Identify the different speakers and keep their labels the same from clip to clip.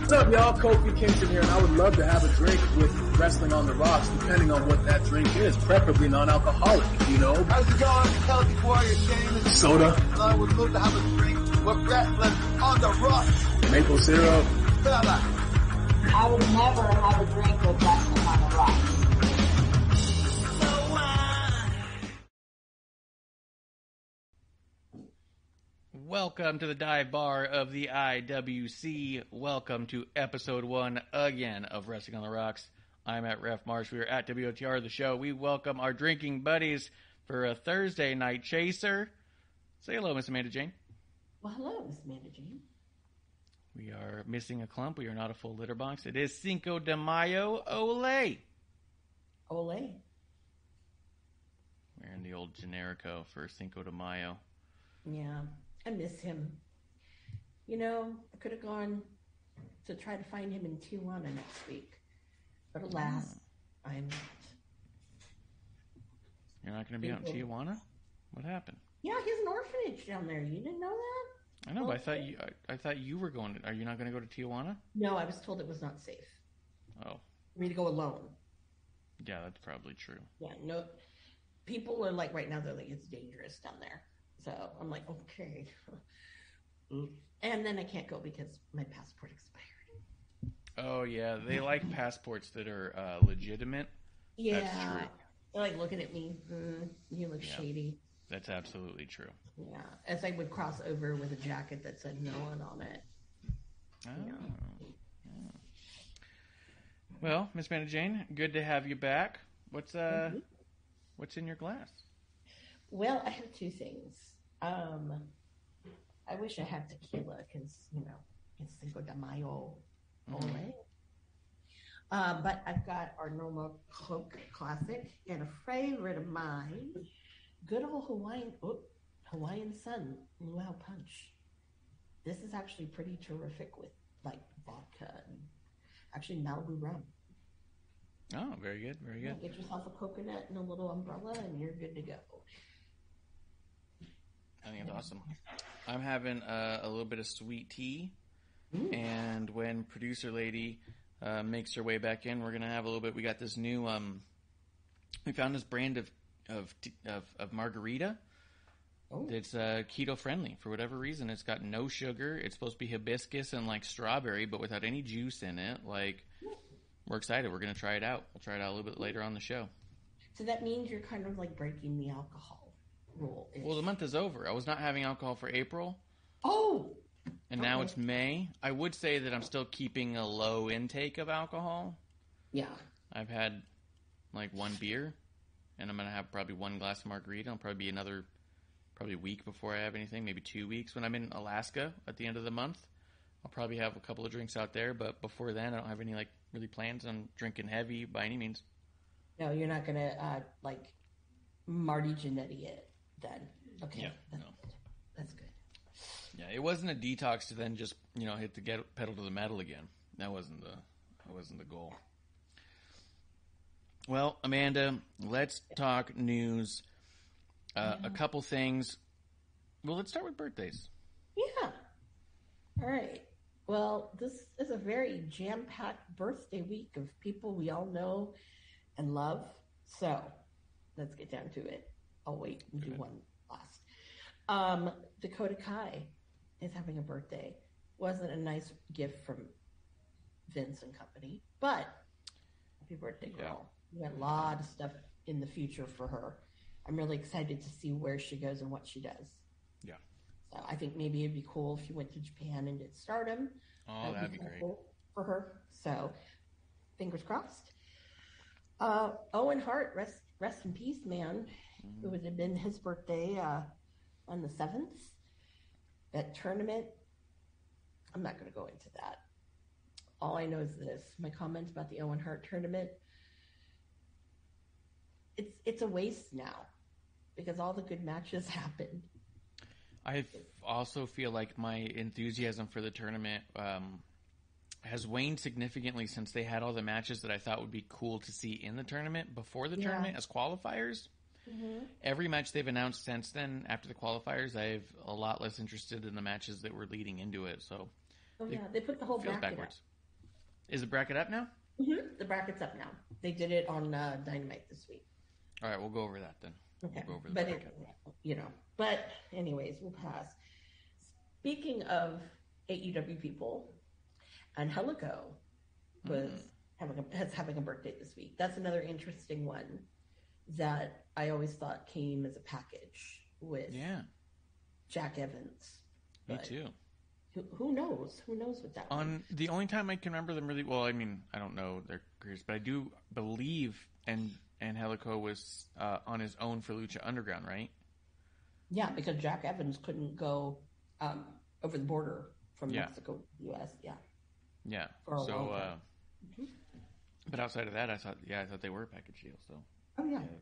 Speaker 1: What's up, y'all? Kofi Kingston here, and I would love to have a drink with Wrestling on the Rocks, depending on what that drink is, preferably non-alcoholic, you know?
Speaker 2: How's it going? Healthy Warrior Shane.
Speaker 1: Soda.
Speaker 2: I would love to have a drink with Wrestling on the Rocks.
Speaker 1: Maple syrup.
Speaker 3: I would never have a drink with Wrestling on the Rocks.
Speaker 4: Welcome to the dive bar of the IWC. Welcome to episode 1 again of Wrestling on the Rocks. I'm at Ref Marsh. We are at WOTR, the show. We welcome our drinking buddies for a Thursday night chaser. Say hello, Miss AmandaJayne.
Speaker 3: Well, hello, Miss AmandaJayne.
Speaker 4: We are missing a clump. We are not a full litter box. It is Cinco de Mayo. Ole.
Speaker 3: Ole.
Speaker 4: We're in the old generico for Cinco de Mayo.
Speaker 3: Yeah. I miss him. You know, I could have gone to try to find him in Tijuana next week. But alas, I'm not.
Speaker 4: You're not going to be out in Tijuana? What happened?
Speaker 3: Yeah, he has an orphanage down there. You didn't know that?
Speaker 4: I know, but I thought you were going to... Are you not going to go to Tijuana?
Speaker 3: No, I was told it was not safe.
Speaker 4: Oh.
Speaker 3: For me to go alone.
Speaker 4: Yeah, that's probably true.
Speaker 3: Yeah, no. People are like, right now, they're like, it's dangerous down there. So I'm like, okay. And then I can't go because my passport expired.
Speaker 4: Oh, yeah. They like passports that are legitimate.
Speaker 3: Yeah.
Speaker 4: That's true.
Speaker 3: They're like looking at me. You look shady.
Speaker 4: That's absolutely true.
Speaker 3: Yeah. As I would cross over with a jacket that said no one on it.
Speaker 4: Oh. Yeah. Well, Miss AmandaJayne, good to have you back. What's in your glass?
Speaker 3: Well, I have two things. I wish I had tequila because, you know, it's Cinco de Mayo. But I've got our normal Coke Classic and a favorite of mine, good old Hawaiian Sun Luau Punch. This is actually pretty terrific with, like, vodka and actually Malibu rum.
Speaker 4: Oh, very good, very good.
Speaker 3: Get yourself a coconut and a little umbrella and you're good to go.
Speaker 4: I think it's awesome. I'm having a little bit of sweet tea, and when producer lady makes her way back in, we're gonna have a little bit. We got this new. We found this brand of margarita. Oh. It's keto friendly for whatever reason. It's got no sugar. It's supposed to be hibiscus and like strawberry, but without any juice in it. Like, we're excited. We're gonna try it out. We'll try it out a little bit later on the show.
Speaker 3: So that means you're kind of like breaking the alcohol rule.
Speaker 4: Well, the month is over. I was not having alcohol for April.
Speaker 3: Oh!
Speaker 4: And now it's May. I would say that I'm still keeping a low intake of alcohol.
Speaker 3: Yeah.
Speaker 4: I've had like one beer, and I'm going to have probably one glass of margarita. It'll probably be another week before I have anything, maybe 2 weeks. When I'm in Alaska at the end of the month, I'll probably have a couple of drinks out there. But before then, I don't have any like really plans on drinking heavy by any means.
Speaker 3: No, you're not going to like Marty Jannetty it. Then okay,
Speaker 4: yeah,
Speaker 3: that's good.
Speaker 4: Yeah, it wasn't a detox to then just hit the pedal to the metal again. That wasn't the goal. Well, Amanda, let's talk news. A couple things. Well, let's start with birthdays.
Speaker 3: Yeah. All right. Well, this is a very jam-packed birthday week of people we all know and love. So let's get down to it. I'll wait and do one last. Dakota Kai is having a birthday. Wasn't a nice gift from Vince and company, but happy birthday, girl. We got a lot of stuff in the future for her. I'm really excited to see where she goes and what she does.
Speaker 4: Yeah.
Speaker 3: So I think maybe it'd be cool if she went to Japan and did Stardom.
Speaker 4: Oh, that'd be great.
Speaker 3: Cool for her. So fingers crossed. Owen Hart, rest in peace, man. It would have been his birthday on the 7th. That tournament, I'm not going to go into that. All I know is this. My comments about the Owen Hart tournament, it's a waste now because all the good matches happened.
Speaker 4: I also feel like my enthusiasm for the tournament has waned significantly since they had all the matches that I thought would be cool to see in the tournament before the tournament as qualifiers. Mm-hmm. Every match they've announced since then, after the qualifiers, I've a lot less interested in the matches that were leading into it. So,
Speaker 3: they put the whole bracket
Speaker 4: backwards. Is the bracket up now?
Speaker 3: Mm-hmm. The bracket's up now. They did it on Dynamite this week.
Speaker 4: All right, we'll go over that then.
Speaker 3: Okay.
Speaker 4: We'll go over the
Speaker 3: But
Speaker 4: bracket.
Speaker 3: But anyways, we'll pass. Speaking of AEW people, Angelico was having a birthday this week. That's another interesting one that I always thought came as a package with Jack Evans.
Speaker 4: Me too.
Speaker 3: Who knows? Who knows with that one?
Speaker 4: The only time I can remember them really well, I mean, I don't know their careers, but I do believe Angelico was on his own for Lucha Underground, right?
Speaker 3: Yeah, because Jack Evans couldn't go over the border from Mexico to the U.S.
Speaker 4: Yeah. But outside of that, I thought they were a package deal. So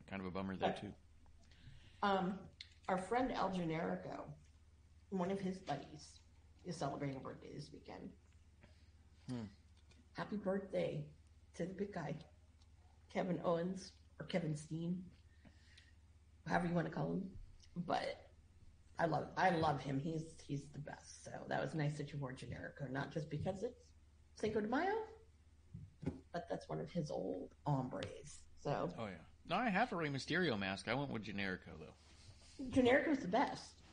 Speaker 4: kind of a bummer there too.
Speaker 3: Our friend El Generico, one of his buddies, is celebrating a birthday this weekend. Happy birthday to the big guy, Kevin Owens, or Kevin Steen, however you want to call him. But I love him. He's the best. So that was nice that you wore Generico, not just because it's Cinco de Mayo, but that's one of his old hombres. So. Oh
Speaker 4: yeah. No, I have a Rey Mysterio mask. I went with Generico though.
Speaker 3: Generico's the best.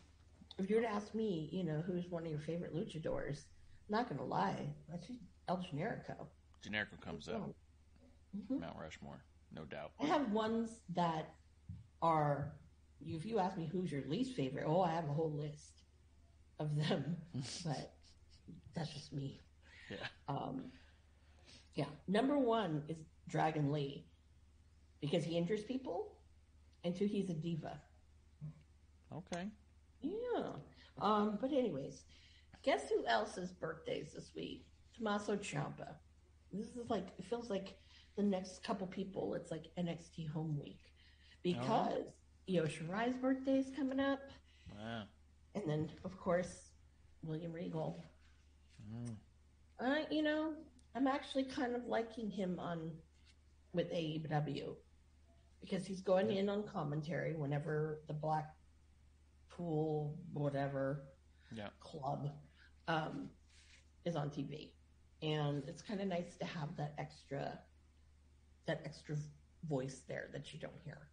Speaker 3: If you were to ask me, who's one of your favorite luchadors, I'm not going to lie, I think El Generico.
Speaker 4: Generico comes up. Mount Rushmore, no doubt.
Speaker 3: I have ones that are, if you ask me who's your least favorite, I have a whole list of them, but that's just me. Yeah. Number one is Dragon Lee, because he injures people, and two, he's a diva.
Speaker 4: Okay.
Speaker 3: Yeah. But anyways, guess who else's birthdays this week? Tommaso Ciampa. This is it feels like the next couple people, it's like NXT home week. Because Io Shirai's birthday is coming up.
Speaker 4: Wow.
Speaker 3: And then, of course, William Regal. I'm actually kind of liking him with AEW. Because he's going in on commentary whenever the Blackpool whatever club is on TV, and it's kind of nice to have that extra voice there that you don't hear,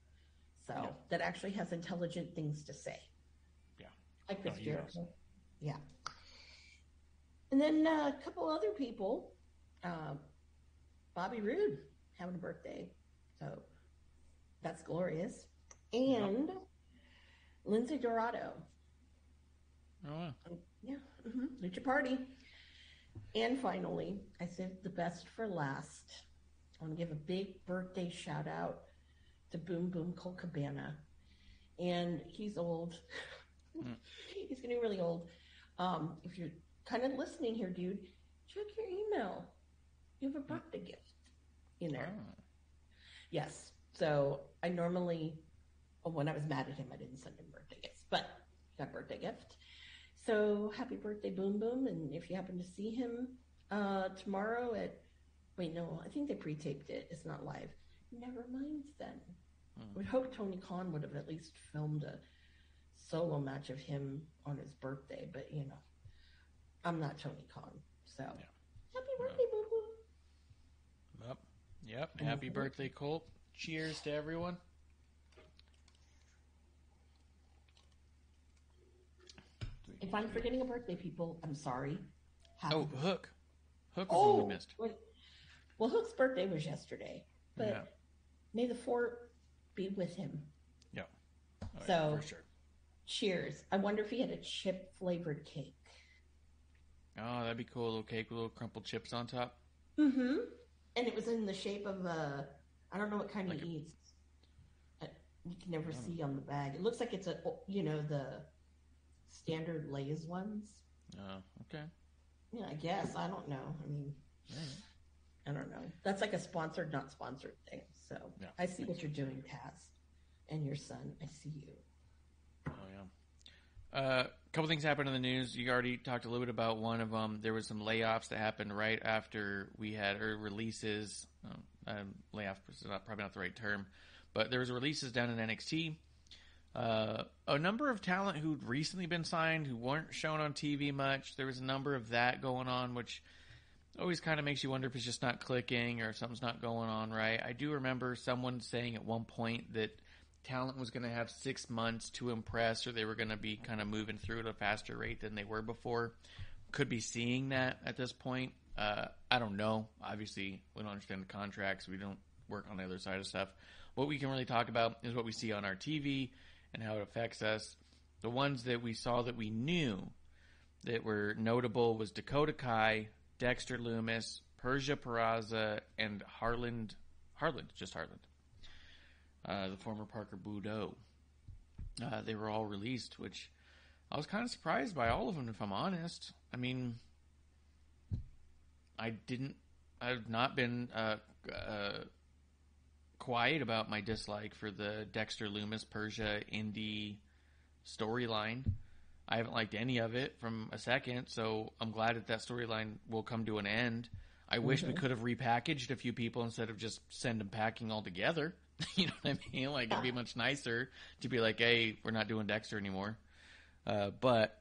Speaker 3: that actually has intelligent things to say. Like Chris Jericho. And then a couple other people, Bobby Roode having a birthday, so that's glorious, and Lindsay Dorado.
Speaker 4: Oh, wow.
Speaker 3: Lucha Party. And finally, I saved the best for last. I want to give a big birthday shout out to Boom Boom Cole Cabana. And he's old. He's getting really old. If you're kind of listening here, dude, check your email. You have a birthday gift in there. Yes. So I normally, when I was mad at him, I didn't send him birthday gifts, but he got a birthday gift. So happy birthday, Boom Boom. And if you happen to see him tomorrow I think they pre-taped it. It's not live. Never mind then. Would hope Tony Khan would have at least filmed a solo match of him on his birthday, but I'm not Tony Khan. So happy birthday, Boom Boom.
Speaker 4: Yep. Happy birthday, Colt. Cheers to everyone.
Speaker 3: If I'm forgetting a birthday, people, I'm sorry.
Speaker 4: Hook. Hook was the one we missed.
Speaker 3: Well, Hook's birthday was yesterday, but may the 4th be with him.
Speaker 4: Yeah.
Speaker 3: So,
Speaker 4: for sure.
Speaker 3: Cheers. I wonder if he had a chip-flavored cake.
Speaker 4: Oh, that'd be cool. A little cake with little crumpled chips on top.
Speaker 3: Mm-hmm. And it was in the shape of I don't know what kind he eats. You can never see on the bag. It looks like it's the standard Lay's ones.
Speaker 4: Oh, okay.
Speaker 3: Yeah, I guess. I don't know. I mean, I don't know. That's like a sponsored, not sponsored thing. So I see what you're doing, Taz. And your son, I see you.
Speaker 4: Oh, yeah. A couple things happened in the news. You already talked a little bit about one of them. There was some layoffs that happened right after we had releases. Layoff is probably not the right term. But there was releases down in NXT. A number of talent who'd recently been signed who weren't shown on TV much. There was a number of that going on, which always kind of makes you wonder if it's just not clicking or if something's not going on right. I do remember someone saying at one point that talent was going to have 6 months to impress, or they were going to be kind of moving through at a faster rate than they were before. Could be seeing that at this point. I don't know. Obviously, we don't understand the contracts. We don't work on the other side of stuff. What we can really talk about is what we see on our TV and how it affects us. The ones that we saw that we knew that were notable was Dakota Kai, Dexter Lumis, Persia Peraza, and Harland, just Harland, the former Parker Boudreaux. They were all released, which I was kind of surprised by all of them, if I'm honest. I mean, I've not been quiet about my dislike for the Dexter Lumis Persia Indy storyline. I haven't liked any of it from a second, so I'm glad that storyline will come to an end. I wish we could have repackaged a few people instead of just send them packing all together. You know what I mean? Like, it'd be much nicer to be like, hey, we're not doing Dexter anymore. But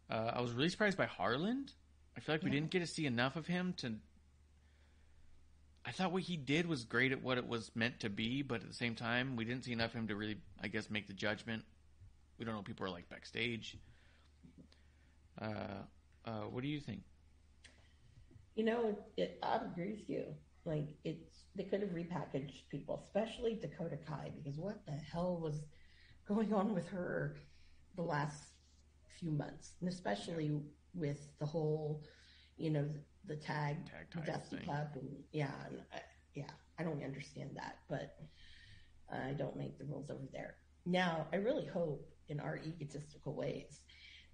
Speaker 4: I was really surprised by Harland. I feel like we didn't get to see enough of him to... I thought what he did was great at what it was meant to be, but at the same time, we didn't see enough of him to really, I guess, make the judgment. We don't know what people are like backstage. What do you think?
Speaker 3: You know, I agree with you. Like, they could have repackaged people, especially Dakota Kai, because what the hell was going on with her the last few months, and especially with the whole, you know, the tag Dusty Cup, and I don't understand that, but I don't make the rules over there. Now, I really hope, in our egotistical ways,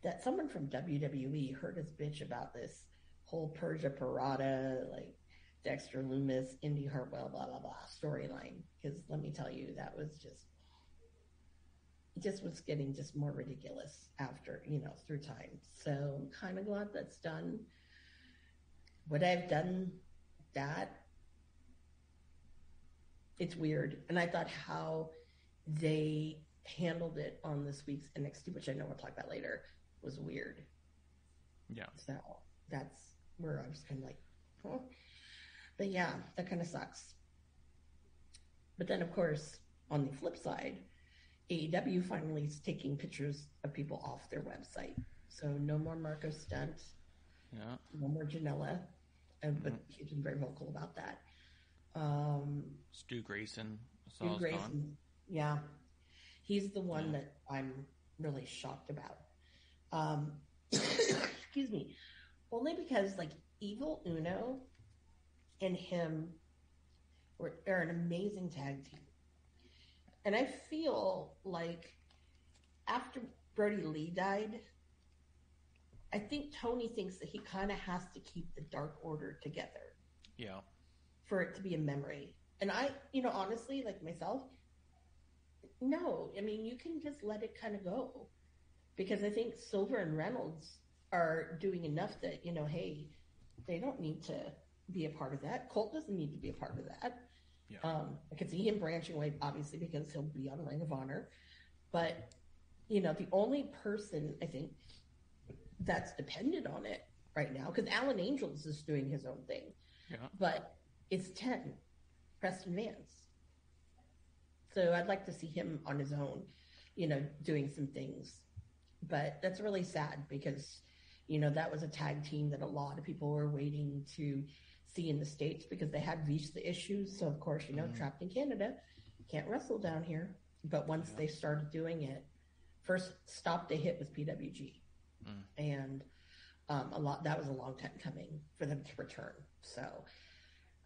Speaker 3: that someone from WWE heard us bitch about this whole Persia Parada, like Dexter Lumis, Indy Hartwell, blah, blah, blah storyline. Because let me tell you, that was just was getting just more ridiculous after, you know, through time. So I'm kind of glad that's done. Would I have done that? It's weird. And I thought how they handled it on this week's NXT, which I know we'll talk about later, was weird.
Speaker 4: Yeah.
Speaker 3: So that's where I was kind of like, huh? But yeah, that kind of sucks. But then, of course, on the flip side, AEW finally is taking pictures of people off their website. So no more Marco Stunt.
Speaker 4: Yeah.
Speaker 3: No more Janela. But he's been very vocal about that.
Speaker 4: Stu Grayson.
Speaker 3: Stu Grayson. Yeah. He's the one that I'm really shocked about. Excuse me. Only because, like, Evil Uno and him are an amazing tag team. And I feel like after Brody Lee died, I think Tony thinks that he kind of has to keep the Dark Order together.
Speaker 4: Yeah. For
Speaker 3: it to be a memory. And I, you know, honestly, like myself, no. I mean, you can just let it kind of go. Because I think Silver and Reynolds are doing enough that, you know, hey, they don't need to be a part of that. Colt doesn't need to be a part of that.
Speaker 4: Yeah.
Speaker 3: I could see him branching away, obviously, because he'll be on Ring of Honor. But, you know, the only person, I think, that's dependent on it right now, because Alan Angels is doing his own thing.
Speaker 4: Yeah.
Speaker 3: But it's Preston Vance. So I'd like to see him on his own, you know, doing some things. But that's really sad because, you know, that was a tag team that a lot of people were waiting to see in the States because they had visa issues. So, of course, you know, trapped in Canada, can't wrestle down here. But once they started doing it, first stop they hit was PWG. And that was a long time coming for them to return. So,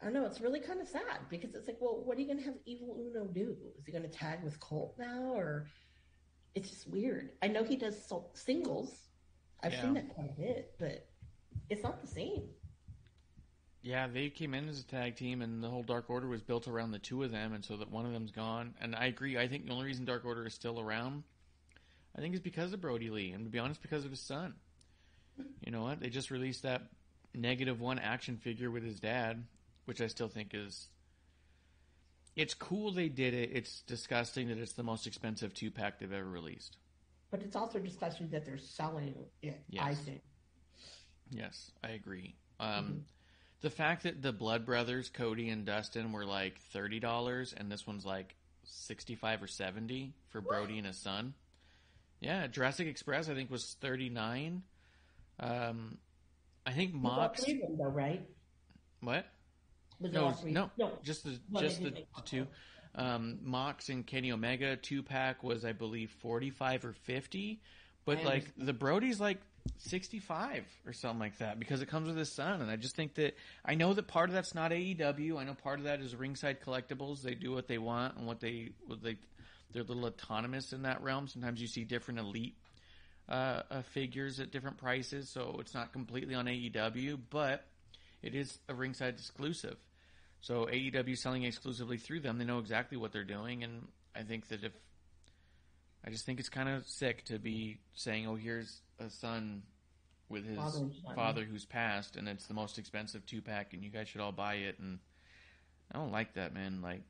Speaker 3: I don't know, it's really kind of sad because it's like, well, what are you going to have Evil Uno do? Is he going to tag with Colt now? Or it's just weird. I know he does singles. I've seen that quite a bit, but it's not the same. Yeah,
Speaker 4: they came in as a tag team, and the whole Dark Order was built around the two of them, and so that one of them's gone. And I agree. I think the only reason Dark Order is still around, I think, is because of Brody Lee, and to be honest, because of his son. You know what? They just released that -1 action figure with his dad, which I still think is... It's cool they did it. It's disgusting that it's the most expensive 2-pack they've ever released.
Speaker 3: But it's also disgusting that they're selling it,
Speaker 4: yes.
Speaker 3: I think.
Speaker 4: Yes, I agree. The fact that the Blood Brothers, Cody and Dustin, were like $30, and this one's like 65 or 70 for Brody and his son. Yeah, Jurassic Express I think was 39. I think Mox.
Speaker 3: All three of them, though, right?
Speaker 4: What?
Speaker 3: No,
Speaker 4: just the two. Mox and Kenny Omega 2-pack was I believe 45 or 50, but like the Brody's like 65 or something like that because it comes with his son, and I just think that I know that part of that's not AEW. I know part of that is Ringside Collectibles. They do what they want and they're a little autonomous in that realm. Sometimes you see different elite figures at different prices, so it's not completely on AEW, but it is a Ringside exclusive. So AEW selling exclusively through them, they know exactly what they're doing, and I think that I just think it's kind of sick to be saying, oh, here's a son with his father who's passed, and it's the most expensive 2-pack, and you guys should all buy it, and I don't like that, man. Like,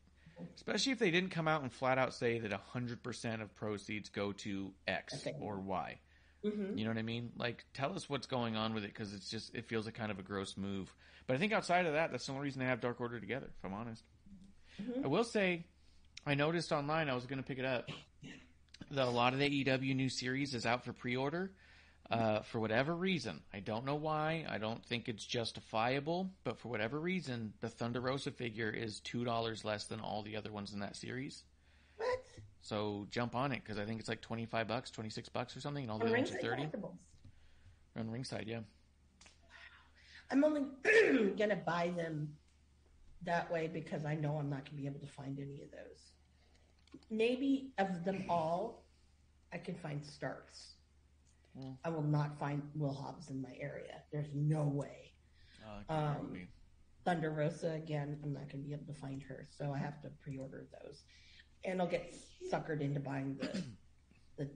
Speaker 4: especially if they didn't come out and flat out say that 100% of proceeds go to X or Y. Mm-hmm. You know what I mean? Like, tell us what's going on with it, because it feels like kind of a gross move. But I think outside of that, that's the only reason they have Dark Order together, if I'm honest. Mm-hmm. I will say, I noticed online, I was going to pick it up, that a lot of the AEW new series is out for pre-order. For whatever reason, I don't know why, I don't think it's justifiable, but for whatever reason, the Thunder Rosa figure is $2 less than all the other ones in that series.
Speaker 3: What? So
Speaker 4: jump on it, because I think it's like $25, $26 or something, and all the other ones are $30. On Ringside, yeah.
Speaker 3: I'm only gonna buy them that way because I know I'm not gonna be able to find any of those. Maybe of them all, I can find Starks. I will not find Will Hobbs in my area. There's no way. Thunder Rosa, again, I'm not going to be able to find her, so I have to pre-order those. And I'll get suckered into buying the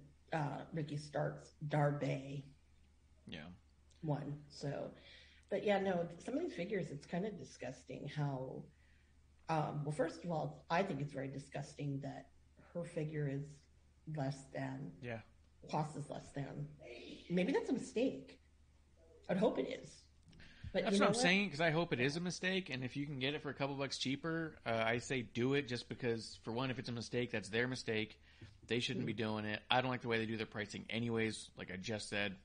Speaker 3: Ricky Starks Darby one. So, but yeah, no, some of these figures, it's kind of disgusting how, well, first of all, I think it's very disgusting that her figure is less than. Yeah. Cost is less than. Maybe that's a mistake. I'd hope it is. But
Speaker 4: that's what I'm saying, because I hope it is a mistake, and if you can get it for a couple bucks cheaper, I say do it, just because, for one, if it's a mistake, that's their mistake. They shouldn't be doing it. I don't like the way they do their pricing anyways, like I just said.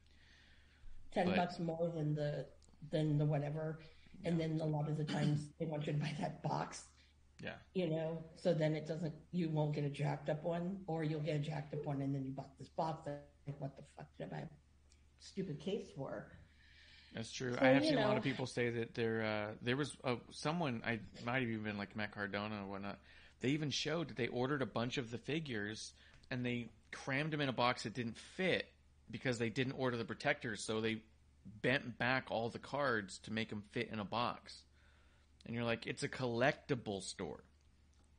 Speaker 3: $10 more than the whatever, and then a lot of the times they want you to buy that box. Yeah. So then you won't get a jacked up one, or you'll get a jacked up one and then you bought this box. Like, what the fuck did I buy a stupid case for?
Speaker 4: That's true. So, I have seen a lot of people say that there was someone, I might have even been like Matt Cardona or whatnot. They even showed that they ordered a bunch of the figures and they crammed them in a box that didn't fit because they didn't order the protectors. So they bent back all the cards to make them fit in a box. And you're like, it's a collectible store.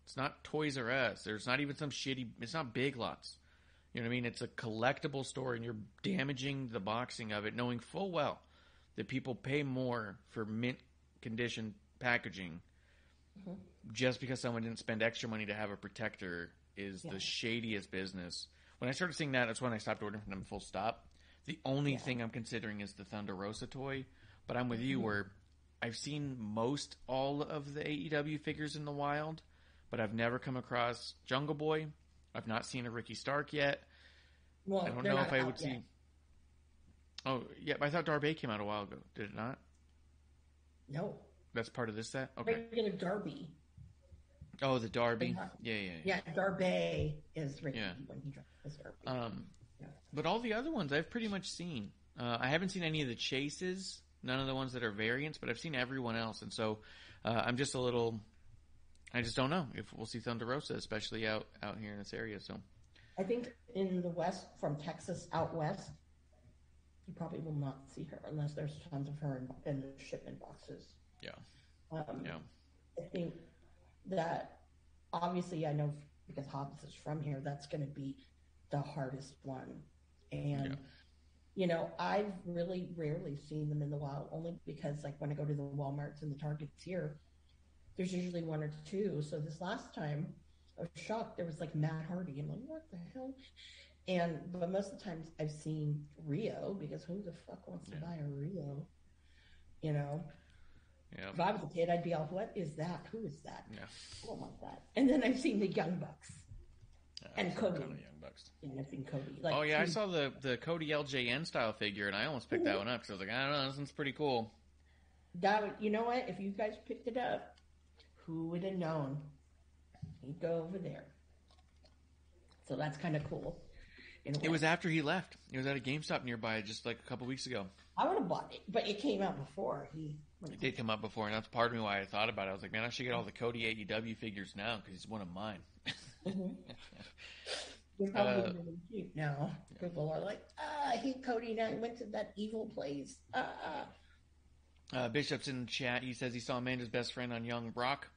Speaker 4: It's not Toys R Us. There's not even some shitty, it's not Big Lots. You know what I mean? It's a collectible store, and you're damaging the boxing of it, knowing full well that people pay more for mint condition packaging just because someone didn't spend extra money to have a protector is the shadiest business. When I started seeing that, that's when I stopped ordering from them full stop. The only thing I'm considering is the Thunder Rosa toy, but I'm with you where I've seen all of the AEW figures in the wild, but I've never come across Jungle Boy. I've not seen a Ricky Stark yet.
Speaker 3: Well,
Speaker 4: I don't know if I would see. Oh, yeah, I thought Darby came out a while ago. Did it not?
Speaker 3: No.
Speaker 4: That's part of this set? Okay.
Speaker 3: Regular Darby.
Speaker 4: Oh, the Darby. Yeah.
Speaker 3: Yeah, Darby is Ricky when he drops his Darby.
Speaker 4: But all the other ones I've pretty much seen. I haven't seen any of the chases. None of the ones that are variants, but I've seen everyone else. And so I'm just I just don't know if we'll see Thunder Rosa, especially out here in this area. So
Speaker 3: I think in the West, from Texas out west, you probably will not see her unless there's tons of her in the shipment boxes. Yeah. I think that obviously I know because Hobbs is from here, that's going to be the hardest one. And I've really rarely seen them in the wild, only because like when I go to the Walmarts and the Targets here, there's usually one or two. So this last time I was shocked. There was like Matt Hardy. I'm like, what the hell? But most of the times I've seen Rio, because who the fuck wants to buy a Rio? You know, if I was a kid, I'd be all, "What is that? Who is that?
Speaker 4: Yeah.
Speaker 3: I don't want that." And then I've seen the Young Bucks and Cody.
Speaker 4: Young Bucks.
Speaker 3: Yeah, I've seen Cody.
Speaker 4: I saw the Cody LJN style figure, and I almost picked that one up because I was like, I don't know, this one's pretty cool.
Speaker 3: You know what? If you guys picked it up, who would have known? He'd go over there. So that's kind of cool.
Speaker 4: It was after he left. It was at a GameStop nearby just like a couple weeks ago.
Speaker 3: I would have bought it, but it came out before.
Speaker 4: It did come out before, and that's part of me why I thought about it. I was like, man, I should get all the Cody AEW figures now because he's one of mine.
Speaker 3: Mm-hmm. You're probably really cute now. People are like, I hate Cody now. He went to that evil place.
Speaker 4: Bishop's in the chat. He says he saw Amanda's best friend on Young Brock.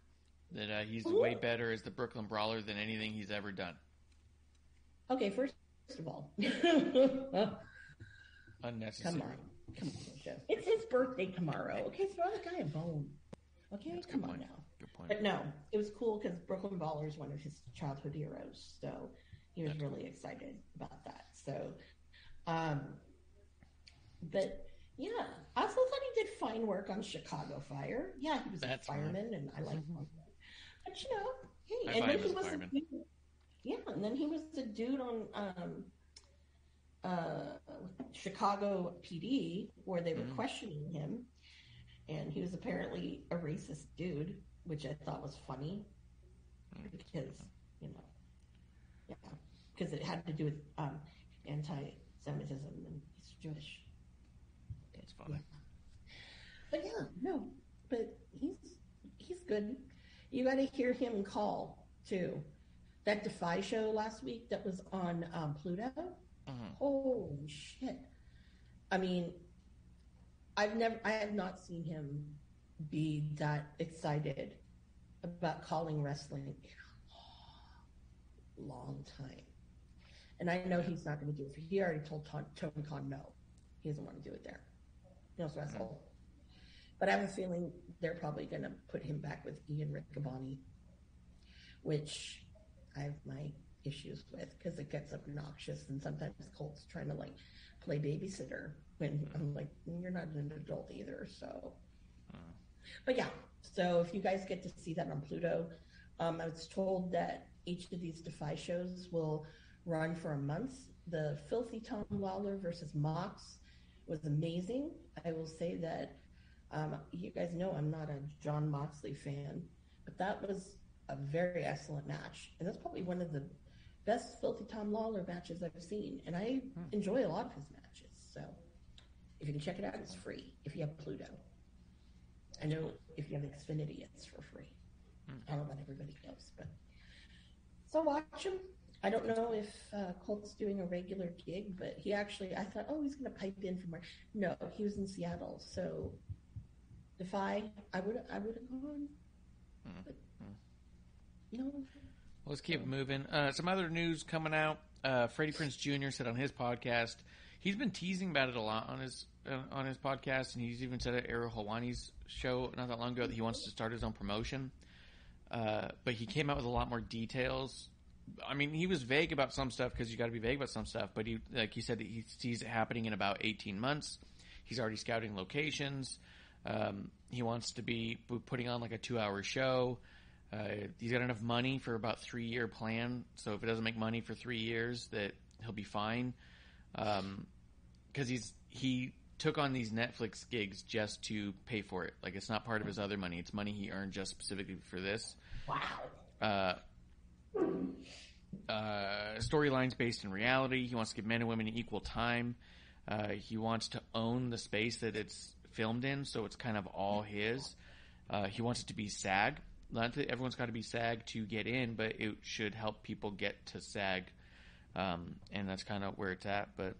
Speaker 4: That he's way better as the Brooklyn Brawler than anything he's ever done.
Speaker 3: Okay, first of all.
Speaker 4: Unnecessary.
Speaker 3: Come on, Joe. It's his birthday tomorrow. Okay, throw the guy a bone. Okay, come on now.
Speaker 4: Good point.
Speaker 3: But no, it was cool because Brooklyn Brawler is one of his childhood heroes. So he was really excited about that. So, but yeah, I also thought he did fine work on Chicago Fire. Yeah, he was a fireman, and I liked him. But hey, and then he was and then he was the dude on Chicago PD where they were questioning him, and he was apparently a racist dude, which I thought was funny because because it had to do with anti-Semitism, and he's Jewish.
Speaker 4: That's funny.
Speaker 3: But but he's good. You got to hear him call too. That Defy show last week that was on Pluto. Holy shit! I mean, I have not seen him be that excited about calling wrestling in a long time. And I know he's not going to do it. He already told Tony Khan no, he doesn't want to do it there. He wants to wrestle. But I have a feeling they're probably going to put him back with Ian Riccaboni, which I have my issues with because it gets obnoxious, and sometimes Colt's trying to play babysitter when I'm like, you're not an adult either. So, but yeah. So if you guys get to see that on Pluto, I was told that each of these Defy shows will run for a month. The Filthy Tom Lawler versus Mox was amazing. I will say that you guys know I'm not a John Moxley fan, but that was a very excellent match, and that's probably one of the best Filthy Tom Lawler matches I've seen, and I enjoy a lot of his matches. So if you can check it out, it's free if you have Pluto. I know if you have Xfinity, it's for free. I don't know about everybody else, but so watch him. I don't know if Colt's doing a regular gig, but he actually, I thought, he's going to pipe in from where? No, he was in Seattle. So Defy, I would have gone. But no.
Speaker 4: Let's keep moving. Some other news coming out. Freddie Prinze Jr. said on his podcast, he's been teasing about it a lot on his podcast, and he's even said at Ariel Helwani's show not that long ago that he wants to start his own promotion. But he came out with a lot more details. I mean, he was vague about some stuff because you got to be vague about some stuff. But he said that he sees it happening in about 18 months. He's already scouting locations. He wants to be putting on like a 2-hour show. He's got enough money for about 3-year plan. So if it doesn't make money for 3 years, that he'll be fine. Because he took on these Netflix gigs just to pay for it. Like, it's not part of his other money. It's money he earned just specifically for this.
Speaker 3: Wow.
Speaker 4: Storylines based in reality. He wants to give men and women equal time. He wants to own the space that it's filmed in, so it's kind of all his. He wants it to be SAG. Not that everyone's got to be SAG to get in, but it should help people get to SAG. And that's kind of where it's at. But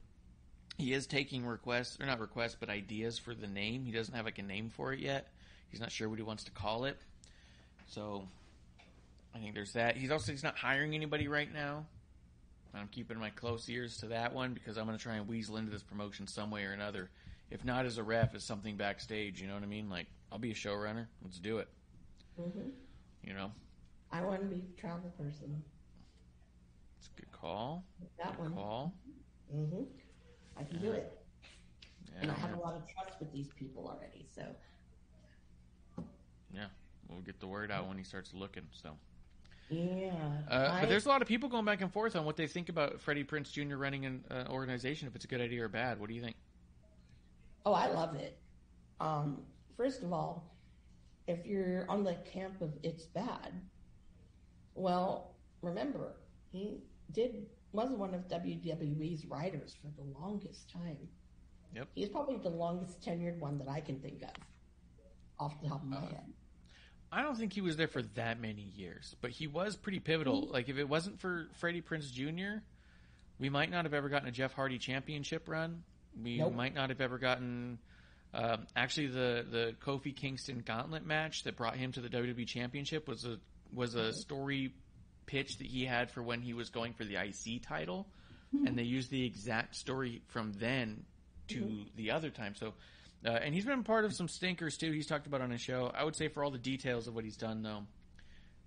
Speaker 4: he is taking requests, or not requests, but ideas for the name. He doesn't have like a name for it yet. He's not sure what he wants to call it. So I think there's that. He's not hiring anybody right now. I'm keeping my close ears to that one because I'm going to try and weasel into this promotion some way or another. If not as a ref, as something backstage, you know what I mean? Like, I'll be a showrunner. Let's do it.
Speaker 3: Mm-hmm.
Speaker 4: You know?
Speaker 3: I want to be a travel person.
Speaker 4: It's a good call.
Speaker 3: That
Speaker 4: good
Speaker 3: one.
Speaker 4: Call.
Speaker 3: Mm-hmm. I can do it.
Speaker 4: Yeah,
Speaker 3: and I have a lot of trust with these people already. So
Speaker 4: yeah, we'll get the word out when he starts looking. So
Speaker 3: yeah,
Speaker 4: but there's a lot of people going back and forth on what they think about Freddie Prinze Jr. running an organization, if it's a good idea or bad. What do you think?
Speaker 3: Oh, I love it. First of all, if you're on the camp of it's bad, well, remember, he was one of WWE's writers for the longest time.
Speaker 4: Yep.
Speaker 3: He's probably the longest tenured one that I can think of off the top of my head.
Speaker 4: I don't think he was there for that many years, but he was pretty pivotal. Like, if it wasn't for Freddie Prinze Jr., we might not have ever gotten a Jeff Hardy championship run. We might not have ever gotten... actually, the Kofi Kingston gauntlet match that brought him to the WWE Championship was a story pitch that he had for when he was going for the IC title, and they used the exact story from then to the other time. So, and he's been part of some stinkers too. He's talked about on his show. I would say for all the details of what he's done, though,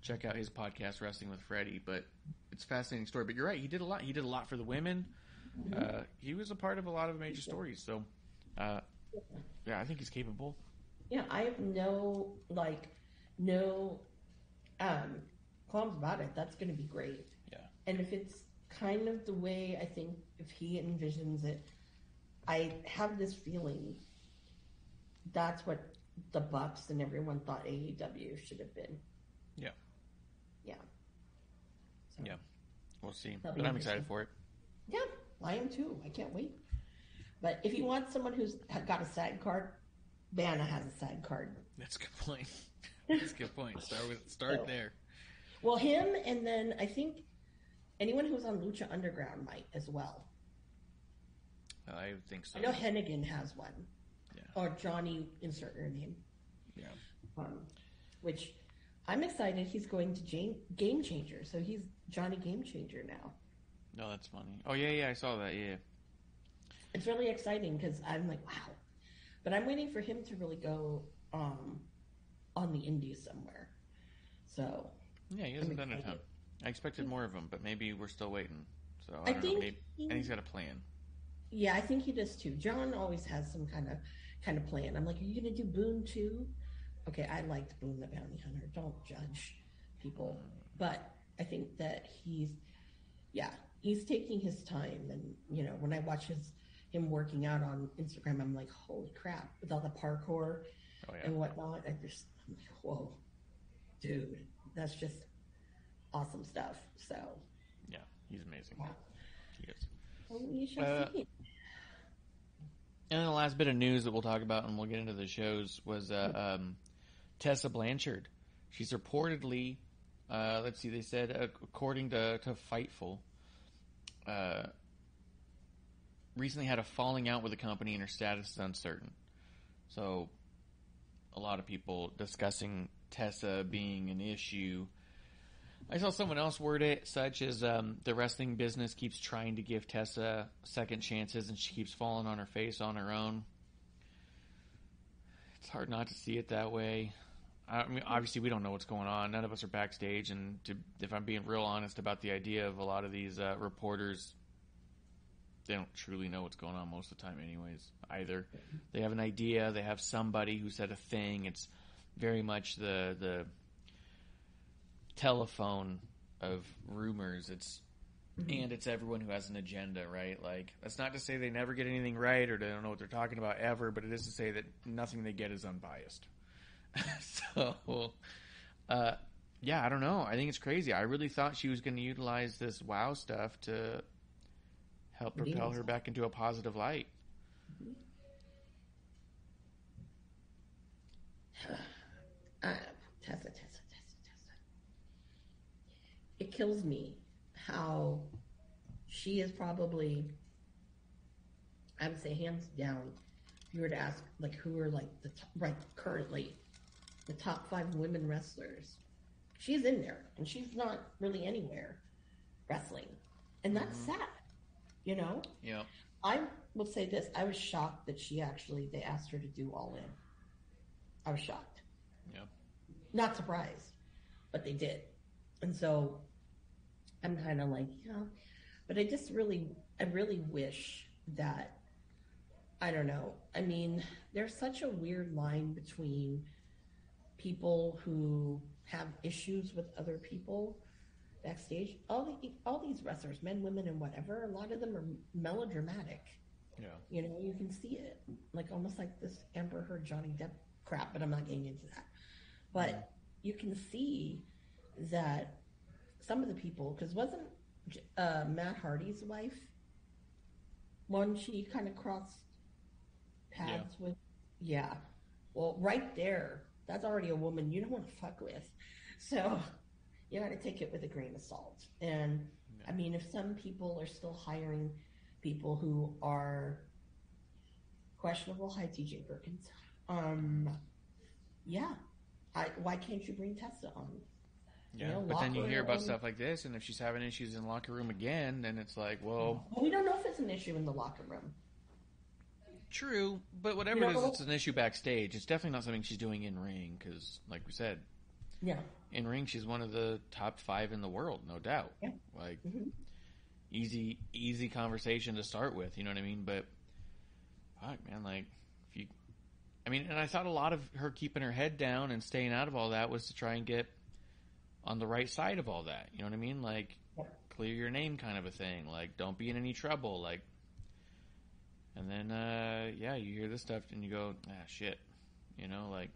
Speaker 4: check out his podcast, Wrestling with Freddie. But it's a fascinating story. But you're right, he did a lot. He did a lot for the women. He was a part of a lot of major stories. So. Yeah, I think he's capable.
Speaker 3: Yeah, I have no qualms about it. That's going to be great.
Speaker 4: Yeah.
Speaker 3: And if it's kind of the way I think, if he envisions it, I have this feeling that's what the Bucks and everyone thought AEW should have been.
Speaker 4: Yeah.
Speaker 3: Yeah. So,
Speaker 4: yeah. We'll see. But I'm excited for it.
Speaker 3: Yeah, I am too. I can't wait. But if you want someone who's got a SAG card, Vanna has a SAG card.
Speaker 4: That's a good point. That's a good point. Start there.
Speaker 3: Well, him, and then I think anyone who's on Lucha Underground might as well.
Speaker 4: I think so.
Speaker 3: I know Hennigan has one.
Speaker 4: Yeah.
Speaker 3: Or Johnny, insert your name.
Speaker 4: Yeah.
Speaker 3: Which I'm excited. He's going to Game Changer, so he's Johnny Game Changer now.
Speaker 4: No, that's funny. Oh yeah, I saw that. Yeah.
Speaker 3: It's really exciting because I'm like, wow. But I'm waiting for him to really go on the indies somewhere. So
Speaker 4: yeah, he hasn't done a ton. I expected more of him, but maybe we're still waiting. So
Speaker 3: I think
Speaker 4: know. And he's got a plan.
Speaker 3: Yeah, I think he does too. John always has some kind of plan. I'm like, are you going to do Boone too? Okay, I liked Boone the Bounty Hunter. Don't judge people. But I think that he's taking his time. And, when I watch him working out on Instagram, I'm like, holy crap, with all the parkour and whatnot. I'm like, whoa, dude, that's just awesome stuff. So
Speaker 4: yeah, he's amazing.
Speaker 3: Yeah.
Speaker 4: He is.
Speaker 3: Well, you shall see.
Speaker 4: And then the last bit of news that we'll talk about, and we'll get into the shows, was Tessa Blanchard. She's reportedly, they said, according to Fightful, recently had a falling out with the company and her status is uncertain. So a lot of people discussing Tessa being an issue. I saw someone else word it such as the wrestling business keeps trying to give Tessa second chances and she keeps falling on her face on her own. It's hard not to see it that way. I mean, obviously we don't know what's going on. None of us are backstage, and if I'm being real honest about the idea of a lot of these reporters, they don't truly know what's going on most of the time anyways, either. They have an idea, they have somebody who said a thing. It's very much the telephone of rumors. And it's everyone who has an agenda, right? Like, that's not to say they never get anything right or they don't know what they're talking about ever, but it is to say that nothing they get is unbiased. So, I don't know. I think it's crazy. I really thought she was going to utilize this WoW stuff to help propel her back into a positive light.
Speaker 3: Tessa. It kills me how she is probably, I would say hands down, if you were to ask like who are like currently the top 5 women wrestlers, she's in there and she's not really anywhere wrestling. And that's sad,
Speaker 4: Yeah.
Speaker 3: I will say this. I was shocked that they asked her to do All In. I was shocked.
Speaker 4: Yeah.
Speaker 3: Not surprised, but they did. And so I'm kind of like, but I really wish that I don't know. I mean, there's such a weird line between people who have issues with other people backstage. All these wrestlers, men, women, and whatever, a lot of them are melodramatic.
Speaker 4: Yeah.
Speaker 3: You know, you can see it. Like almost like this Amber Heard, Johnny Depp crap, but I'm not getting into that. But you can see that some of the people, because wasn't Matt Hardy's wife one she kind of crossed paths with? Yeah. Well, right there, that's already a woman you don't want to fuck with. So you got to take it with a grain of salt. And I mean, if some people are still hiring people who are questionable, hi TJ Perkins. Why can't you bring Tessa on?
Speaker 4: Yeah,
Speaker 3: you know,
Speaker 4: but then you hear about stuff like this, and if she's having issues in the locker room again, then it's like, well,
Speaker 3: we don't know if it's an issue in the locker room.
Speaker 4: True, but whatever it is, it's an issue backstage. It's definitely not something she's doing in ring, because, like we said, in ring she's one of the top 5 in the world, no doubt. Yeah. Like, easy conversation to start with, you know what I mean? But, fuck, man, like, and I thought a lot of her keeping her head down and staying out of all that was to try and get on the right side of all that, you know what I mean? Like, clear your name kind of a thing. Like, don't be in any trouble. Like, and then, you hear this stuff and you go, shit. You know, like,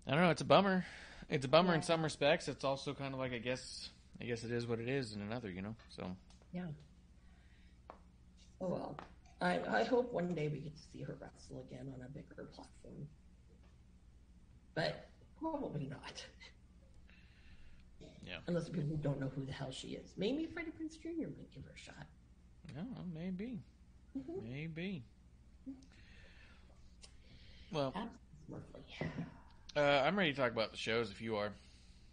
Speaker 4: I don't know. It's a bummer. It's a bummer in some respects. It's also kind of like, I guess it is what it is in another, you know? So. Yeah.
Speaker 3: Oh, well. I hope one day we get to see her wrestle again on a bigger platform. But probably not.
Speaker 4: Yeah.
Speaker 3: Unless people don't know who the hell she is. Maybe Freddie Prinze Jr. might give her a shot.
Speaker 4: No, maybe. Maybe. Well, absolutely. I'm ready to talk about the shows if you are.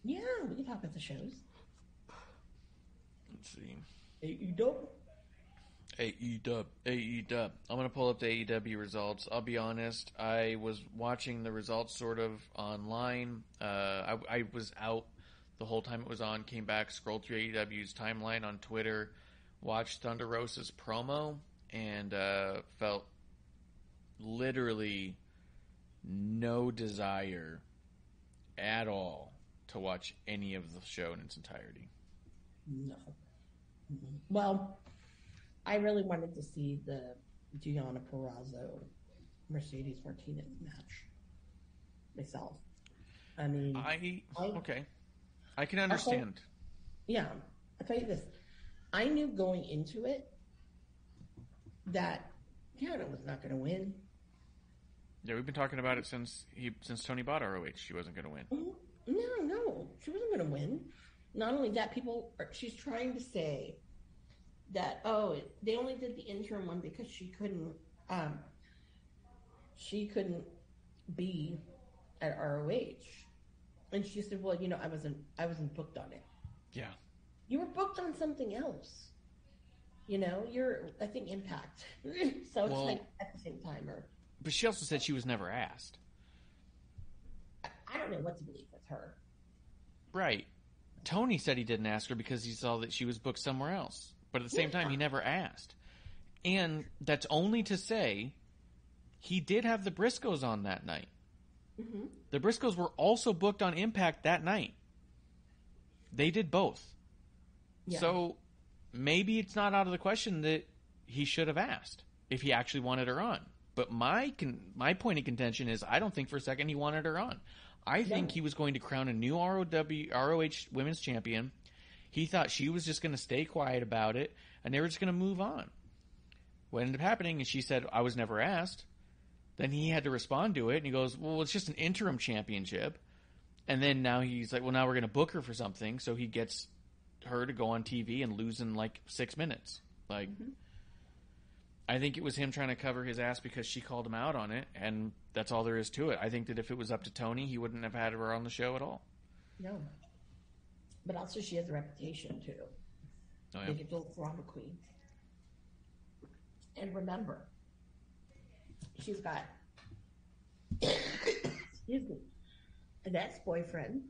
Speaker 3: Yeah, we can talk about the shows.
Speaker 4: Let's see.
Speaker 3: AEW.
Speaker 4: I'm going to pull up the AEW results. I'll be honest, I was watching the results sort of online. I was out the whole time it was on, came back, scrolled through AEW's timeline on Twitter, watched Thunder Rosa's promo, and felt literally no desire at all to watch any of the show in its entirety.
Speaker 3: No. Well, I really wanted to see the Gianna Purrazzo Mercedes Martinez match myself. I mean,
Speaker 4: okay. I can understand.
Speaker 3: I'll tell you this. I knew going into it that Gianna was not going to win.
Speaker 4: Yeah, we've been talking about it since Tony bought ROH. She wasn't going to win.
Speaker 3: No, she wasn't going to win. Not only that, she's trying to say that they only did the interim one because she couldn't be at ROH, and she said, well, I wasn't booked on it.
Speaker 4: Yeah,
Speaker 3: you were booked on something else. I think Impact. So it's like at the same time,
Speaker 4: but she also said she was never asked.
Speaker 3: I don't know what to believe with her.
Speaker 4: Right. Tony said he didn't ask her because he saw that she was booked somewhere else. But at the same time, he never asked. And that's only to say he did have the Briscoes on that night. Mm-hmm. The Briscoes were also booked on Impact that night. They did both. Yeah. So maybe it's not out of the question that he should have asked if he actually wanted her on. But my point of contention is I don't think for a second he wanted her on. I think he was going to crown a new ROH Women's Champion. He thought she was just going to stay quiet about it, and they were just going to move on. What ended up happening is she said, I was never asked. Then he had to respond to it, and he goes, well, it's just an interim championship. And then now he's like, well, now we're going to book her for something, so he gets her to go on TV and lose in like 6 minutes. Like, I think it was him trying to cover his ass because she called him out on it, and that's all there is to it. I think that if it was up to Tony, he wouldn't have had her on the show at all.
Speaker 3: No. But also she has a reputation, too.
Speaker 4: Oh, yeah.
Speaker 3: They get built drama queen. And remember, she's got excuse me, an ex-boyfriend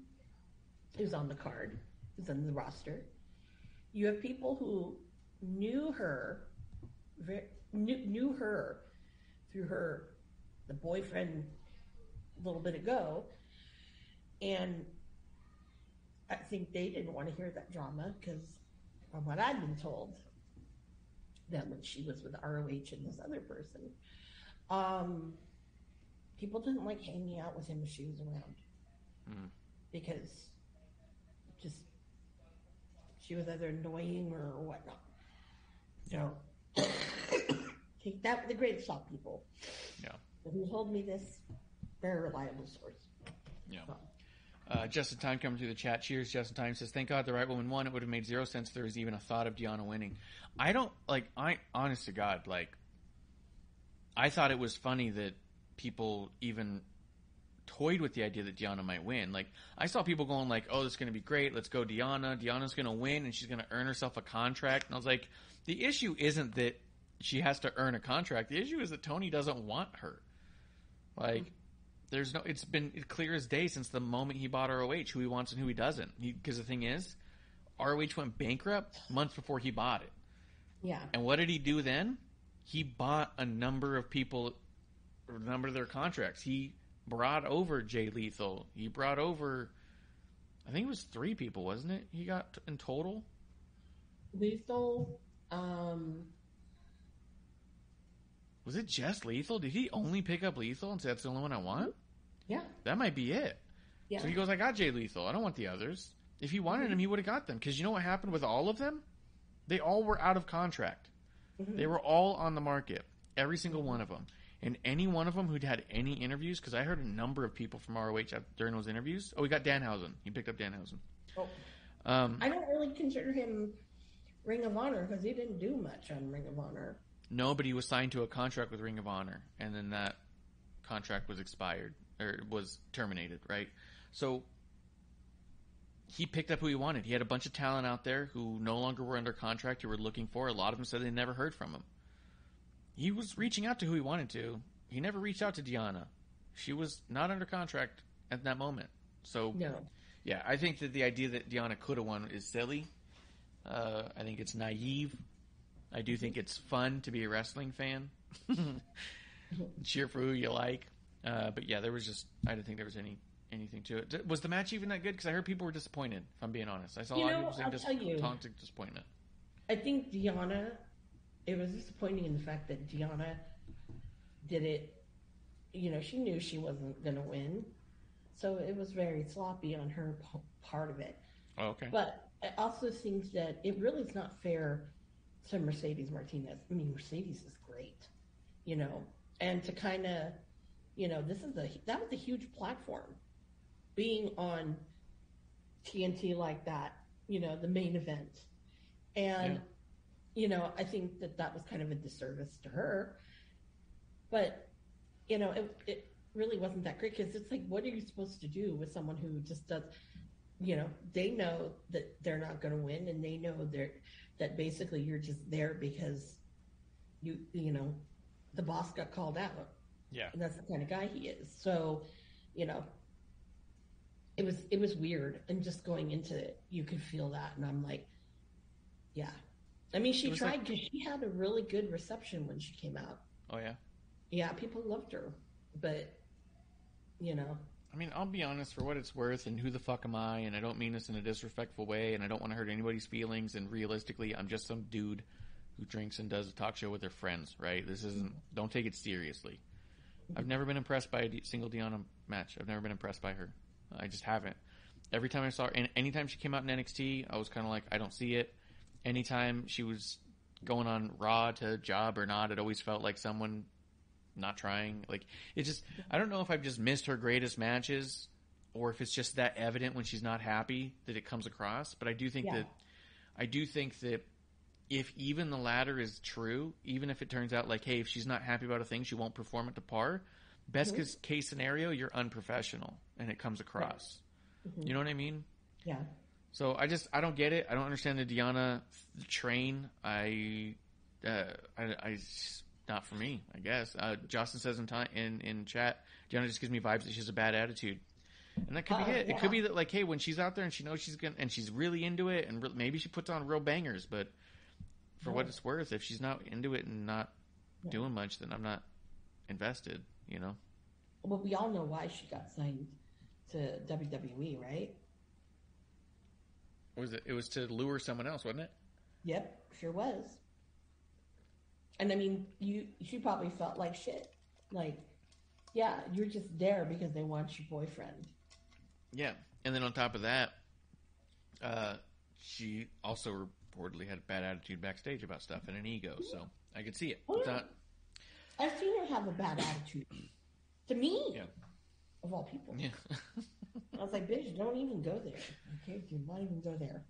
Speaker 3: who's on the card, who's on the roster. You have people who knew her knew her through the boyfriend a little bit ago, and I think they didn't want to hear that drama because from what I'd been told, that when she was with ROH and this other person, people didn't like hanging out with him if she was around because just she was either annoying or whatnot. So take that with a grain of salt, people.
Speaker 4: Yeah.
Speaker 3: But who told me this? Very reliable source.
Speaker 4: Yeah.
Speaker 3: So.
Speaker 4: Just in time coming through the chat. Cheers, just in time says, thank God the right woman won. It would have made zero sense if there was even a thought of Deonna winning. Honest to God, I thought it was funny that people even toyed with the idea that Deonna might win. I saw people going oh, this is going to be great. Let's go Deonna. Deonna's going to win and she's going to earn herself a contract. And I was like, the issue isn't that she has to earn a contract. The issue is that Tony doesn't want her. It's been clear as day since the moment he bought ROH who he wants and who he doesn't. Because the thing is, ROH went bankrupt months before he bought it.
Speaker 3: Yeah.
Speaker 4: And what did he do then? He bought a number of people, a number of their contracts. He brought over Jay Lethal. He brought over, I think it was 3 people, wasn't it? He got in total.
Speaker 3: Lethal.
Speaker 4: Was it just Lethal? Did he only pick up Lethal and say that's the only one I want?
Speaker 3: Yeah.
Speaker 4: That might be it.
Speaker 3: Yeah.
Speaker 4: So he goes, I got Jay Lethal. I don't want the others. If he wanted him, he would have got them. Because you know what happened with all of them? They all were out of contract. Mm-hmm. They were all on the market. Every single one of them. And any one of them who'd had any interviews, because I heard a number of people from ROH during those interviews. Oh, we got Danhausen. He picked up Danhausen.
Speaker 3: Oh. I don't really consider him Ring of Honor because he didn't do much on Ring of Honor.
Speaker 4: No, but he was signed to a contract with Ring of Honor, and then that contract was expired, or was terminated, right? So he picked up who he wanted. He had a bunch of talent out there who no longer were under contract, who were looking for. A lot of them said they never heard from him. He was reaching out to who he wanted to. He never reached out to Deonna. She was not under contract at that moment. So,
Speaker 3: no.
Speaker 4: Yeah, I think that the idea that Deonna could have won is silly. I think it's naive. I do think it's fun to be a wrestling fan. Cheer for who you like. But yeah, there was just, I didn't think there was anything to it. Was the match even that good? Because I heard people were disappointed, if I'm being honest. I saw a lot of people saying disappointment.
Speaker 3: I think Deonna, it was disappointing in the fact that Deonna did it, she knew she wasn't going to win. So it was very sloppy on her part of it.
Speaker 4: Oh, okay.
Speaker 3: But it also seems that it really is not fair to Mercedes Martinez. I mean, Mercedes is great, and to kind of, that was a huge platform, being on TNT like that, the main event. And, I think that was kind of a disservice to her, but, it really wasn't that great because it's like, what are you supposed to do with someone who just does, they know that they're not going to win, and they know that basically you're just there because the boss got called out.
Speaker 4: Yeah.
Speaker 3: And that's the kind of guy he is. So, it was weird. And just going into it, you could feel that. And I'm like, yeah. I mean, she tried because she had a really good reception when she came out.
Speaker 4: Oh, yeah?
Speaker 3: Yeah, people loved her. But,
Speaker 4: I mean, I'll be honest, for what it's worth, and who the fuck am I, and I don't mean this in a disrespectful way, and I don't want to hurt anybody's feelings, and realistically, I'm just some dude who drinks and does a talk show with their friends, right? Don't take it seriously. I've never been impressed by a single Deonna match. I've never been impressed by her. I just haven't. Every time I saw her, and anytime she came out in NXT, I was kind of like, I don't see it. Anytime she was going on Raw to job or not, it always felt like someone not trying. Like, it just, I don't know if I've just missed her greatest matches or if it's just that evident when she's not happy that it comes across. But I do think that if even the latter is true, even if it turns out like, hey, if she's not happy about a thing, she won't perform it to par. Best case scenario, you're unprofessional and it comes across. Mm-hmm. You know what I mean?
Speaker 3: Yeah.
Speaker 4: So I don't get it. I don't understand the Deonna train. Not for me, I guess. Justin says in chat, Deonna just gives me vibes that she has a bad attitude. And that could be it. Yeah. It could be that, like, hey, when she's out there and she knows and she's really into it, and maybe she puts on real bangers, but for what it's worth, if she's not into it and not doing much, then I'm not invested, you know?
Speaker 3: Well, we all know why she got signed to WWE, right?
Speaker 4: Was it? It was to lure someone else, wasn't it?
Speaker 3: Yep, sure was. And I mean, she probably felt like shit. Like, yeah, you're just there because they want your boyfriend.
Speaker 4: Yeah, and then on top of that, she also reportedly had a bad attitude backstage about stuff and an ego. So I could see it.
Speaker 3: Oh,
Speaker 4: It's
Speaker 3: yeah.
Speaker 4: not.
Speaker 3: I've seen her have a bad attitude. To me,
Speaker 4: Yeah.
Speaker 3: of all people.
Speaker 4: Yeah.
Speaker 3: I was like, bitch, don't even go there. Okay, do not even go there.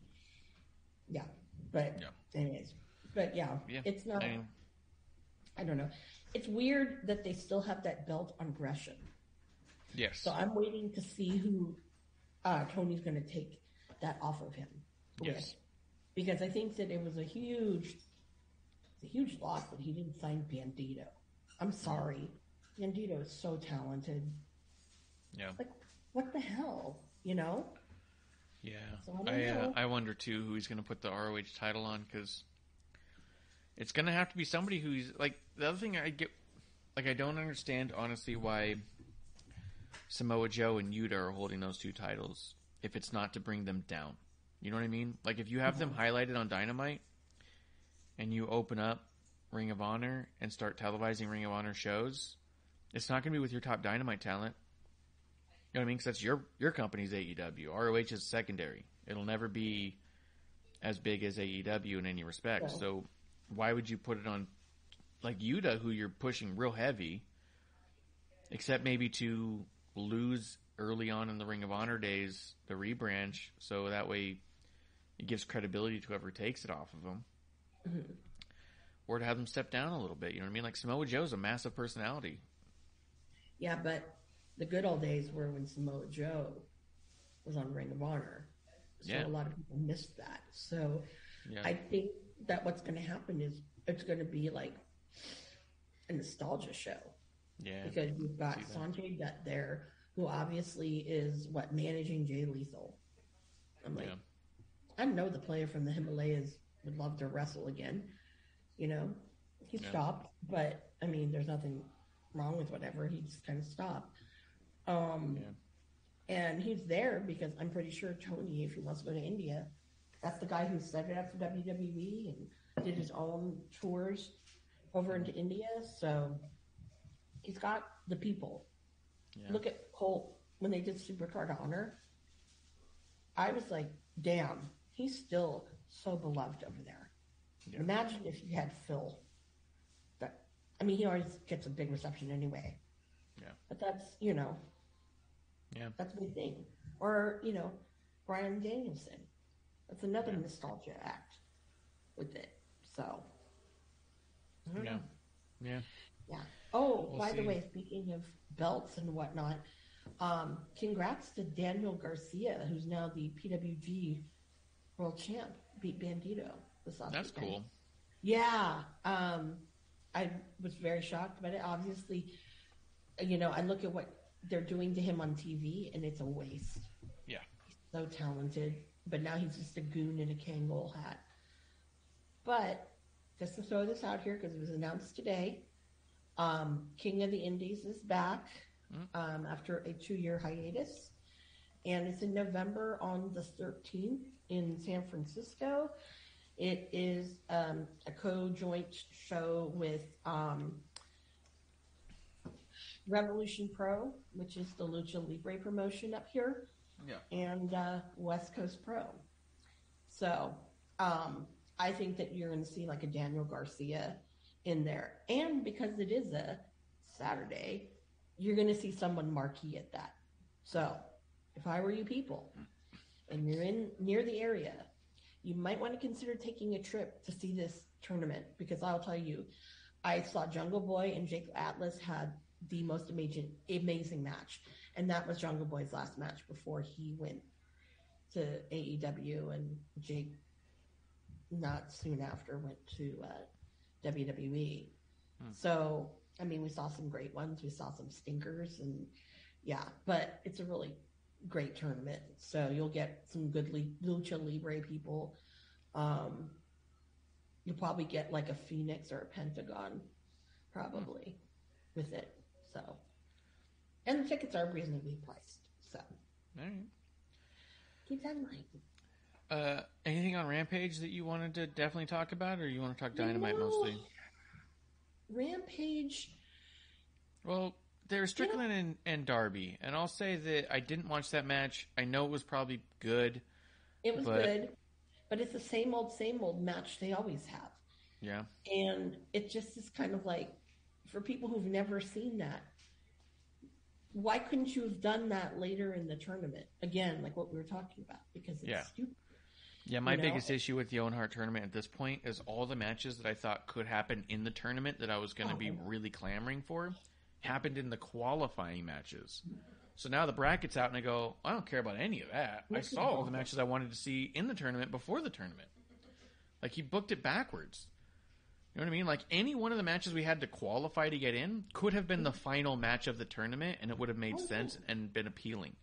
Speaker 3: Yeah, but anyways, but yeah, it's not. I don't know. It's weird that they still have that belt on Gresham.
Speaker 4: Yes.
Speaker 3: So I'm waiting to see who Tony's going to take that off of him.
Speaker 4: Yes.
Speaker 3: With. Because I think that it was a huge loss that he didn't sign Bandito. I'm sorry. Bandito is so talented.
Speaker 4: Yeah.
Speaker 3: Like, what the hell? You know?
Speaker 4: Yeah.
Speaker 3: So I don't know.
Speaker 4: I wonder, too, who he's going to put the ROH title on, because it's going to have to be somebody who's, like, the other thing I get, like, I don't understand, honestly, why Samoa Joe and Yuta are holding those two titles if it's not to bring them down. You know what I mean? Like, if you have them highlighted on Dynamite and you open up Ring of Honor and start televising Ring of Honor shows, it's not going to be with your top Dynamite talent. You know what I mean? Because that's your company's AEW. ROH is secondary. It'll never be as big as AEW in any respect.
Speaker 3: Yeah.
Speaker 4: So why would you put it on, like, Yuta, who you're pushing real heavy, except maybe to lose early on in the Ring of Honor days, the rebranch, so that way it gives credibility to whoever takes it off of them.
Speaker 3: Mm-hmm.
Speaker 4: Or to have them step down a little bit. You know what I mean? Like, Samoa Joe's a massive personality.
Speaker 3: Yeah, but the good old days were when Samoa Joe was on Ring of Honor. So a lot of people missed that. So I think that what's going to happen is it's going to be like a nostalgia show.
Speaker 4: Yeah.
Speaker 3: Because you've got Sanjay Dutt there, who obviously is, managing Jay Lethal. I'm like, I know the player from the Himalayas would love to wrestle again. You know, he stopped, but I mean, there's nothing wrong with whatever. He just kind of stopped. And he's there because I'm pretty sure Tony, if he wants to go to India, that's the guy who set it up for WWE and did his own tours over into India. So he's got the people. Yeah. Look at Colt when they did Supercard of Honor. I was like, damn, he's still so beloved over there. Yeah. Imagine if you had Phil. He always gets a big reception anyway. Yeah. But that's, that's a big thing. Or, Bryan Danielson. That's another nostalgia act with it. So.
Speaker 4: Yeah. Yeah.
Speaker 3: Yeah. Oh, by the way, speaking of belts and whatnot, congrats to Daniel Garcia, who's now the PWG World Champ, beat Bandito this last weekend.
Speaker 4: That's cool.
Speaker 3: Yeah. I was very shocked about it. Obviously, I look at what they're doing to him on TV, and it's a waste.
Speaker 4: Yeah.
Speaker 3: He's so talented, but now he's just a goon in a Kangol hat. But just to throw this out here, because it was announced today, King of the Indies is back after a 2-year hiatus, and it's in November on the 13th in San Francisco. It is a co-joint show with Revolution Pro, which is the Lucha Libre promotion up here, and West Coast Pro. So I think that you're going to see like a Daniel Garcia in there. And because it is a Saturday, you're going to see someone marquee at that. So if I were you people and you're near the area, you might want to consider taking a trip to see this tournament, because I'll tell you, I saw Jungle Boy and Jake Atlas had the most amazing match. And that was Jungle Boy's last match before he went to AEW, and Jake, not soon after, went to WWE. So, we saw some great ones. We saw some stinkers, and but it's a really great tournament. So you'll get some good Lucha Libre people. You'll probably get like a Phoenix or a Pentagon probably, with it. So, and the tickets are reasonably priced. So,
Speaker 4: all right.
Speaker 3: Keep that in mind.
Speaker 4: Anything on Rampage that you wanted to definitely talk about, or you want to talk Dynamite mostly?
Speaker 3: Rampage.
Speaker 4: Well, there's Strickland and Darby, and I'll say that I didn't watch that match. I know it was probably good.
Speaker 3: It was good, but it's the same old match they always have.
Speaker 4: Yeah.
Speaker 3: And it just is kind of like, for people who've never seen that, why couldn't you have done that later in the tournament? Again, like what we were talking about, because it's stupid.
Speaker 4: Yeah, my biggest issue with the Owen Hart tournament at this point is all the matches that I thought could happen in the tournament that I was going to be really clamoring for happened in the qualifying matches. So now the bracket's out and I go, I don't care about any of that. I saw all the matches I wanted to see in the tournament before the tournament. Like, he booked it backwards. You know what I mean? Like, any one of the matches we had to qualify to get in could have been the final match of the tournament, and it would have made sense and been appealing.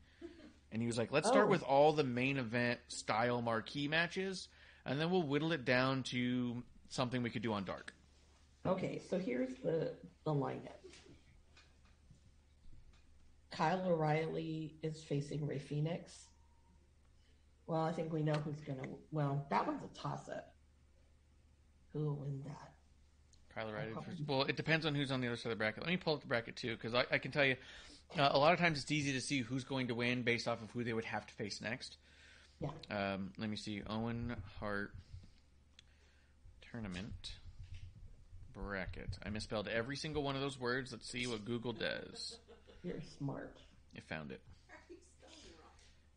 Speaker 4: And he was like, let's start with all the main event style marquee matches, and then we'll whittle it down to something we could do on Dark.
Speaker 3: Okay, so here's the lineup. Kyle O'Reilly is facing Rey Fenix. Well, I think we know who's going to... Well, that one's a toss-up. Who will win that?
Speaker 4: Kyle O'Reilly. Well, it depends on who's on the other side of the bracket. Let me pull up the bracket, too, because I can tell you, a lot of times it's easy to see who's going to win based off of who they would have to face next.
Speaker 3: Yeah.
Speaker 4: Let me see. Owen Hart tournament bracket. I misspelled every single one of those words. Let's see what Google does.
Speaker 3: You're smart.
Speaker 4: I found it.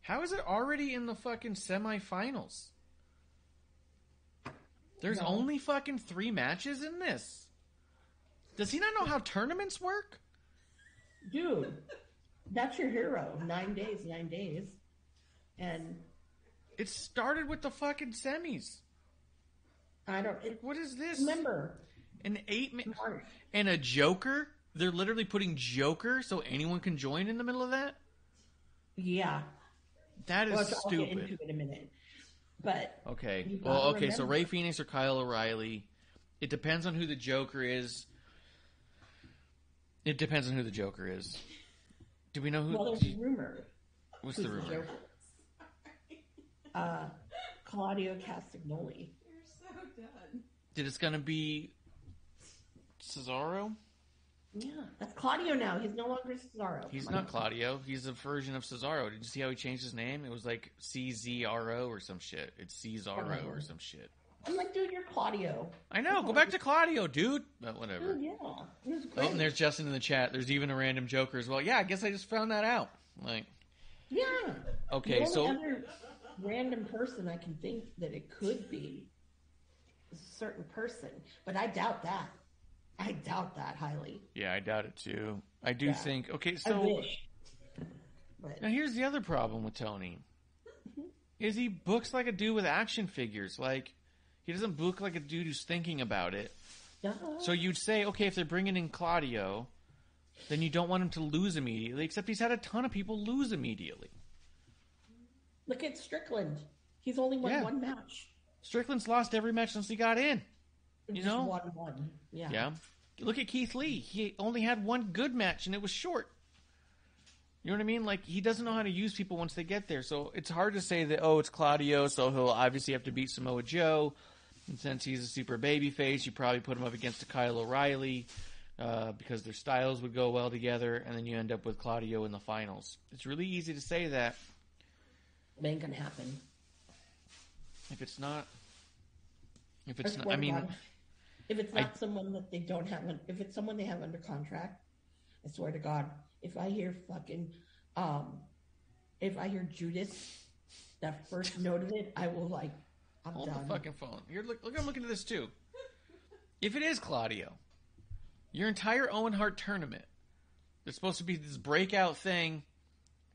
Speaker 4: How is it already in the fucking semifinals? There's only fucking 3 matches in this. Does he not know how tournaments work?
Speaker 3: Dude, that's your hero. 9 days, 9 days. And...
Speaker 4: it started with the fucking semis.
Speaker 3: I don't...
Speaker 4: what is this?
Speaker 3: Remember.
Speaker 4: An 8-man... and a Joker? They're literally putting Joker so anyone can join in the middle of that?
Speaker 3: Yeah.
Speaker 4: That is stupid.
Speaker 3: I'll get into it in a minute. But...
Speaker 4: okay. Well, okay, so Rey Fenix or Kyle O'Reilly. It depends on who the Joker is. It depends on who the Joker is. Do we know who...
Speaker 3: well, there's a rumor.
Speaker 4: What's the rumor?
Speaker 3: Claudio Castagnoli.
Speaker 5: You're so done.
Speaker 4: That it's going to be Cesaro?
Speaker 3: Yeah, that's Claudio now. He's no longer Cesaro.
Speaker 4: He's not Claudio. He's a version of Cesaro. Did you see how he changed his name? It was like CZRO or some shit. It's Cesaro or some shit.
Speaker 3: I'm like, dude, you're Claudio.
Speaker 4: I know. Go back to Claudio, dude. But whatever.
Speaker 3: Dude, yeah. He was great.
Speaker 4: Oh, and there's Justin in the chat. There's even a random Joker as well. Yeah, I guess I just found that out. Like,
Speaker 3: yeah.
Speaker 4: okay,
Speaker 3: the only other random person I can think that it could be is a certain person, but I doubt that. I doubt that highly.
Speaker 4: Yeah, I doubt it too. I do think. Okay, so
Speaker 3: I wish. But...
Speaker 4: now here's the other problem with Tony. Is he books like a dude with action figures. Like, he doesn't book like a dude who's thinking about it. So you'd say, okay, if they're bringing in Claudio, then you don't want him to lose immediately, except he's had a ton of people lose immediately.
Speaker 3: Look at Strickland. He's only won one match.
Speaker 4: Strickland's lost every match since he got in. You
Speaker 3: just
Speaker 4: know?
Speaker 3: One. Yeah.
Speaker 4: Yeah. Look at Keith Lee. He only had one good match, and it was short. You know what I mean? Like, he doesn't know how to use people once they get there. So it's hard to say that, oh, it's Claudio, so he'll obviously have to beat Samoa Joe. And since he's a super babyface, you probably put him up against a Kyle O'Reilly because their styles would go well together, and then you end up with Claudio in the finals. It's really easy to say that.
Speaker 3: It ain't gonna happen.
Speaker 4: If it's not, I mean...
Speaker 3: God. If it's not someone that they don't have, if it's someone they have under contract, I swear to God, if I hear Judas, that first note of it, I will I'm
Speaker 4: hold
Speaker 3: done.
Speaker 4: The fucking phone. Look, I'm looking at this too. If it is Claudio, your entire Owen Hart tournament, it's supposed to be this breakout thing,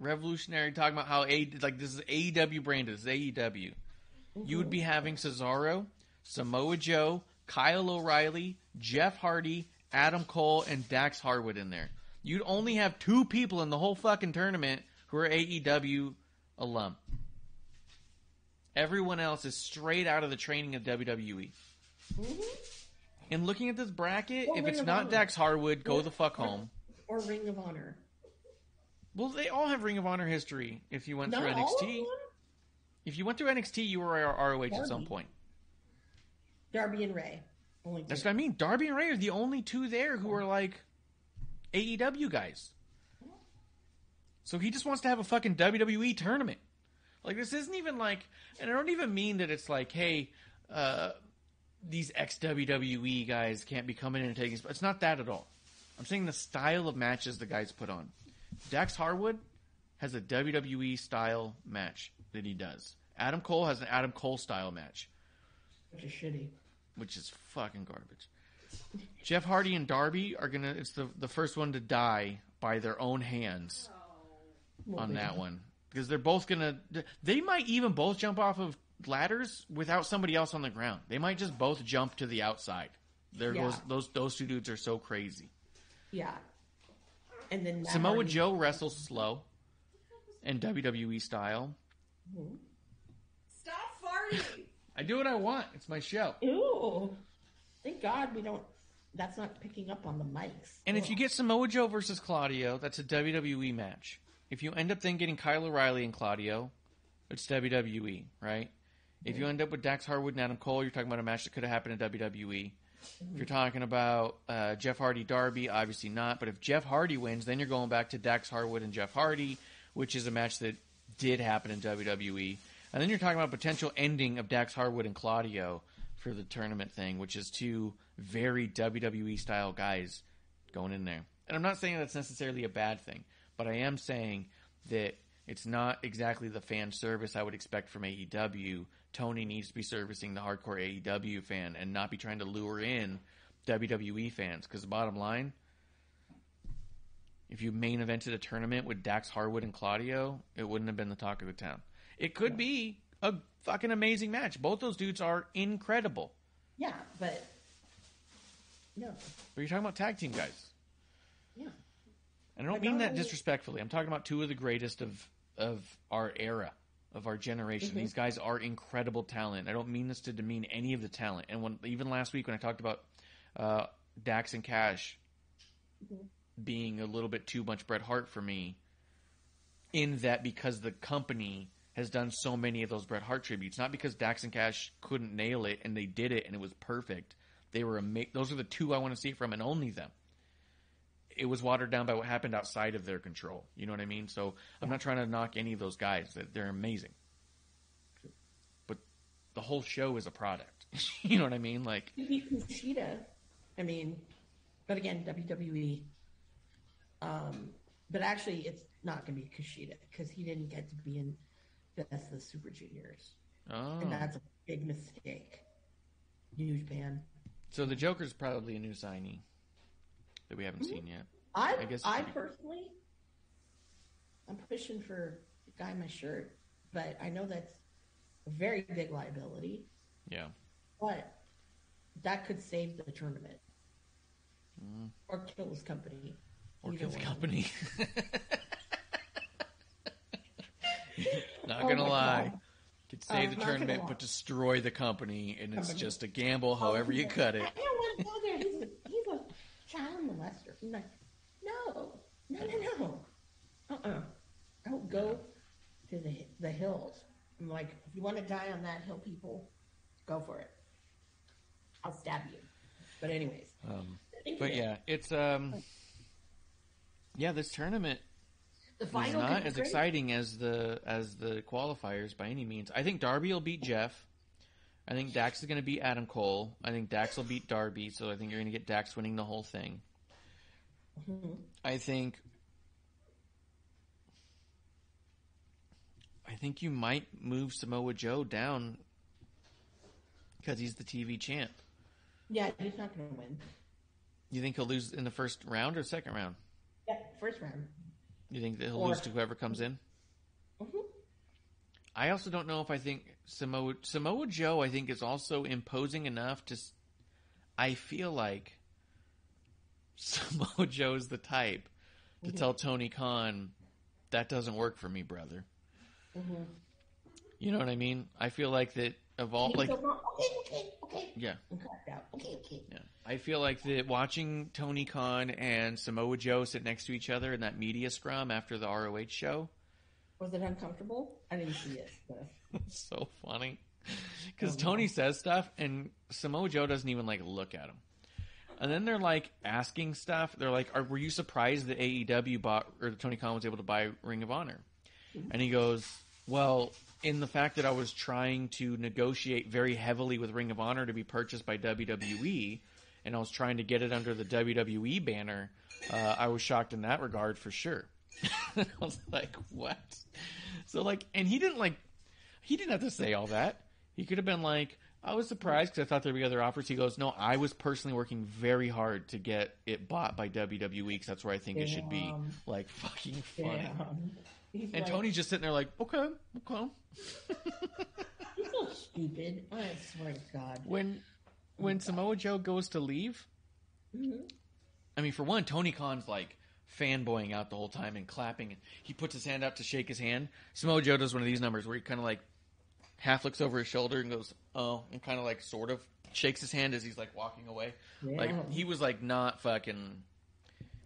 Speaker 4: revolutionary, talking about how this is AEW branded, this is AEW. Mm-hmm. You would be having Cesaro, Samoa Joe, Kyle O'Reilly, Jeff Hardy, Adam Cole, and Dax Harwood in there. You'd only have 2 people in the whole fucking tournament who are AEW alum. Everyone else is straight out of the training of WWE.
Speaker 3: Mm-hmm.
Speaker 4: And looking at this bracket,
Speaker 3: Or
Speaker 4: if
Speaker 3: Ring
Speaker 4: it's
Speaker 3: of
Speaker 4: not
Speaker 3: Honor.
Speaker 4: Dax Harwood, go the fuck home.
Speaker 3: Or Ring of Honor.
Speaker 4: Well, they all have Ring of Honor history. If you went through
Speaker 3: Not all of
Speaker 4: NXT,
Speaker 3: them?
Speaker 4: if you went through NXT, you were ROH at some point.
Speaker 3: Darby and Ray. Only two.
Speaker 4: That's what I mean. Darby and Ray are the only two there who are like AEW guys. So he just wants to have a fucking WWE tournament. Like, this isn't even like, and I don't even mean that it's like, hey, these ex-WWE guys can't be coming in and taking. It's not that at all. I'm saying the style of matches the guys put on. Dax Harwood has a WWE style match that he does. Adam Cole has an Adam Cole style match.
Speaker 3: Which is shitty.
Speaker 4: Which is fucking garbage. Jeff Hardy and Darby are gonna, it's the first one to die by their own hands on that one. Because they're both gonna, they might even both jump off of ladders without somebody else on the ground. They might just both jump to the outside. Those two dudes are so crazy.
Speaker 3: Yeah. And then
Speaker 4: Samoa Joe wrestles slow and WWE style.
Speaker 5: Stop farting.
Speaker 4: I do what I want. It's my show.
Speaker 3: Ew. Thank God we don't, that's not picking up on the mics.
Speaker 4: And if you get Samoa Joe versus Claudio, that's a WWE match. If you end up then getting Kyle O'Reilly and Claudio, it's WWE, right? If you end up with Dax Harwood and Adam Cole, you're talking about a match that could have happened in WWE. If you're talking about Jeff Hardy, Darby, obviously not. But if Jeff Hardy wins, then you're going back to Dax Harwood and Jeff Hardy, which is a match that did happen in WWE. And then you're talking about a potential ending of Dax Harwood and Claudio for the tournament thing, which is two very WWE-style guys going in there. And I'm not saying that's necessarily a bad thing, but I am saying that it's not exactly the fan service I would expect from AEW. Tony needs to be servicing the hardcore AEW fan and not be trying to lure in WWE fans. Because the bottom line, if you main evented a tournament with Dax Harwood and Claudio, it wouldn't have been the talk of the town. It could be a fucking amazing match. Both those dudes are incredible.
Speaker 3: Yeah, but no.
Speaker 4: But you're talking about tag team guys.
Speaker 3: Yeah.
Speaker 4: And I don't mean that disrespectfully. I'm talking about two of the greatest of our era, of our generation.
Speaker 3: Mm-hmm.
Speaker 4: These guys are incredible talent. I don't mean this to demean any of the talent. And even last week when I talked about Dax and Cash being a little bit too much Bret Hart for me, in that because the company has done so many of those Bret Hart tributes, not because Dax and Cash couldn't nail it and they did it and it was perfect. They were those are the two I want to see from, and only them. It was watered down by what happened outside of their control. You know what I mean? So I'm not trying to knock any of those guys. They're amazing. But the whole show is a product. You know what I mean? Like,
Speaker 3: Maybe Kushida. I mean, but again, WWE. But actually, it's not going to be Kushida because he didn't get to be in Best of the Super Juniors.
Speaker 4: oh.
Speaker 3: And that's a big mistake. New Japan.
Speaker 4: So the Joker's probably a new signee that we haven't seen yet.
Speaker 3: I
Speaker 4: guess
Speaker 3: personally, I'm pushing for the guy in my shirt, but I know that's a very big liability.
Speaker 4: Yeah.
Speaker 3: But that could save the tournament. Or kill his company.
Speaker 4: Or
Speaker 3: Either
Speaker 4: kill the
Speaker 3: one.
Speaker 4: company. Not
Speaker 3: Oh
Speaker 4: gonna
Speaker 3: my
Speaker 4: lie.
Speaker 3: God.
Speaker 4: Could save the
Speaker 3: not gonna
Speaker 4: tournament,
Speaker 3: lie.
Speaker 4: but destroy the company, and it's
Speaker 3: Company.
Speaker 4: just a gamble however you cut it.
Speaker 3: I don't want to go there. He's a child molester. I'm like, no. I don't go to the hills. I'm like, if you want to die on that hill, people, go for it. I'll stab you. But anyways.
Speaker 4: But yeah, it's this tournament
Speaker 3: The
Speaker 4: is
Speaker 3: final
Speaker 4: not
Speaker 3: could be
Speaker 4: as
Speaker 3: great.
Speaker 4: exciting as the qualifiers by any means. I think Darby will beat Jeff. I think Dax is going to beat Adam Cole. I think Dax will beat Darby, so I think you're going to get Dax winning the whole thing. I think you might move Samoa Joe down because he's the TV champ.
Speaker 3: Yeah, he's not going to win.
Speaker 4: You think he'll lose in the first round or second round?
Speaker 3: Yeah, first round.
Speaker 4: You think that he'll lose to whoever comes in?
Speaker 3: Mm-hmm.
Speaker 4: I also don't know if I think Samoa Joe, I think, is also imposing enough to... I feel like Samoa Joe is the type to tell Tony Khan, that doesn't work for me, brother. You know what I mean? I feel like that of all, like,
Speaker 3: okay.
Speaker 4: yeah.
Speaker 3: Okay.
Speaker 4: Yeah. I feel like watching Tony Khan and Samoa Joe sit next to each other in that media scrum after the ROH show.
Speaker 3: Was it uncomfortable? I didn't see it. So.
Speaker 4: It's so funny. Because Tony says stuff and Samoa Joe doesn't even, like, look at him. And then they're, like, asking stuff. They're like, were you surprised that AEW bought, or Tony Khan was able to buy Ring of Honor? And he goes, well, in the fact that I was trying to negotiate very heavily with Ring of Honor to be purchased by WWE, and I was trying to get it under the WWE banner, I was shocked in that regard for sure. I was like, what? So, like, and he didn't have to say all that. He could have been like, I was surprised because I thought there would be other offers. He goes, no, I was personally working very hard to get it bought by WWE because that's where I think it should be. Like, fucking funny. And like, Tony's just sitting there like, okay.
Speaker 3: He's so stupid. I swear to God.
Speaker 4: When Samoa Joe goes to leave, I mean, for one, Tony Khan's like fanboying out the whole time and clapping. He puts his hand up to shake his hand. Samoa Joe does one of these numbers where he kind of like half looks over his shoulder and goes, oh, and kind of like sort of shakes his hand as he's like walking away. Yeah. Like, he was like not fucking...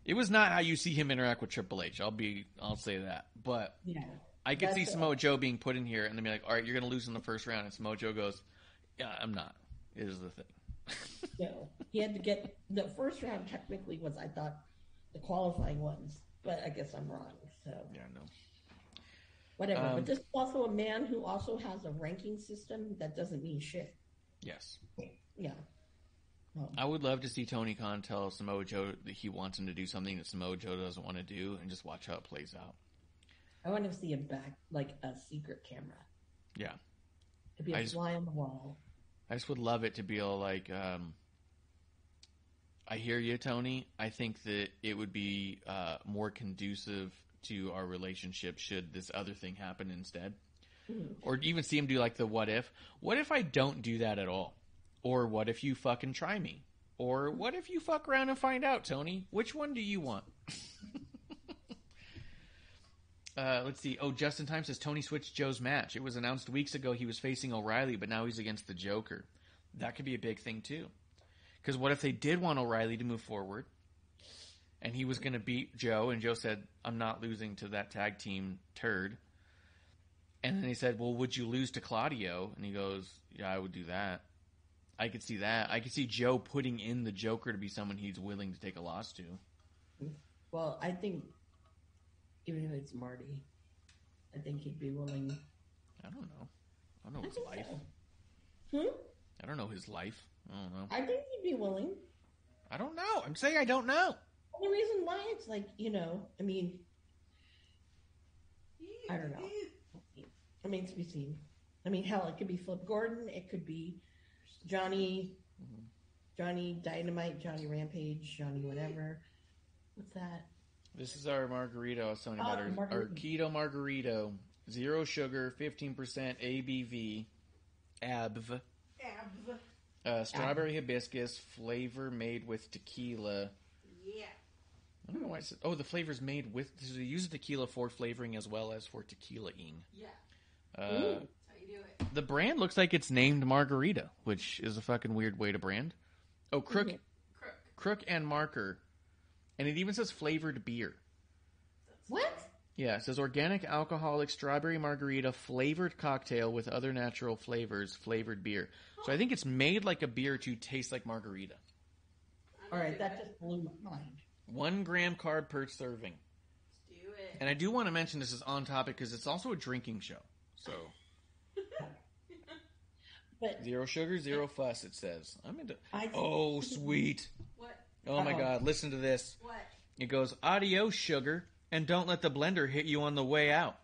Speaker 4: It was not how you see him interact with Triple H. I'll say that. But yeah, I could see Samoa Joe being put in here and then be like, all right, you're going to lose in the first round. And Samoa Joe goes, yeah, I'm not. It is the thing.
Speaker 3: So he had to get... The first round technically was, I thought, the qualifying ones. But I guess I'm wrong. So
Speaker 4: yeah, no.
Speaker 3: Whatever. But this is also a man who also has a ranking system that doesn't mean shit.
Speaker 4: Yes.
Speaker 3: Yeah.
Speaker 4: I would love to see Tony Khan tell Samoa Joe that he wants him to do something that Samoa Joe doesn't want to do and just watch how it plays out.
Speaker 3: I want to see a secret camera.
Speaker 4: Yeah.
Speaker 3: To be a fly on the wall.
Speaker 4: I just would love it to be all like, I hear you, Tony. I think that it would be more conducive to our relationship should this other thing happen instead. Or even see him do like the what if. What if I don't do that at all? Or what if you fucking try me? Or what if you fuck around and find out, Tony? Which one do you want? Let's see. Oh, Justin Time says Tony switched Joe's match. It was announced weeks ago he was facing O'Reilly, but now he's against the Joker. That could be a big thing too. Because what if they did want O'Reilly to move forward and he was going to beat Joe and Joe said, I'm not losing to that tag team turd. And then he said, well, would you lose to Claudio? And he goes, yeah, I would do that. I could see that. I could see Joe putting in the Joker to be someone he's willing to take a loss to.
Speaker 3: Well, I think even if it's Marty, I think he'd be willing.
Speaker 4: I don't know. I don't know his life.
Speaker 3: So.
Speaker 4: I don't know his life. I don't know.
Speaker 3: I think he'd be willing.
Speaker 4: I don't know. I'm saying I don't know.
Speaker 3: The reason why it's like, I mean, I don't know. I mean, to be seen. I mean, hell, it could be Flip Gordon. It could be Johnny Dynamite, Johnny Rampage, Johnny whatever. What's that?
Speaker 4: This is our margarita I was telling you about. Our keto margarita. 0 sugar, 15% ABV. ABV. Strawberry hibiscus flavor made with tequila.
Speaker 5: Yeah.
Speaker 4: I don't know why it says... Oh, the flavor's made with... So they use tequila for flavoring as well as for tequila-ing.
Speaker 5: Yeah.
Speaker 4: That's how you do it. The brand looks like it's named Margarita, which is a fucking weird way to brand. Oh, Crook and Marker. And it even says flavored beer.
Speaker 3: What?
Speaker 4: Yeah, it says organic alcoholic strawberry margarita flavored cocktail with other natural flavors, flavored beer. So I think it's made like a beer to taste like margarita.
Speaker 3: All right, that just blew my mind.
Speaker 4: 1 gram carb per serving.
Speaker 5: Let's do it.
Speaker 4: And I do want to mention this is on topic because it's also a drinking show. So,
Speaker 3: but
Speaker 4: 0 sugar, 0 fuss. It says. I'm into. Oh, sweet.
Speaker 5: What?
Speaker 4: Oh my God! Listen to this.
Speaker 5: What?
Speaker 4: It goes, adios, sugar, and don't let the blender hit you on the way out.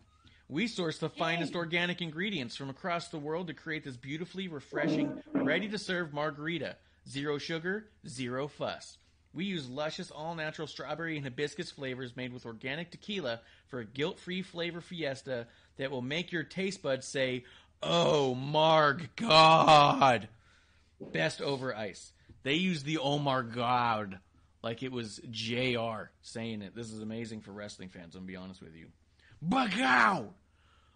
Speaker 4: We source the finest organic ingredients from across the world to create this beautifully refreshing, ready-to-serve margarita. 0 sugar, 0 fuss. We use luscious, all-natural strawberry and hibiscus flavors made with organic tequila for a guilt-free flavor fiesta that will make your taste buds say, oh, Marg God. Best over ice. They use the oh, my God, like it was JR saying it. This is amazing for wrestling fans, I'm going to be honest with you. Bug out!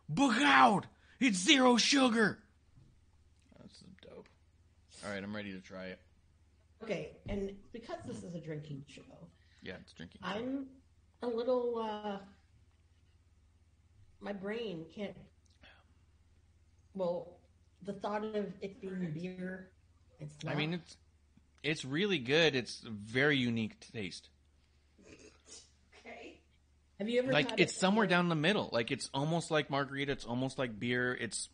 Speaker 4: Bug out! It's 0 sugar! This is dope. All right, I'm ready to try it.
Speaker 3: Okay, and because this is a drinking show,
Speaker 4: Yeah, it's drinking.
Speaker 3: I'm a little, my brain can't, well, the thought of it being beer, it's not.
Speaker 4: I mean, it's really good. It's a very unique taste.
Speaker 5: Okay.
Speaker 3: Have you ever
Speaker 4: Like,
Speaker 3: had
Speaker 4: it's
Speaker 3: it
Speaker 4: somewhere
Speaker 3: before?
Speaker 4: down the middle. Like, it's almost like margarita. It's almost like beer. It's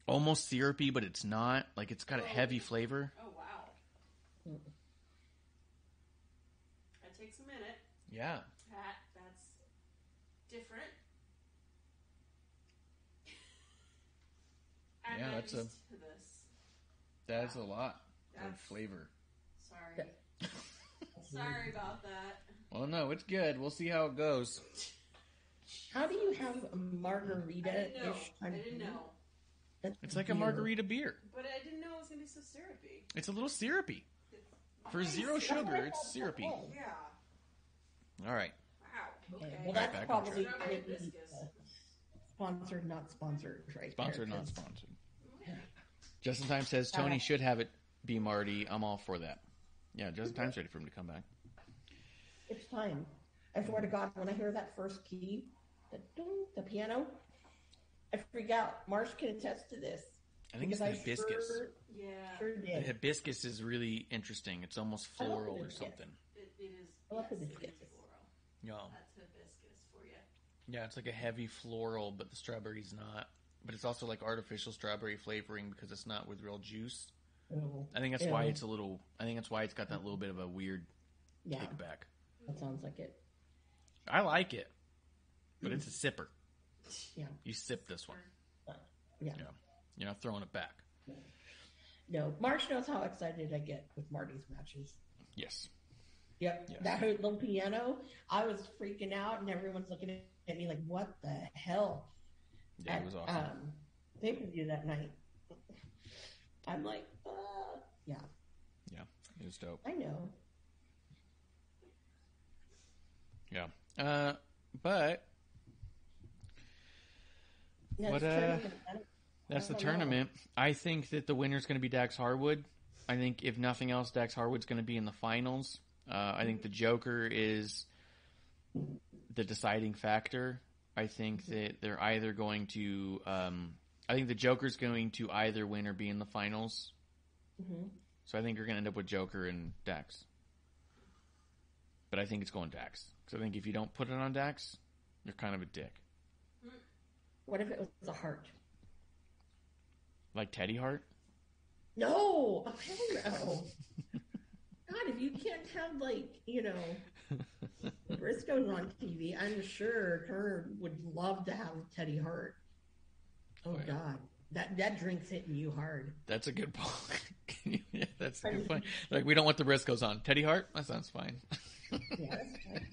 Speaker 4: almost syrupy, but it's not. Like, it's got a heavy flavor.
Speaker 5: Oh, wow. That takes a minute.
Speaker 4: Yeah.
Speaker 5: That's different. I'm
Speaker 4: Yeah,
Speaker 5: not
Speaker 4: that's
Speaker 5: used to this.
Speaker 4: That's a lot of
Speaker 5: That's-
Speaker 4: flavor.
Speaker 5: Sorry. Sorry about that.
Speaker 4: Well, no, it's good. We'll see how it goes.
Speaker 3: How do you have a
Speaker 5: I didn't know.
Speaker 3: margarita-ish
Speaker 5: I
Speaker 3: kind of
Speaker 5: didn't
Speaker 3: beer?
Speaker 5: know.
Speaker 3: That's
Speaker 4: It's like a
Speaker 3: beer.
Speaker 4: margarita beer.
Speaker 5: But I didn't know it was going to be so syrupy.
Speaker 4: It's a little syrupy. For
Speaker 5: Nice.
Speaker 4: zero sugar, it's syrupy.
Speaker 5: Yeah.
Speaker 4: All right.
Speaker 5: Wow.
Speaker 3: Okay,
Speaker 5: Okay.
Speaker 3: well,
Speaker 4: Right,
Speaker 3: that's
Speaker 4: back on
Speaker 3: probably
Speaker 5: track.
Speaker 3: maybe,
Speaker 5: Hibiscus.
Speaker 3: sponsored, not sponsored, right
Speaker 4: Sponsored,
Speaker 3: there,
Speaker 4: not
Speaker 3: 'cause-
Speaker 4: sponsored. Justin Time says Tony should have it be Marty. I'm all for that. Yeah, Justin Time's ready for him to come back.
Speaker 3: It's time. I swear to God, when I hear that first key, the piano, I freak out. Marsh can attest to this.
Speaker 4: I think it's
Speaker 3: because
Speaker 4: the hibiscus.
Speaker 5: Yeah.
Speaker 3: Sure
Speaker 4: The
Speaker 3: did.
Speaker 4: hibiscus is really interesting. It's almost
Speaker 3: I love
Speaker 4: floral or
Speaker 3: hibiscus.
Speaker 4: something.
Speaker 5: It is.
Speaker 3: I love
Speaker 5: yes,
Speaker 3: hibiscus.
Speaker 5: it is floral.
Speaker 4: Yeah.
Speaker 5: That's hibiscus for you.
Speaker 4: Yeah, it's like a heavy floral, but the strawberry's not. But it's also like artificial strawberry flavoring because it's not with real juice.
Speaker 3: Oh,
Speaker 4: I think that's why
Speaker 3: ew.
Speaker 4: it's a little. I think that's why it's got that little bit of a weird
Speaker 3: Yeah,
Speaker 4: kickback.
Speaker 3: that sounds like it.
Speaker 4: I like it, but it's a sipper.
Speaker 3: Yeah.
Speaker 4: You sip this one.
Speaker 3: Yeah.
Speaker 4: Yeah. You're not throwing it back.
Speaker 3: No, Marsh knows how excited I get with Marty's matches.
Speaker 4: Yes.
Speaker 3: Yep.
Speaker 4: Yes.
Speaker 3: That little piano, I was freaking out, and everyone's looking at me like, what the hell?
Speaker 4: Yeah, it was awesome.
Speaker 3: Pay-per-view that night. I'm like, yeah,
Speaker 4: Yeah, it was dope.
Speaker 3: I know.
Speaker 4: Yeah. But
Speaker 3: Yeah,
Speaker 4: What,
Speaker 3: it's tournament.
Speaker 4: that's the
Speaker 3: I don't know.
Speaker 4: tournament. I think that the winner's going to be Dax Harwood. I think, if nothing else, Dax Harwood's going to be in the finals. I think the Joker is the deciding factor. I think that they're either going to... I think the Joker's going to either win or be in the finals.
Speaker 3: Mhm.
Speaker 4: So I think you're going to end up with Joker and Dax. But I think it's going Dax. Because I think if you don't put it on Dax, you're kind of a dick.
Speaker 3: What if it was a heart?
Speaker 4: Like Teddy Hart?
Speaker 3: No, oh, hell no. God, if you can't have, like, Briscoes on TV, I'm sure Turner would love to have Teddy Hart. Oh,
Speaker 4: Oh, yeah.
Speaker 3: God. That drink's hitting you hard.
Speaker 4: That's a good point. Yeah, that's a good point. Like, we don't want the Briscoes on. Teddy Hart? That sounds fine.
Speaker 3: Yeah, that's fine.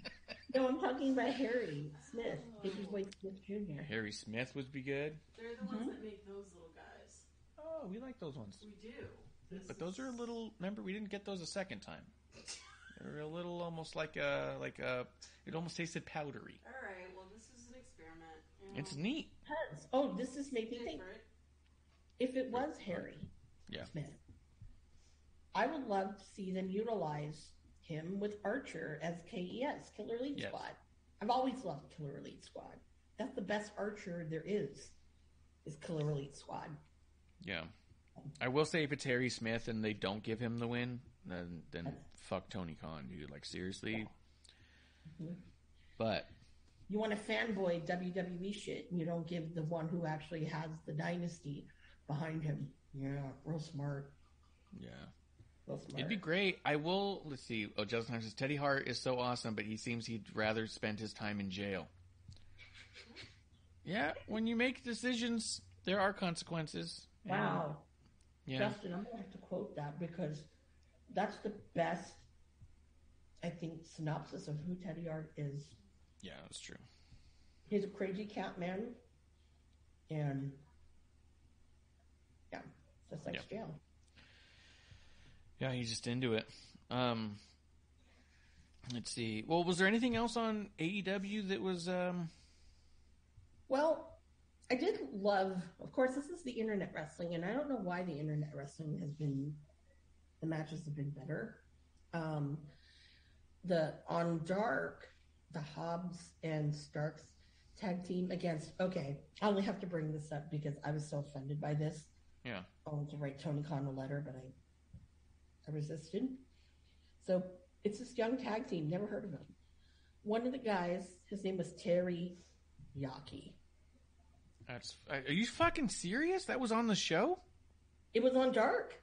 Speaker 3: No, I'm talking about Harry Smith, Baby Boy Smith Jr.
Speaker 4: Harry Smith would be good.
Speaker 5: They're the ones that make those little guys.
Speaker 4: Oh, we like those ones.
Speaker 5: We do.
Speaker 4: But those are a little... Remember, we didn't get those a second time. They're a little almost like a... It almost tasted powdery.
Speaker 5: All right. Well, this is an experiment. You know,
Speaker 4: It's neat.
Speaker 3: Oh, this is making me think.
Speaker 5: different.
Speaker 3: If it was Harry
Speaker 4: Yeah.
Speaker 3: Smith, I would love to see them utilize him with Archer as KES, Killer Elite
Speaker 4: Yes.
Speaker 3: Squad. I've always loved Killer Elite Squad. That's the best Archer there is Killer Elite Squad.
Speaker 4: Yeah. I will say if it's Harry Smith and they don't give him the win, then fuck Tony Khan, dude. Like, seriously.
Speaker 3: Mhm.
Speaker 4: But...
Speaker 3: You want to fanboy WWE shit, and you don't give the one who actually has the dynasty behind him. Yeah, real smart.
Speaker 4: Yeah.
Speaker 3: Real smart.
Speaker 4: It'd be great. I will... Let's see. Oh, Justin says, Teddy Hart is so awesome, but he seems he'd rather spend his time in jail. Yeah, when you make decisions, there are consequences. And-
Speaker 3: Wow.
Speaker 4: Yeah.
Speaker 3: Justin, I'm going to have to quote that because that's the best, I think, synopsis of who Teddy Hart is.
Speaker 4: Yeah, that's true.
Speaker 3: He's a crazy cat man, and yeah, just like jail.
Speaker 4: Yeah, he's just into it. Let's see. Well, was there anything else on AEW that was...
Speaker 3: Well, I did love, of course, this is the internet wrestling, and I don't know why the internet wrestling the matches have been better. On Dark, the Hobbs and Starks tag team against, okay, I only have to bring this up because I was so offended by this.
Speaker 4: Yeah.
Speaker 3: I wanted to write Tony Khan a letter, but I resisted. So it's this young tag team, never heard of him. One of the guys, his name was Terry Yaki.
Speaker 4: Are you fucking serious? That was on the show?
Speaker 3: It was on Dark.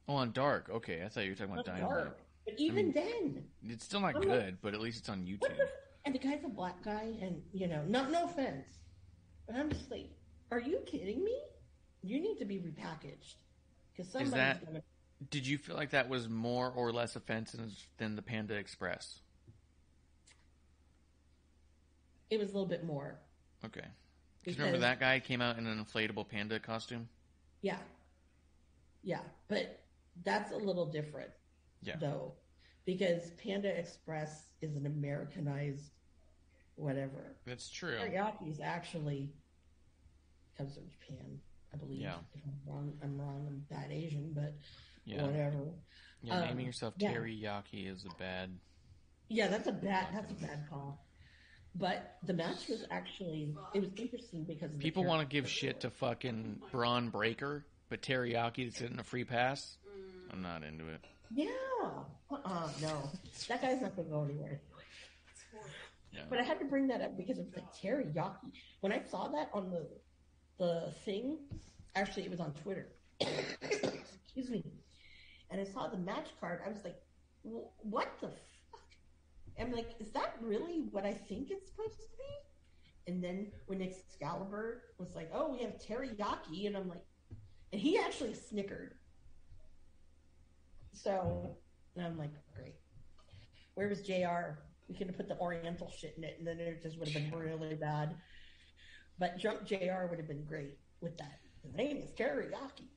Speaker 4: Oh, on Dark. Okay, I thought you were talking about Dynamite.
Speaker 3: But even then,
Speaker 4: it's still not good. But at least it's on YouTube.
Speaker 3: And the guy's a black guy, and no offense, but I'm just like, are you kidding me? You need to be repackaged because somebody's gonna.
Speaker 4: Did you feel like that was more or less offensive than the Panda Express?
Speaker 3: It was a little bit more.
Speaker 4: Okay. Because remember that guy came out in an inflatable panda costume?
Speaker 3: Yeah. Yeah, but that's a little different, though, because Panda Express is an Americanized whatever.
Speaker 4: That's true.
Speaker 3: Teriyaki actually comes from Japan, I believe.
Speaker 4: Yeah.
Speaker 3: If I'm wrong, I'm bad Asian, but whatever.
Speaker 4: Yeah, naming yourself Teriyaki is a bad...
Speaker 3: Yeah, that's a bad call. But the match was it was interesting because of
Speaker 4: people want to give shit to fucking Braun Breaker, but Teriyaki that's in a free pass? I'm not into it.
Speaker 3: Yeah. No. That guy's not going to go anywhere. Yeah. But I had to bring that up because of the Teriyaki. When I saw that on the thing, actually it was on Twitter. Excuse me. And I saw the match card. I was like, what the fuck? I'm like, is that really what I think it's supposed to be? And then when Excalibur was like, oh, we have teriyaki, and I'm like, and he actually snickered. So, and I'm like, great. Where was JR? We could have put the Oriental shit in it, and then it just would have been really bad. But Drunk JR would have been great with that. His name is teriyaki.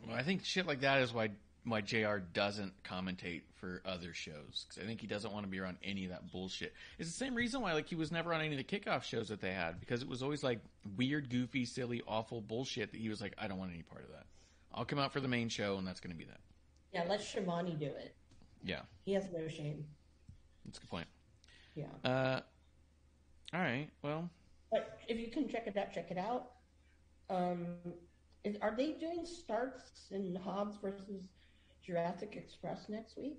Speaker 4: Well, I think shit like that is why JR doesn't commentate for other shows, because I think he doesn't want to be around any of that bullshit. It's the same reason why he was never on any of the kickoff shows that they had, because it was always weird, goofy, silly, awful bullshit that he was like, I don't want any part of that. I'll come out for the main show, and that's going to be that.
Speaker 3: Yeah, let Shivani do it.
Speaker 4: Yeah.
Speaker 3: He has no shame.
Speaker 4: That's a good point.
Speaker 3: Yeah.
Speaker 4: All right, well.
Speaker 3: But if you can check it out. Are they doing Starks and Hobbs versus Jurassic Express next week?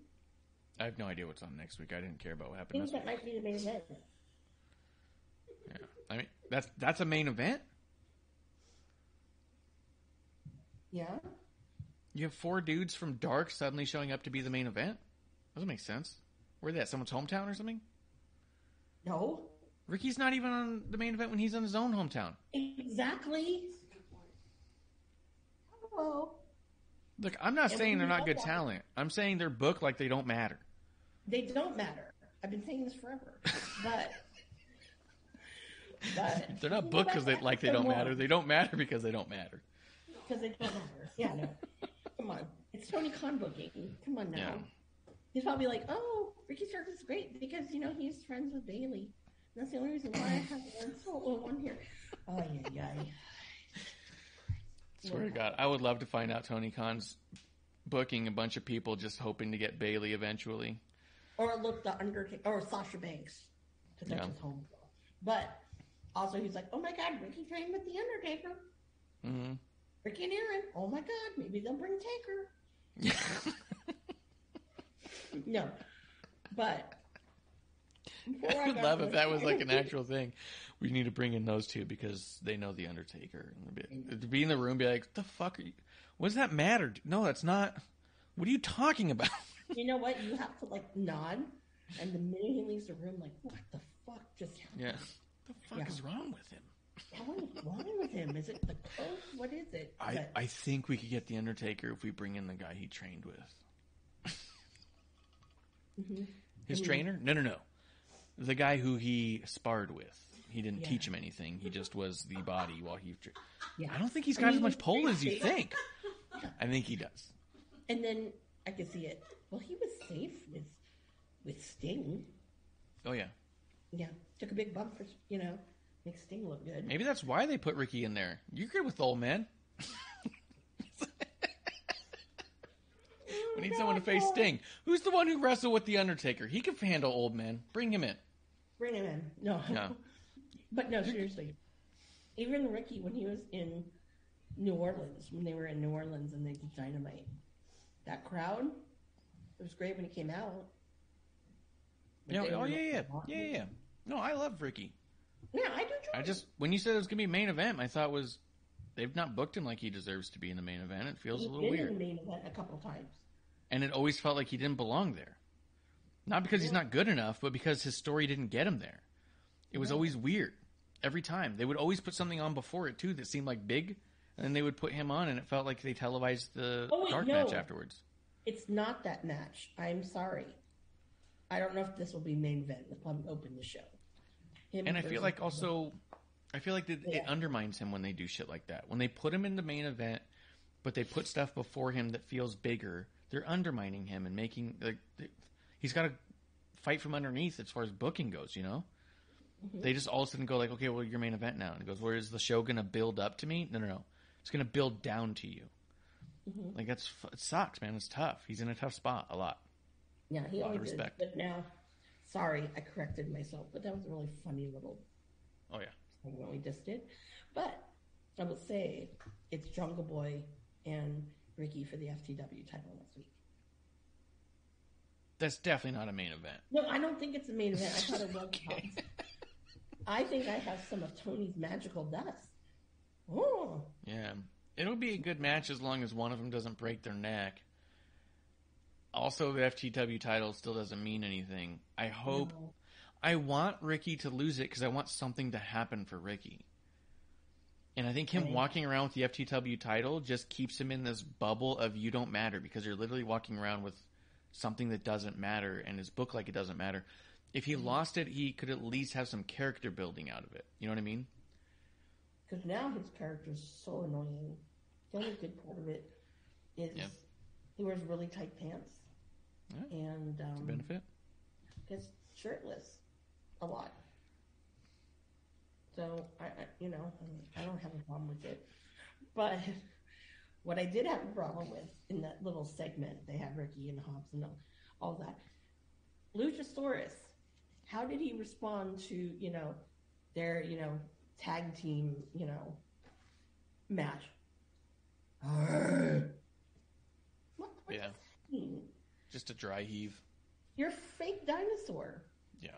Speaker 4: I have no idea what's on next week. I didn't care about what happened.
Speaker 3: I think that might be the main event.
Speaker 4: Yeah, I mean that's a main event.
Speaker 3: Yeah.
Speaker 4: You have 4 dudes from Dark suddenly showing up to be the main event. Doesn't make sense. Where are they at? Someone's hometown or something?
Speaker 3: No.
Speaker 4: Ricky's not even on the main event when he's in his own hometown.
Speaker 3: Exactly. Hello.
Speaker 4: Look, I'm not saying they're not good talent. I'm saying they're booked like they don't matter.
Speaker 3: They don't matter. I've been saying this forever. But
Speaker 4: they're not booked because they don't matter. They don't matter because they don't matter.
Speaker 3: Because they don't matter. Yeah, no. Come on. It's Tony Khan booking. Come on now.
Speaker 4: Yeah.
Speaker 3: He's probably like, oh, Ricky Starks is great because, he's friends with Bailey. That's the only reason why I have one here. Oh, yeah.
Speaker 4: Swear to God, I would love to find out Tony Khan's booking a bunch of people just hoping to get Bailey eventually.
Speaker 3: Or look, the Undertaker, or Sasha Banks, because that's his home. But also he's like, oh my God, Ricky trained with the Undertaker.
Speaker 4: Mm-hmm.
Speaker 3: Ricky and Aaron, oh my God, maybe they'll bring Taker. No, but
Speaker 4: I would love if that was like an actual thing. We need to bring in those two because they know the Undertaker. And to be in the room, be like, "What the fuck are you? What does that matter? No, that's not. What are you talking about?"
Speaker 3: You know what? You have to nod, and the minute he leaves the room, what the fuck just happened?
Speaker 4: Yeah, what the fuck is wrong with him?
Speaker 3: What is wrong with him? Is it the coke? What is it?
Speaker 4: I think we could get the Undertaker if we bring in the guy he trained with.
Speaker 3: Mm-hmm.
Speaker 4: His trainer? No. The guy who he sparred with. He didn't teach him anything. He just was the body while he... Yeah. I don't think he's got as much pull as you think. Yeah. I think he does.
Speaker 3: And then I could see it. Well, he was safe with Sting.
Speaker 4: Oh, yeah.
Speaker 3: Yeah. Took a big bump for, Makes Sting look good.
Speaker 4: Maybe that's why they put Ricky in there. You're good with old man. We need someone to face Sting. Who's the one who wrestled with The Undertaker? He can handle old man. Bring him in.
Speaker 3: Bring him in. No.
Speaker 4: No.
Speaker 3: But no, seriously. Even Ricky, when he was in New Orleans, when they were in New Orleans and they did Dynamite, that crowd, it was great when he came out.
Speaker 4: Yeah. No, I love Ricky.
Speaker 3: Yeah, I do too.
Speaker 4: When you said it was going to be main event, my thought was they've not booked him like he deserves to be in the main event. It feels a little weird.
Speaker 3: He's been in the main event a couple times.
Speaker 4: And it always felt like he didn't belong there. Not because he's not good enough, but because his story didn't get him there. It was always weird. Every time. They would always put something on before it, too, that seemed like big. And then they would put him on, and it felt like they televised the dark match afterwards.
Speaker 3: It's not that match. I'm sorry. I don't know if this will be main event. If I'm open the show.
Speaker 4: And I feel like it undermines him when they do shit like that. When they put him in the main event, but they put stuff before him that feels bigger, they're undermining him and making he's got to fight from underneath as far as booking goes, you know? Mm-hmm. They just all of a sudden go like, okay, well, you're main event now. And he goes, where is the show going to build up to me? No. It's going to build down to you. Mm-hmm. Like, it sucks, man. It's tough. He's in a tough spot a lot.
Speaker 3: Yeah, he always is.
Speaker 4: Respect.
Speaker 3: But now, sorry, I corrected myself, but that was a really funny little thing that we just did. But I will say it's Jungle Boy and Ricky for the FTW title next week.
Speaker 4: That's definitely not a main event.
Speaker 3: No, I don't think it's a main event. I thought it was. Okay. I think I have some of Tony's magical dust. Oh.
Speaker 4: Yeah. It'll be a good match as long as one of them doesn't break their neck. Also, the FTW title still doesn't mean anything. I hope... No. I want Ricky to lose it because I want something to happen for Ricky. And I think him walking around with the FTW title just keeps him in this bubble of you don't matter because you're literally walking around with something that doesn't matter and is booked like it doesn't matter. If he lost it, he could at least have some character building out of it. You know what I mean?
Speaker 3: Because now his character is so annoying. The only good part of it is he wears really tight pants. Yeah. And
Speaker 4: it's a benefit.
Speaker 3: Gets shirtless a lot. So, I don't have a problem with it. But what I did have a problem with in that little segment, they have Ricky and Hobbs and all that. Luchasaurus, how did he respond to, their, tag team, match? What does that mean?
Speaker 4: Just a dry heave.
Speaker 3: You're a fake dinosaur.
Speaker 4: Yeah.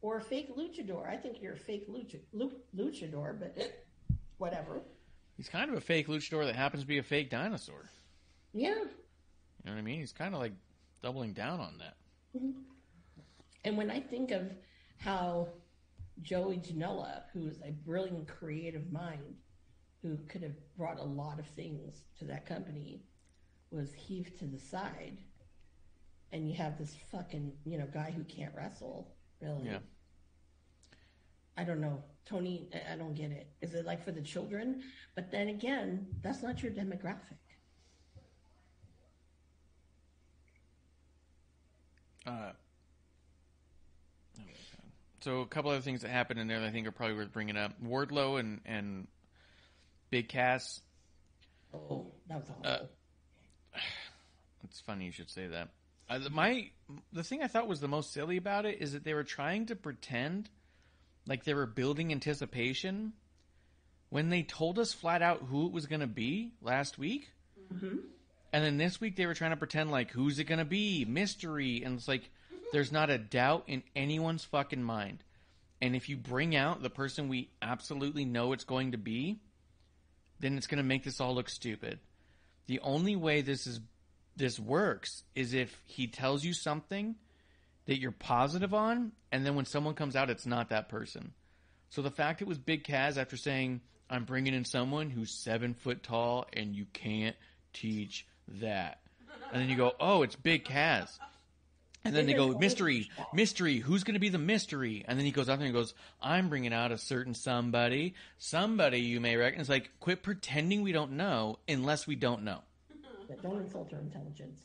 Speaker 3: Or a fake luchador. I think you're a fake luchador, but whatever.
Speaker 4: He's kind of a fake luchador that happens to be a fake dinosaur.
Speaker 3: Yeah.
Speaker 4: You know what I mean? He's kind of like doubling down on that.
Speaker 3: Mm-hmm. And when I think of how Joey Janela, who is a brilliant creative mind, who could have brought a lot of things to that company, was heaved to the side, and you have this fucking, guy who can't wrestle, really.
Speaker 4: Yeah.
Speaker 3: I don't know. Tony, I don't get it. Is it like for the children? But then again, that's not your demographic.
Speaker 4: So a couple other things that happened in there that I think are probably worth bringing up. Wardlow and Big Cass.
Speaker 3: Oh, that was awful.
Speaker 4: It's funny you should say that. The thing I thought was the most silly about it is that they were trying to pretend like they were building anticipation when they told us flat out who it was going to be last week.
Speaker 3: Mm-hmm.
Speaker 4: And then this week they were trying to pretend like, who's it going to be? Mystery. And it's like, there's not a doubt in anyone's fucking mind. And if you bring out the person we absolutely know it's going to be, then it's going to make this all look stupid. The only way this works is if he tells you something that you're positive on, and then when someone comes out, it's not that person. So the fact it was Big Cass after saying, I'm bringing in someone who's 7 foot tall, and you can't teach that. And then you go, oh, it's Big Cass. And then they go, mystery, who's going to be the mystery? And then he goes out there and goes, I'm bringing out a certain somebody you may reckon. It's like, quit pretending we don't know unless we don't know.
Speaker 3: But don't insult our intelligence.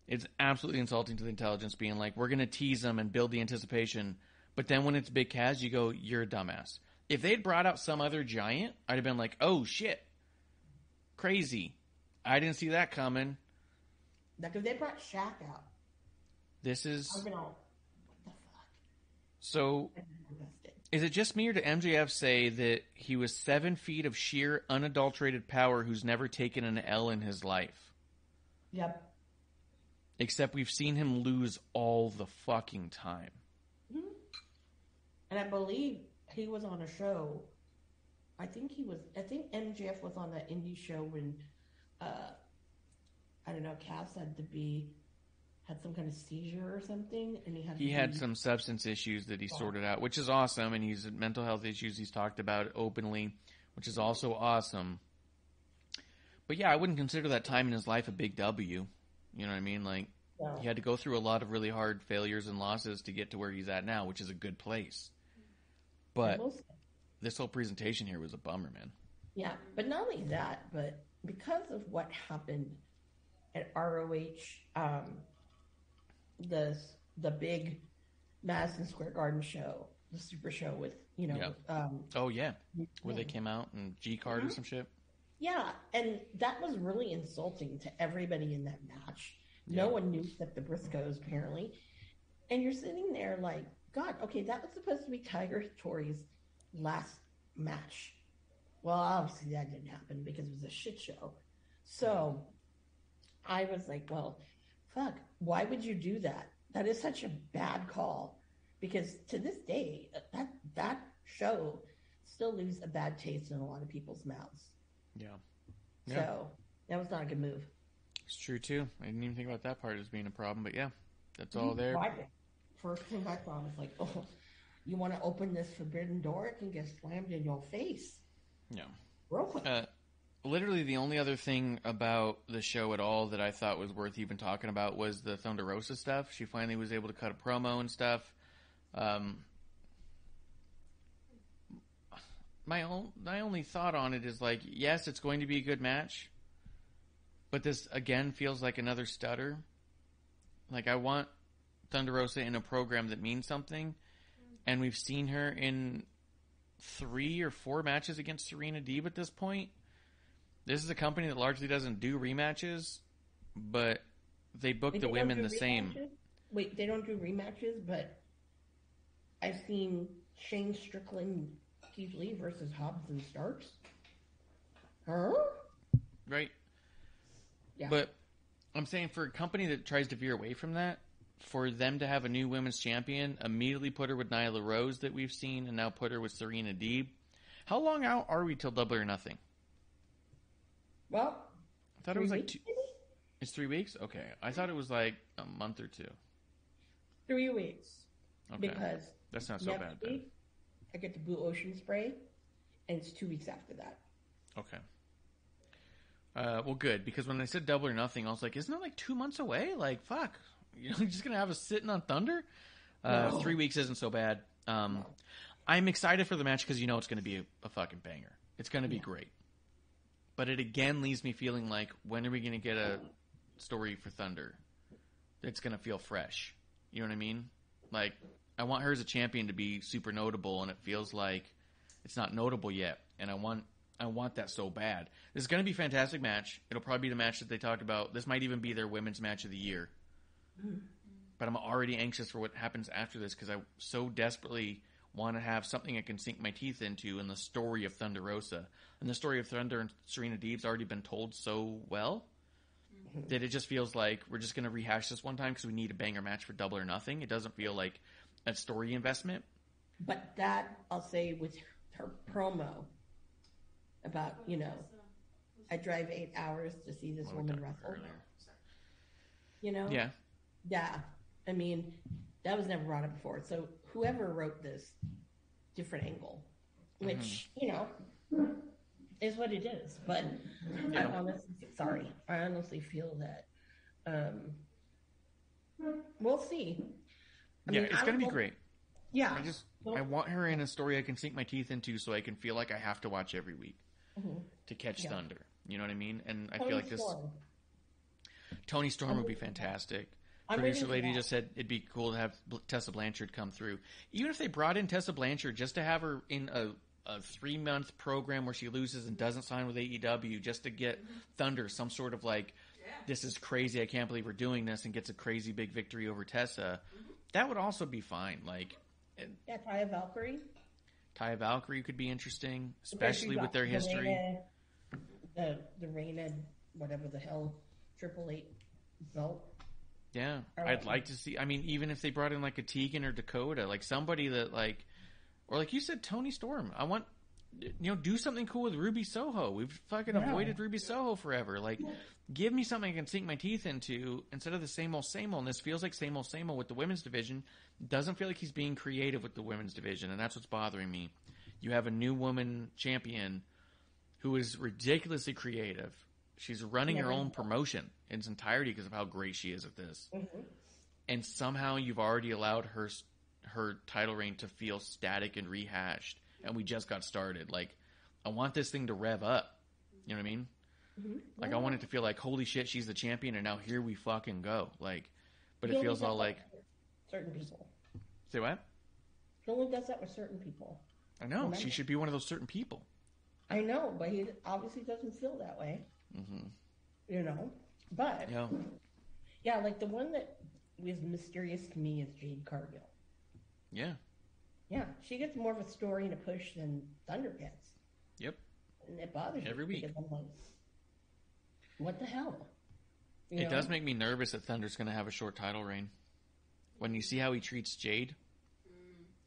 Speaker 4: It's absolutely insulting to the intelligence being like, we're going to tease them and build the anticipation. But then when it's Big Cass, you go, you're a dumbass. If they'd brought out some other giant, I'd have been like, oh, shit. Crazy. I didn't see that coming.
Speaker 3: Like, if they brought Shaq out.
Speaker 4: This is...
Speaker 3: I'm gonna, what the fuck?
Speaker 4: So, is it just me or did MJF say that he was 7 feet of sheer, unadulterated power who's never taken an L in his life?
Speaker 3: Yep.
Speaker 4: Except we've seen him lose all the fucking time.
Speaker 3: Mm-hmm. And I believe he was on a show. I think MJF was on that indie show when, I don't know, Cass had some kind of seizure or something, and he had
Speaker 4: some substance issues that he sorted out, which is awesome, and he's mental health issues he's talked about openly, which is also awesome. But yeah, I wouldn't consider that time in his life a big W. You know what I mean? Like, he had to go through a lot of really hard failures and losses to get to where he's at now, which is a good place. But this whole presentation here was a bummer, man. Yeah,
Speaker 3: but not only that, but because of what happened at ROH, the big Madison Square Garden show, the Super Show with,
Speaker 4: where they came out and G-Card or some shit.
Speaker 3: Yeah, and that was really insulting to everybody in that match. No one knew except the Briscoes, apparently. And you're sitting there like, God, okay, that was supposed to be Tiger Tori's last match. Well, obviously that didn't happen because it was a shit show. So I was like, well, fuck, why would you do that? That is such a bad call. Because to this day, that show still leaves a bad taste in a lot of people's mouths.
Speaker 4: Yeah.
Speaker 3: So that was not a good move.
Speaker 4: It's true, too. I didn't even think about that part as being a problem, but yeah, that's all there.
Speaker 3: First thing I thought was like, oh, you want to open this forbidden door? It can get slammed in your face.
Speaker 4: Yeah.
Speaker 3: Real quick.
Speaker 4: Literally the only other thing about the show at all that I thought was worth even talking about was the Thunder Rosa stuff. She finally was able to cut a promo and stuff. My only thought on it is like, yes, it's going to be a good match, but this again feels like another stutter. Like, I want Thunder Rosa in a program that means something, and we've seen her in 3 or 4 matches against Serena Deeb at this point. This is a company that largely doesn't do rematches, but they book the women the same.
Speaker 3: Wait, they don't do rematches, but I've seen Shane Strickland, Keith Lee versus Hobbs and Starks. Huh?
Speaker 4: Right.
Speaker 3: Yeah.
Speaker 4: But I'm saying for a company that tries to veer away from that, for them to have a new women's champion, immediately put her with Nyla Rose that we've seen, and now put her with Serena Deeb. How long out are we till Double or Nothing?
Speaker 3: Well,
Speaker 4: I thought it was like 2. It's 3 weeks? Okay. I thought it was like a month or 2.
Speaker 3: 3 weeks.
Speaker 4: Okay.
Speaker 3: Because
Speaker 4: that's not so bad then.
Speaker 3: I get the Blue Ocean spray, and it's 2 weeks after that.
Speaker 4: Okay. Well, good, because when I said Double or Nothing, I was like, isn't that like 2 months away? Like, fuck. You're just going to have us sitting on Thunder?
Speaker 3: No.
Speaker 4: 3 weeks isn't so bad.
Speaker 3: No.
Speaker 4: I'm excited for the match because it's going to be a fucking banger. It's going to be great. But it again leaves me feeling like, when are we going to get a story for Thunder that's going to feel fresh? You know what I mean? Like, I want her as a champion to be super notable, and it feels like it's not notable yet. And I want that so bad. This is going to be a fantastic match. It'll probably be the match that they talked about. This might even be their women's match of the year. But I'm already anxious for what happens after this because I so desperately want to have something I can sink my teeth into in the story of Thunder Rosa. And the story of Thunder and Serena Deeb's already been told so well that it just feels like we're just going to rehash this one time because we need a banger match for Double or Nothing. It doesn't feel like a story investment.
Speaker 3: But that, I'll say, with her promo about, I drive 8 hours to see this woman wrestle.
Speaker 4: Yeah.
Speaker 3: Yeah. I mean, that was never brought up before. So whoever wrote this, different angle, which, is what it is. But I honestly feel that we'll see.
Speaker 4: It's going to be great.
Speaker 3: Yeah.
Speaker 4: I want her in a story I can sink my teeth into so I can feel like I have to watch every week to catch Thunder. You know what I mean? And I feel like Tony Storm would be fantastic. Producer lady just said it'd be cool to have Tessa Blanchard come through. Even if they brought in Tessa Blanchard just to have her in a 3-month program where she loses and doesn't sign with AEW just to get Thunder some sort of like, this is crazy, I can't believe we're doing this, and gets a crazy big victory over Tessa, that would also be fine. Like,
Speaker 3: yeah, Taya Valkyrie.
Speaker 4: Taya Valkyrie could be interesting, especially with their history.
Speaker 3: The Reina, whatever the hell, 888 belt.
Speaker 4: Yeah, I'd like to see. I mean, even if they brought in like a Tegan or Dakota, like somebody that like, or like you said, Toni Storm. I want, do something cool with Ruby Soho. We've fucking avoided Ruby Soho forever. Like, give me something I can sink my teeth into instead of the same old, same old. And this feels like same old with the women's division. Doesn't feel like he's being creative with the women's division, and that's what's bothering me. You have a new woman champion who is ridiculously creative. She's running her own promotion in its entirety because of how great she is at this. Mm-hmm. And somehow you've already allowed her title reign to feel static and rehashed. And we just got started. Like, I want this thing to rev up. You know what I mean? Mm-hmm. Like, I want it to feel like, holy shit, she's the champion, and now here we fucking go. Like, but it feels all like...
Speaker 3: certain people.
Speaker 4: Say what?
Speaker 3: He only does that with certain people.
Speaker 4: I know. Remember? She should be one of those certain people.
Speaker 3: I know, but he obviously doesn't feel that way. Mm-hmm. But yeah, like the one that was mysterious to me is Jade Cargill. Yeah, she gets more of a story and a push than Thunder gets.
Speaker 4: Yep,
Speaker 3: and it bothers me
Speaker 4: every week.
Speaker 3: I'm like, what the hell?
Speaker 4: It does make me nervous that Thunder's going to have a short title reign. When you see how he treats Jade,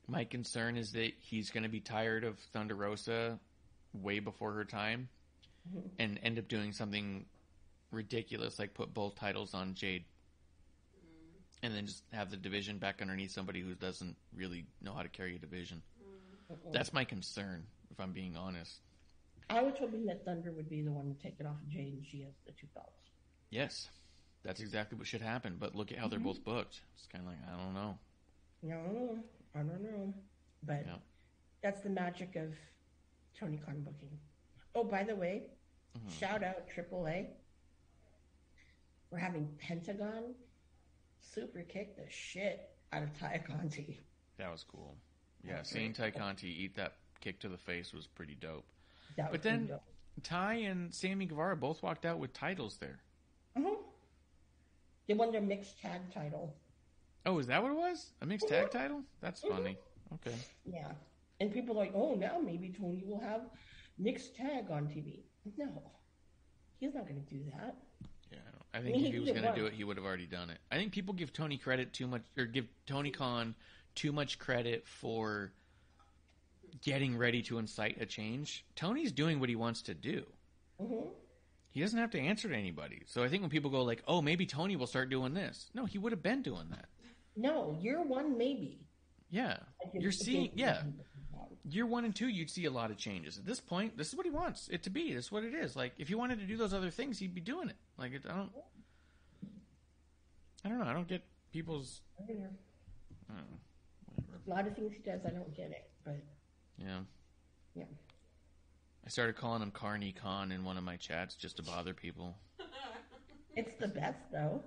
Speaker 4: my concern is that he's going to be tired of Thunder Rosa way before her time. And end up doing something ridiculous, like put both titles on Jade, and then just have the division back underneath somebody who doesn't really know how to carry a division. That's my concern, if I'm being honest.
Speaker 3: I was hoping that Thunder would be the one to take it off of Jade, and she has the 2 belts.
Speaker 4: Yes, that's exactly what should happen. But look at how they're both booked. It's kind of like, I don't know.
Speaker 3: No, I don't know. But that's the magic of Tony Khan booking. Oh, by the way, shout out AAA. We're having Pentagon super kick the shit out of Ty Conti.
Speaker 4: That was cool. Yeah, seeing Ty Conti eat that kick to the face was pretty dope. But then Ty and Sammy Guevara both walked out with titles there.
Speaker 3: They won their mixed tag title.
Speaker 4: Oh, is that what it was? A mixed tag title? That's funny. Okay.
Speaker 3: Yeah. And people are like, oh, now maybe Tony will have mixed tag on TV. No. He's not going to do that.
Speaker 4: Yeah, I think if he was going to do it, he would have already done it. I think people give Tony credit too much, or give Tony Khan too much credit for getting ready to incite a change. Tony's doing what he wants to do. He doesn't have to answer to anybody. So I think when people go like, oh, maybe Tony will start doing this. No, he would have been doing that.
Speaker 3: No, year 1, maybe.
Speaker 4: Yeah. You're seeing, year 1 and 2, you'd see a lot of changes. At this point, this is what he wants it to be. This is what it is. Like, if he wanted to do those other things, he'd be doing it. Like, I don't know. I don't get people's...
Speaker 3: I don't know. A lot of things he does, I don't get it. But yeah.
Speaker 4: I started calling him Carney Khan in one of my chats just to bother people.
Speaker 3: It's the best, though.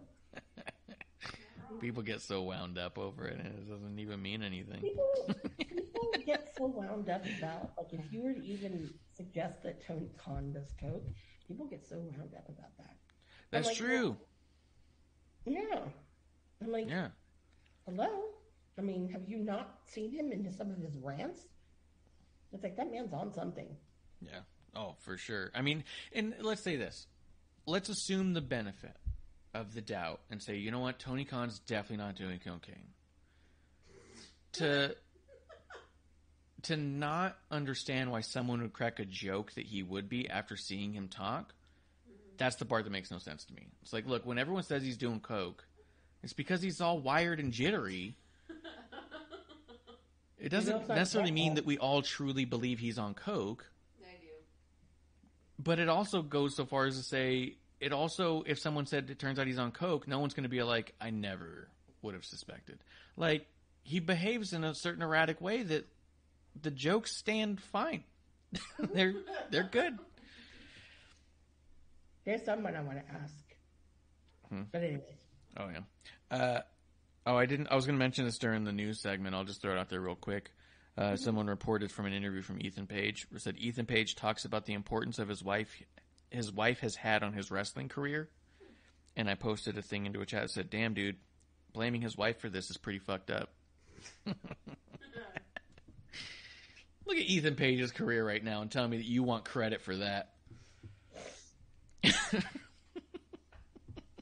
Speaker 4: People get so wound up over it, and it doesn't even mean anything.
Speaker 3: People get so wound up about, like, if you were to even suggest that Tony Khan does coke, people get so wound up about that.
Speaker 4: That's like, true.
Speaker 3: Well, yeah. I'm like,
Speaker 4: yeah.
Speaker 3: Hello? I mean, have you not seen him in some of his rants? It's like, that man's on something.
Speaker 4: Yeah. Oh, for sure. I mean, and let's say this. Let's assume the benefit of the doubt and say, you know what, Tony Khan's definitely not doing cocaine. To not understand why someone would crack a joke that he would be after seeing him talk, that's the part that makes no sense to me. It's like, look, when everyone says he's doing coke, it's because he's all wired and jittery. It doesn't necessarily mean that we all truly believe he's on coke.
Speaker 5: I do.
Speaker 4: But it also goes so far as to say, it also, if someone said it turns out he's on coke, no one's going to be like, I never would have suspected. Like, he behaves in a certain erratic way that the jokes stand fine. They're good.
Speaker 3: There's someone I want to ask. But anyways.
Speaker 4: Oh, yeah. I was going to mention this during the news segment. I'll just throw it out there real quick. Someone reported from an interview from Ethan Page, where said Ethan Page talks about the importance of his wife has had on his wrestling career. And I posted a thing into a chat that said, damn, dude, blaming his wife for this is pretty fucked up. Look at Ethan Page's career right now and tell me that you want credit for that.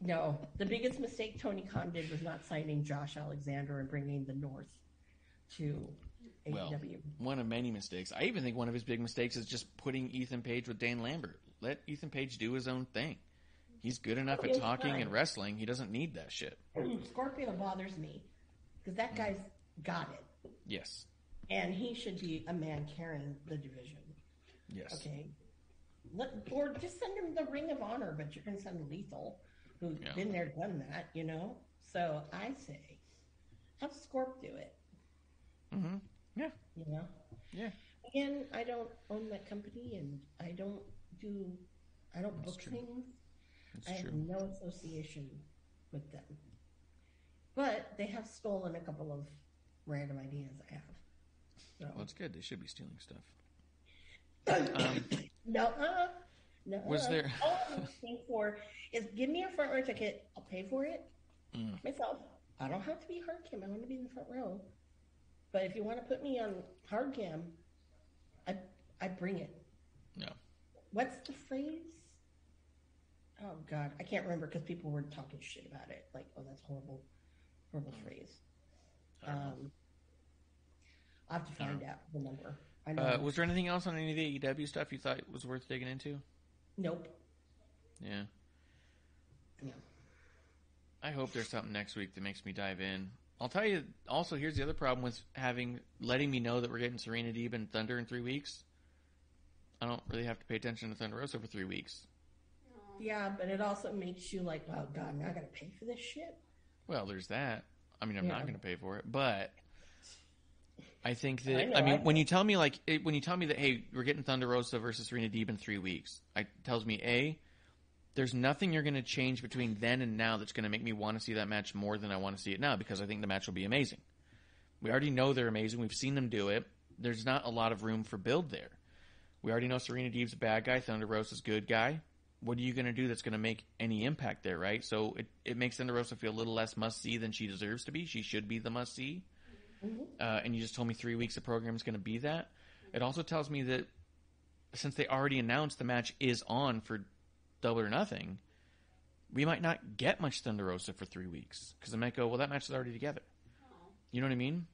Speaker 3: No, the biggest mistake Tony Khan did was not signing Josh Alexander and bringing the North to AEW.
Speaker 4: Well, one of many mistakes. I even think one of his big mistakes is just putting Ethan Page with Dan Lambert. Let Ethan Page do his own thing. He's good enough at talking and wrestling. He doesn't need that shit.
Speaker 3: Scorpio bothers me because that guy's got it.
Speaker 4: Yes.
Speaker 3: And he should be a man carrying the division.
Speaker 4: Yes.
Speaker 3: Okay. Or just send him the Ring of Honor, but you're going to send Lethal, who's been there, done that, you know? So I say, have Scorp do it.
Speaker 4: Mm-hmm. Yeah.
Speaker 3: You know?
Speaker 4: Yeah.
Speaker 3: Again, I don't own that company, and I don't book things. I have no association with them. But they have stolen a couple of random ideas I have. So.
Speaker 4: Well, it's good. They should be stealing stuff.
Speaker 3: No.
Speaker 4: Was there...
Speaker 3: All I'm asking for is give me a front row ticket. I'll pay for it myself. I don't have to be hard cam. I want to be in the front row. But if you want to put me on hard cam, I bring it.
Speaker 4: No.
Speaker 3: What's the phrase? Oh, God. I can't remember because people were talking shit about it. Like, oh, that's horrible phrase. I'll have to find out the number. I know.
Speaker 4: Was there anything else on any of the AEW stuff you thought was worth digging into?
Speaker 3: Nope.
Speaker 4: Yeah.
Speaker 3: No.
Speaker 4: I hope there's something next week that makes me dive in. I'll tell you, also, here's the other problem with letting me know that we're getting Serena Deeb and Thunder in 3 weeks. I don't really have to pay attention to Thunder Rosa for 3 weeks.
Speaker 3: Yeah, but it also makes you like, oh, God, now I got to pay for this shit?
Speaker 4: Well, there's that. I mean, I'm not going to pay for it, but I think that, when you tell me that, hey, we're getting Thunder Rosa versus Serena Deeb in 3 weeks, it tells me, A, there's nothing you're going to change between then and now that's going to make me want to see that match more than I want to see it now, because I think the match will be amazing. We already know they're amazing. We've seen them do it. There's not a lot of room for build there. We already know Serena Deeb's a bad guy. Thunder Rosa's a good guy. What are you going to do that's going to make any impact there, right? So it makes Thunder Rosa feel a little less must-see than she deserves to be. She should be the must-see. Mm-hmm. And you just told me 3 weeks of program is going to be that. It also tells me that since they already announced the match is on for Double or Nothing, we might not get much Thunder Rosa for 3 weeks. Because I might go, well, that match is already together. You know what I mean?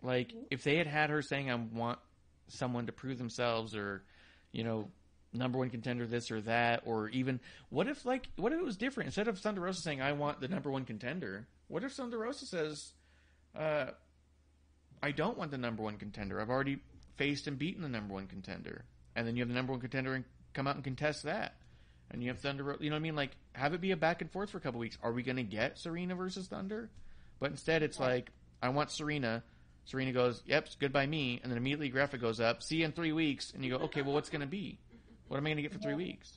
Speaker 4: Like, if they had her saying, I want someone to prove themselves, or, you know, number one contender this or that, or even, what if it was different? Instead of Thunder Rosa saying, I want the number one contender, what if Thunder Rosa says, I don't want the number one contender. I've already faced and beaten the number one contender. And then you have the number one contender and come out and contest that. And you have Thunder Rosa, you know what I mean? Like, have it be a back and forth for a couple weeks. Are we going to get Serena versus Thunder? But instead it's like, I want Serena. Serena goes, yep, it's good by me. And then immediately Graphic goes up, see you in 3 weeks. And you go, okay, well, what's going to be? What am I going to get for 3 weeks?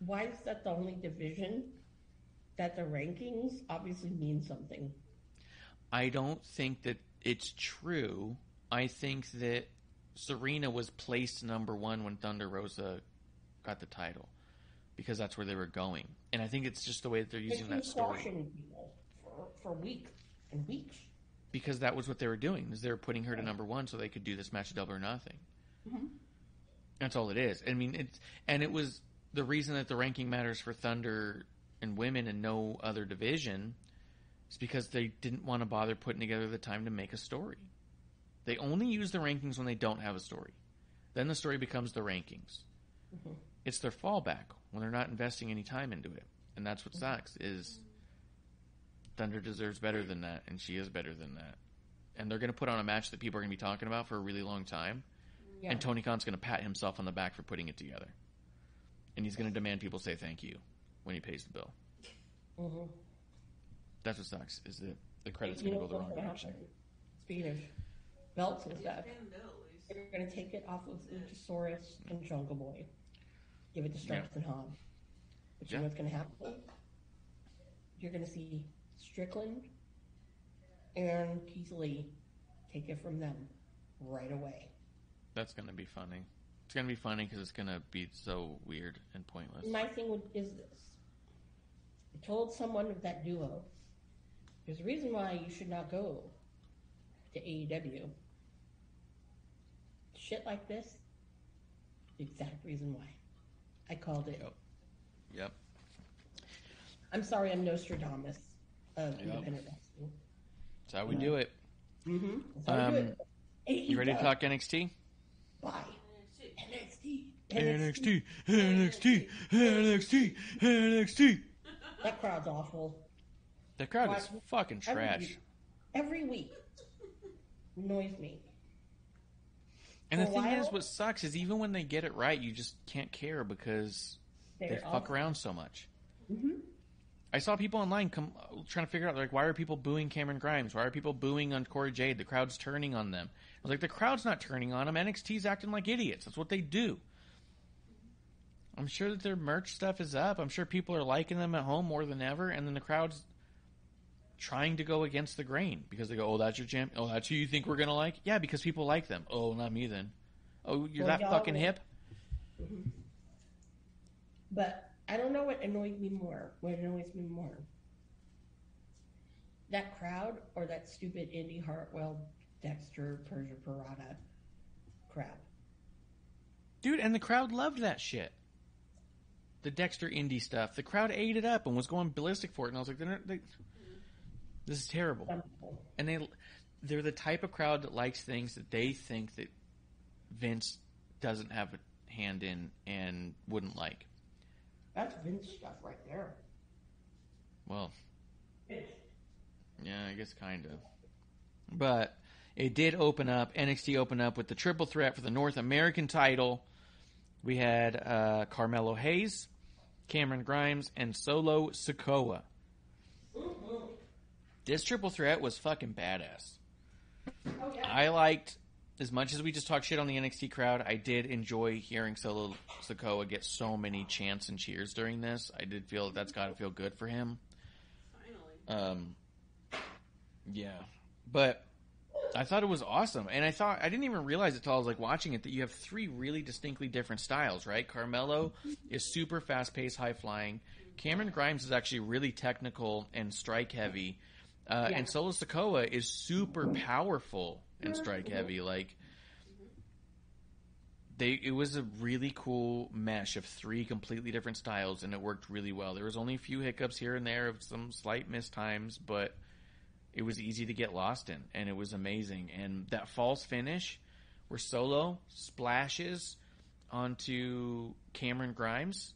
Speaker 3: Why is that the only division that the rankings obviously mean something?
Speaker 4: I don't think that it's true. I think that Serena was placed number one when Thunder Rosa got the title, because that's where they were going. And I think it's just the way that they're using that story.
Speaker 3: People for weeks and weeks.
Speaker 4: Because that was what they were doing, is they were putting her to number one so they could do this match of Double or Nothing. Mm-hmm. That's all it is. I mean, it was the reason that the ranking matters for Thunder and women and no other division is because they didn't want to bother putting together the time to make a story. They only use the rankings when they don't have a story. Then the story becomes the rankings. Mm-hmm. It's their fallback when they're not investing any time into it. And that's what sucks, is Thunder deserves better than that, and she is better than that. And they're going to put on a match that people are going to be talking about for a really long time. Yeah. And Tony Khan's going to pat himself on the back for putting it together. And he's going to demand people say thank you when he pays the bill. Mm-hmm. That's what sucks, is that the credit's going to go the wrong direction.
Speaker 3: Speaking of belts and stuff, they're going to take it off of Luchasaurus and Jungle Boy. Give it to Stripes and Hobbs. But you know what's going to happen? You're going to see Strickland and Keith Lee take it from them. right away.
Speaker 4: That's going to be funny. It's going to be funny because it's going to be so weird and pointless.
Speaker 3: My thing is this. I told someone of that duo, there's a reason why you should not go to AEW. Shit like this, the exact reason why. I called it.
Speaker 4: Yep.
Speaker 3: I'm sorry, I'm Nostradamus of independent wrestling.
Speaker 4: That's how we do it.
Speaker 3: Mm-hmm. That's how we do it.
Speaker 4: You ready to talk NXT?
Speaker 3: Bye.
Speaker 4: NXT.
Speaker 3: That crowd's awful.
Speaker 4: The crowd is fucking trash.
Speaker 3: Every week. Annoys me.
Speaker 4: And the thing is, what sucks is even when they get it right, you just can't care because they fuck around so much.
Speaker 3: Mm-hmm.
Speaker 4: I saw people online trying to figure out, like, why are people booing Cameron Grimes? Why are people booing on Corey Jade? The crowd's turning on them. I was like, the crowd's not turning on them. NXT's acting like idiots. That's what they do. I'm sure that their merch stuff is up. I'm sure people are liking them at home more than ever. And then the crowd's trying to go against the grain because they go, oh, that's your champ. Oh, that's who you think we're going to like? Yeah, because people like them. Oh, not me then. Oh, you're that fucking hip?
Speaker 3: Mm-hmm. But I don't know what annoys me more. That crowd or that stupid Indy Hartwell, Dexter, Persia Parada crap.
Speaker 4: Dude, and the crowd loved that shit. The Dexter Indy stuff. The crowd ate it up and was going ballistic for it. And I was like, this is terrible. And they're the type of crowd that likes things that they think that Vince doesn't have a hand in and wouldn't like.
Speaker 3: That's Vince stuff right there.
Speaker 4: Well, yeah, I guess kind of. But it did open up. NXT opened up with the triple threat for the North American title. We had Carmelo Hayes, Cameron Grimes, and Solo Sikoa.
Speaker 3: Mm-hmm.
Speaker 4: This triple threat was fucking badass.
Speaker 3: Oh, yeah.
Speaker 4: I liked, as much as we just talked shit on the NXT crowd, I did enjoy hearing Solo Sikoa get so many chants and cheers during this. I did feel that's got to feel good for him.
Speaker 5: Finally.
Speaker 4: Yeah. But I thought it was awesome. And I didn't even realize it until I was like watching it that you have three really distinctly different styles, right? Carmelo is super fast-paced, high-flying. Cameron Grimes is actually really technical and strike-heavy. And Solo Sikoa is super powerful and strike-heavy. Like, it was a really cool mesh of three completely different styles, and it worked really well. There was only a few hiccups here and there of some slight mistimes, but it was easy to get lost in, and it was amazing. And that false finish where Solo splashes onto Cameron Grimes,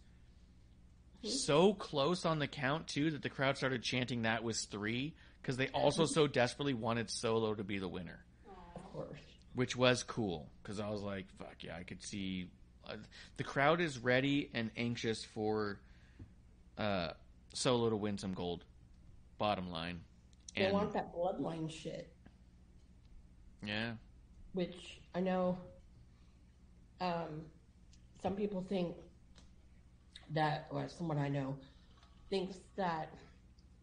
Speaker 4: so close on the count, too, that the crowd started chanting that was 3, because they also so desperately wanted Solo to be the winner.
Speaker 3: Of course.
Speaker 4: Which was cool, because I was like, fuck yeah, I could see. The crowd is ready and anxious for Solo to win some gold, bottom line.
Speaker 3: They want that bloodline shit.
Speaker 4: Yeah.
Speaker 3: Which I know some people think that, or someone I know thinks that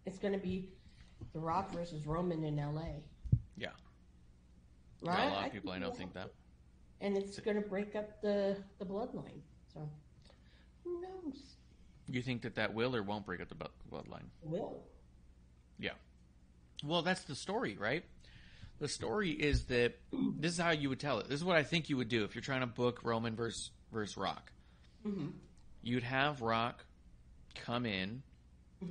Speaker 3: it's going to be The Rock versus Roman in LA.
Speaker 4: Yeah.
Speaker 3: Right?
Speaker 4: Yeah, a lot of people I know think that.
Speaker 3: And it's going to break up the bloodline. So, who knows?
Speaker 4: You think that will or won't break up the bloodline?
Speaker 3: Will.
Speaker 4: Yeah. Well, that's the story, right? The story is that this is how you would tell it. This is what I think you would do if you're trying to book Roman versus Rock.
Speaker 3: Mm-hmm.
Speaker 4: You'd have Rock come in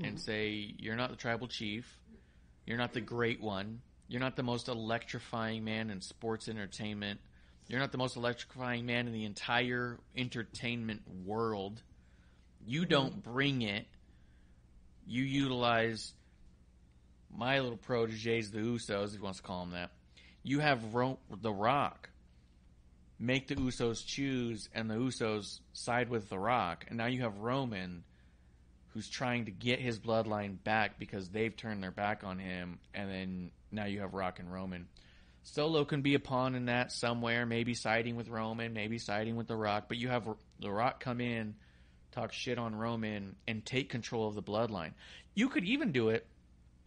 Speaker 4: and say, you're not the tribal chief. You're not the great one. You're not the most electrifying man in sports entertainment. You're not the most electrifying man in the entire entertainment world. You don't bring it. You utilize my little proteges, the Usos, if he wants to call them that. You have The Rock make the Usos choose, and the Usos side with The Rock. And now you have Roman, who's trying to get his bloodline back because they've turned their back on him. And then now you have Rock and Roman. Solo can be a pawn in that somewhere, maybe siding with Roman, maybe siding with The Rock. But you have The Rock come in, talk shit on Roman, and take control of the bloodline. You could even do it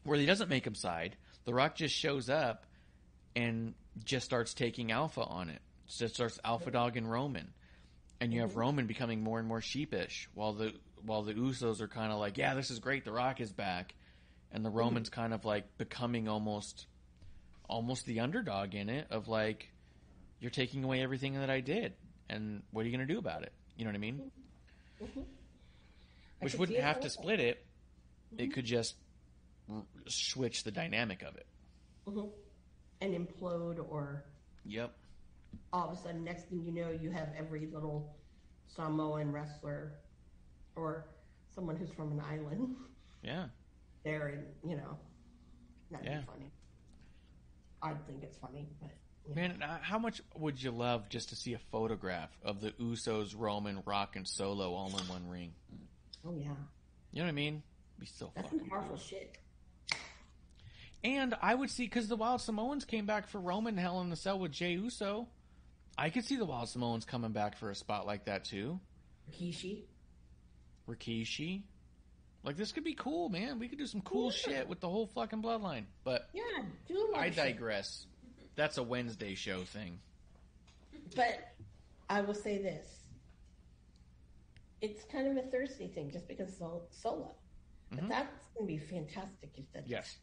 Speaker 4: where he doesn't make him side. The Rock just shows up and just starts taking alpha on it. Just starts alpha dogging Roman. And you have Roman becoming more and more sheepish while the Usos are kind of like, yeah, this is great, The Rock is back. And the Roman's kind of like becoming almost the underdog in it, of like, you're taking away everything that I did, and what are you going to do about it? You know what I mean?
Speaker 3: Mm-hmm.
Speaker 4: Which wouldn't have to split it. It could just switch the dynamic of it.
Speaker 3: Mm-hmm. And implode, or...
Speaker 4: Yep.
Speaker 3: All of a sudden, next thing you know, you have every little Samoan wrestler or someone who's from an island.
Speaker 4: Yeah.
Speaker 3: There, and, you know, that'd
Speaker 4: Yeah.
Speaker 3: be funny. I think it's funny, but...
Speaker 4: Man, how much would you love just to see a photograph of the Usos, Roman, Rock, and Solo all in one ring?
Speaker 3: Oh, yeah.
Speaker 4: You know what I mean? It'd be so
Speaker 3: That's
Speaker 4: fucking
Speaker 3: some powerful
Speaker 4: cool.
Speaker 3: shit.
Speaker 4: And I would see, because the Wild Samoans came back for Roman Hell in the Cell with Jey Uso. I could see the Wild Samoans coming back for a spot like that, too. Rikishi. Like, this could be cool, man. We could do some cool shit with the whole fucking bloodline. But
Speaker 3: Yeah, do a lot
Speaker 4: I
Speaker 3: of shit.
Speaker 4: digress. That's a Wednesday show thing.
Speaker 3: But I will say this. It's kind of a Thursday thing just because it's solo. But that's going to be fantastic if that's...
Speaker 4: Yes.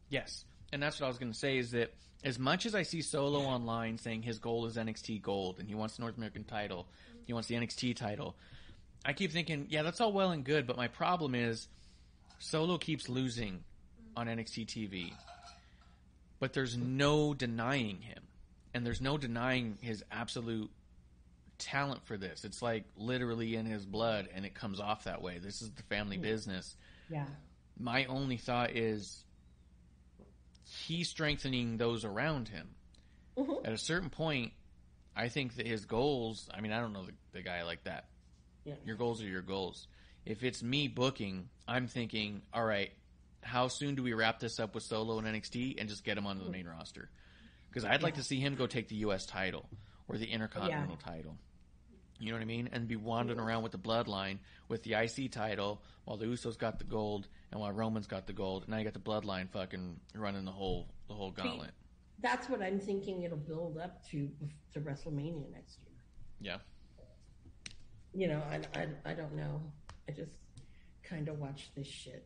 Speaker 4: Yes. And that's what I was going to say, is that as much as I see Solo online saying his goal is NXT Gold and he wants the North American title, he wants the NXT title, I keep thinking, yeah, that's all well and good, but my problem is Solo keeps losing on NXT TV. But there's no denying him. And there's no denying his absolute talent for this. It's like literally in his blood, and it comes off that way. This is the family business.
Speaker 3: Yeah.
Speaker 4: My only thought is he's strengthening those around him. At a certain point, I think that his goals, I mean, I don't know the guy like that.
Speaker 3: Yeah.
Speaker 4: Your goals are your goals. If it's me booking, I'm thinking, all right, how soon do we wrap this up with Solo and NXT and just get him onto the main roster? Because I'd like to see him go take the U.S. title or the Intercontinental title. You know what I mean? And be wandering around with the Bloodline with the IC title while the Usos got the gold and while Roman's got the gold. Now you got the Bloodline fucking running the whole gauntlet.
Speaker 3: That's what I'm thinking it'll build up to WrestleMania next year.
Speaker 4: Yeah.
Speaker 3: You know, I don't know. I just kind of watch this shit,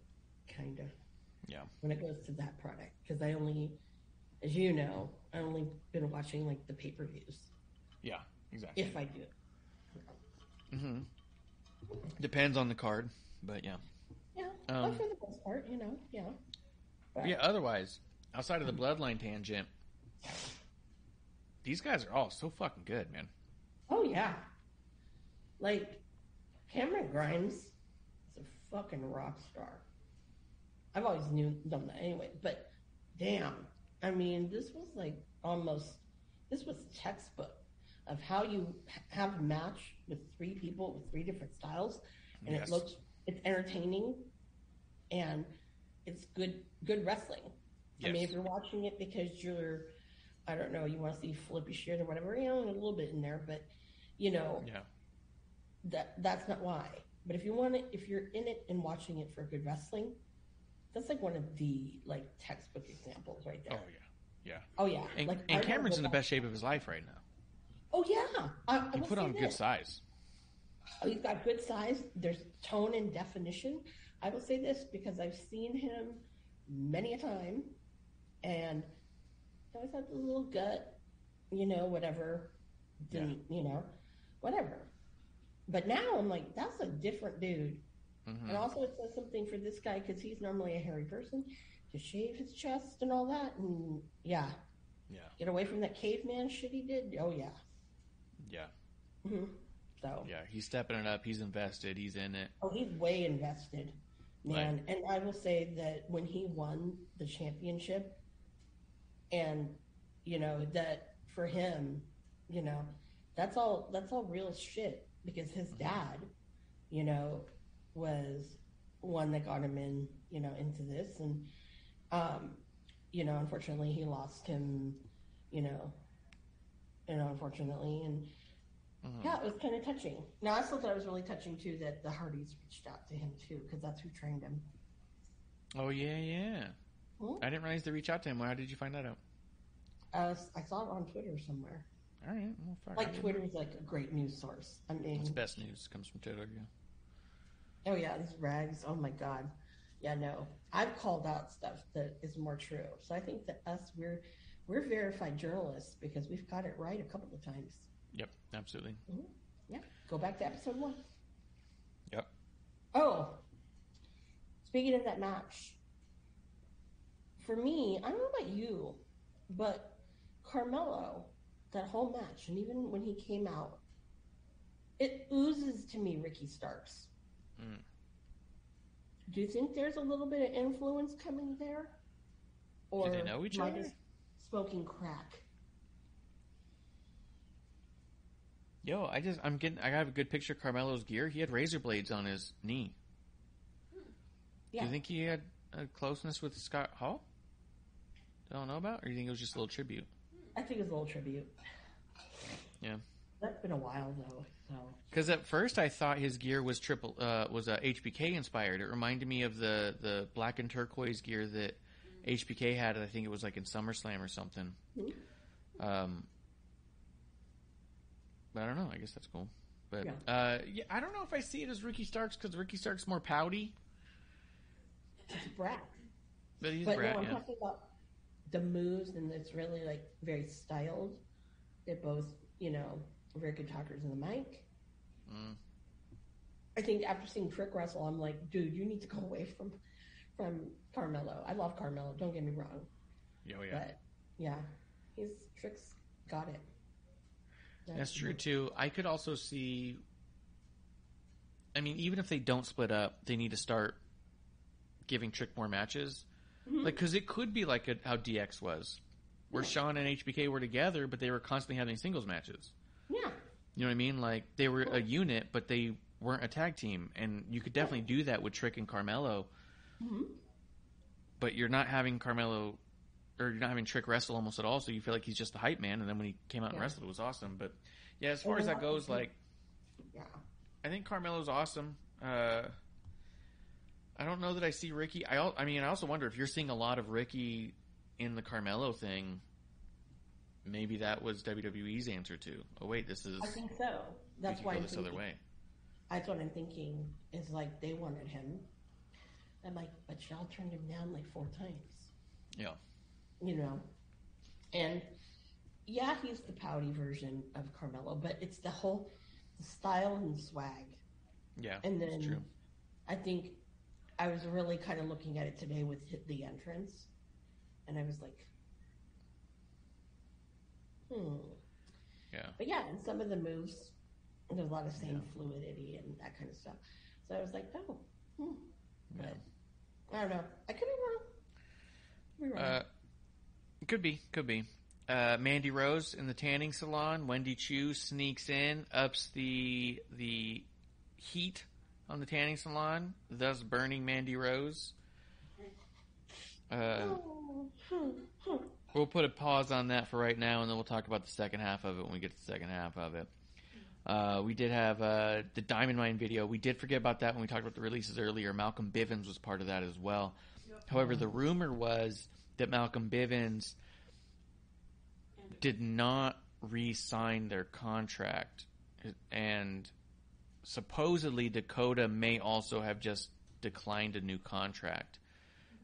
Speaker 3: kind of.
Speaker 4: Yeah.
Speaker 3: When it goes to that product. Because I only, as you know, I only been watching, like, the pay-per-views.
Speaker 4: Yeah, exactly.
Speaker 3: If I do.
Speaker 4: Depends on the card, but yeah.
Speaker 3: Yeah, but for the most part, you know, yeah. But,
Speaker 4: Yeah, otherwise, outside of the Bloodline tangent, these guys are all so fucking good, man.
Speaker 3: Oh, yeah. Like, Cameron Grimes is a fucking rock star. I've always known that anyway, but damn. I mean, this was textbook of how you have a match with three people with three different styles, and
Speaker 4: Yes.
Speaker 3: it's entertaining, and it's good wrestling. I mean,
Speaker 4: Yes.
Speaker 3: if you're watching it because you're, I don't know, you want to see flippy shit or whatever, you know, a little bit in there, but you know,
Speaker 4: Yeah.
Speaker 3: that's not why. But if you're in it and watching it for good wrestling, that's like one of the like textbook examples right there.
Speaker 4: Oh, yeah. Yeah.
Speaker 3: Oh yeah.
Speaker 4: And,
Speaker 3: Like,
Speaker 4: and
Speaker 3: I
Speaker 4: Cameron's in the
Speaker 3: remember-
Speaker 4: best shape of his life right now.
Speaker 3: Oh yeah. I
Speaker 4: He
Speaker 3: will
Speaker 4: put
Speaker 3: say
Speaker 4: on good
Speaker 3: this.
Speaker 4: size.
Speaker 3: Oh, he's got good size. There's tone and definition. I will say this because I've seen him many a time, and he always had the little gut, you know, whatever. Didn't, you know, whatever. But now I'm like, that's a different dude. And also it says something for this guy because he's normally a hairy person to shave his chest and all that. And yeah, get away from that caveman shit he did. Oh yeah.
Speaker 4: Yeah.
Speaker 3: So
Speaker 4: Yeah, he's stepping it up. He's invested. He's in it.
Speaker 3: oh, he's way invested, man.
Speaker 4: Right.
Speaker 3: And I will say that when he won the championship, and you know that for him, you know, that's all real shit because his dad, you know, was one that got him in, you know, into this, and you know, unfortunately he lost him, you know, unfortunately, and yeah, it was kind of touching. Now I still thought it was really touching too that the Hardys reached out to him too because that's who trained him.
Speaker 4: Oh, yeah. I didn't realize they reached out to him. How did you find that out?
Speaker 3: I saw it on Twitter somewhere.
Speaker 4: All right. Well, fuck,
Speaker 3: Like, Twitter is like a great news source. I mean,
Speaker 4: it's best news comes from Twitter. Yeah.
Speaker 3: oh yeah, this rags. Oh my god. Yeah, no. I've called out stuff that is more true. So I think that we're verified journalists because we've got it right a couple of times.
Speaker 4: Yep. Absolutely.
Speaker 3: Mm-hmm. Yeah. Go back to episode 1.
Speaker 4: Yep.
Speaker 3: Oh, speaking of that match, for me, I don't know about you, but Carmelo, that whole match, and even when he came out, it oozes to me Ricky Starks.
Speaker 4: Mm.
Speaker 3: Do you think there's a little bit of influence coming there? Or
Speaker 4: Do they know each
Speaker 3: am I
Speaker 4: other?
Speaker 3: just smoking crack?
Speaker 4: Yo, I have a good picture of Carmelo's gear. He had razor blades on his knee.
Speaker 3: Yeah.
Speaker 4: Do you think he had a closeness with Scott Hall? Don't know about? Or do you think it was just a little tribute?
Speaker 3: I think it's a little tribute.
Speaker 4: Yeah.
Speaker 3: That's been a while though, so.
Speaker 4: Because at first I thought his gear was HBK inspired. It reminded me of the black and turquoise gear that HBK had. I think it was like in SummerSlam or something.
Speaker 3: Mm-hmm.
Speaker 4: But I don't know. I guess that's cool. But
Speaker 3: yeah.
Speaker 4: I don't know if I see it as Ricky Starks because Ricky Starks more pouty.
Speaker 3: It's brat.
Speaker 4: But he's
Speaker 3: But
Speaker 4: brat,
Speaker 3: no, I'm
Speaker 4: yeah.
Speaker 3: talking about the moves, and it's really like very styled. They're both, very good talkers in the mic.
Speaker 4: Mm.
Speaker 3: I think after seeing Trick wrestle, I'm like, dude, you need to go away from Carmelo. I love Carmelo. Don't get me wrong.
Speaker 4: Oh yeah.
Speaker 3: But yeah, Trick's got it.
Speaker 4: That's true too. I could also see. I mean, even if they don't split up, they need to start giving Trick more matches.
Speaker 3: Mm-hmm.
Speaker 4: Like, because it could be like how DX was, where Shawn and HBK were together, but they were constantly having singles matches.
Speaker 3: Yeah.
Speaker 4: You know what I mean? Like, they were a unit, but they weren't a tag team. And you could definitely do that with Trick and Carmelo.
Speaker 3: Mm-hmm.
Speaker 4: But you're not having Carmelo, or you're not having Trick wrestle almost at all, so you feel like he's just the hype man. And then when he came out and wrestled, it was awesome. But, yeah, as far as that goes, like, I think Carmelo's awesome. I don't know that I see Ricky. I also wonder if you're seeing a lot of Ricky in the Carmelo thing. Maybe that was WWE's answer to. Oh wait, this is.
Speaker 3: I think so. That's why
Speaker 4: I'm thinking other way.
Speaker 3: That's what I'm thinking. Is like they wanted him. I'm like, but y'all turned him down like 4 times.
Speaker 4: Yeah.
Speaker 3: And yeah, he's the pouty version of Carmelo, but it's the whole style and swag.
Speaker 4: Yeah,
Speaker 3: and then
Speaker 4: that's true.
Speaker 3: I think I was really kind of looking at it today with the entrance, and I was like,
Speaker 4: Yeah.
Speaker 3: But yeah, and some of the moves, there's a lot of same fluidity and that kind of stuff. So I was like, But I don't know. I could be wrong.
Speaker 4: Could be. Mandy Rose in the tanning salon. Wendy Chu sneaks in, ups the heat on the tanning salon, thus burning Mandy Rose. We'll put a pause on that for right now, and then we'll talk about the second half of it when we get to the second half of it. We did have the Diamond Mine video. We did forget about that when we talked about the releases earlier. Malcolm Bivens was part of that as well. Yep. However, the rumor was that Malcolm Bivens did not re-sign their contract, and supposedly Dakota may also have just declined a new contract.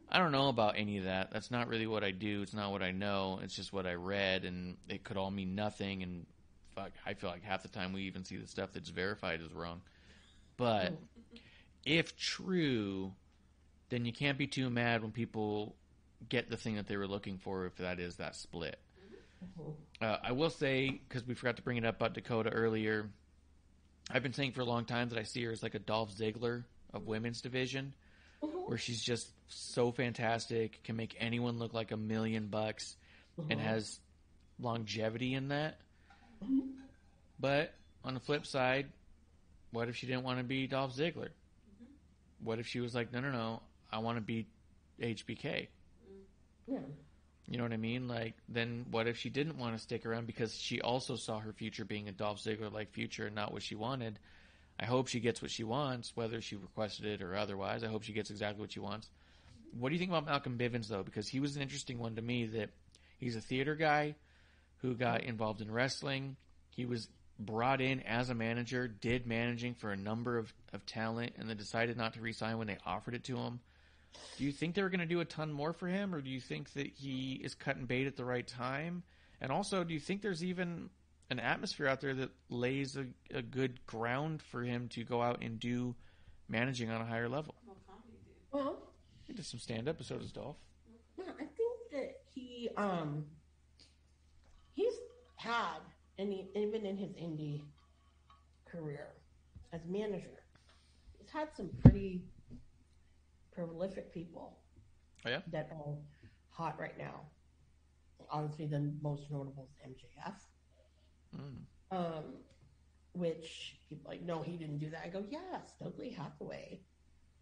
Speaker 4: I don't know about any of that. That's not really what I do. It's not what I know. It's just what I read, and it could all mean nothing. And fuck, I feel like half the time we even see the stuff that's verified is wrong. But if true, then you can't be too mad when people get the thing that they were looking for, if that is that split. I will say, because we forgot to bring it up about Dakota earlier, I've been saying for a long time that I see her as like a Dolph Ziggler of women's division, where she's just so fantastic, can make anyone look like $1 million, and has longevity in that. But on the flip side, what if she didn't want to be Dolph Ziggler? What if she was like, no, I want to be HBK?
Speaker 3: Yeah.
Speaker 4: You know what I mean? Like, then what if she didn't want to stick around because she also saw her future being a Dolph Ziggler-like future and not what she wanted? I hope she gets what she wants, whether she requested it or otherwise. I hope she gets exactly what she wants. What do you think about Malcolm Bivens, though? Because he was an interesting one to me, that He's a theater guy who got involved in wrestling. He was brought in as a manager, did managing for a number of talent, and then decided not to resign when they offered it to him. Do you think they were going to do a ton more for him, or do you think that he is cutting bait at the right time? And also, do you think there's even an atmosphere out there that lays a good ground for him to go out and do managing on a higher level?
Speaker 3: Well,
Speaker 4: He did some stand-up episodes, Dolph.
Speaker 3: yeah, I think that he's had, even in his indie career as manager, he's had some pretty prolific people
Speaker 4: Oh, yeah?
Speaker 3: that are hot right now. Honestly, the most notable is MJF. Which people are like, no, he didn't do that. I go, yeah, Stokely Hathaway.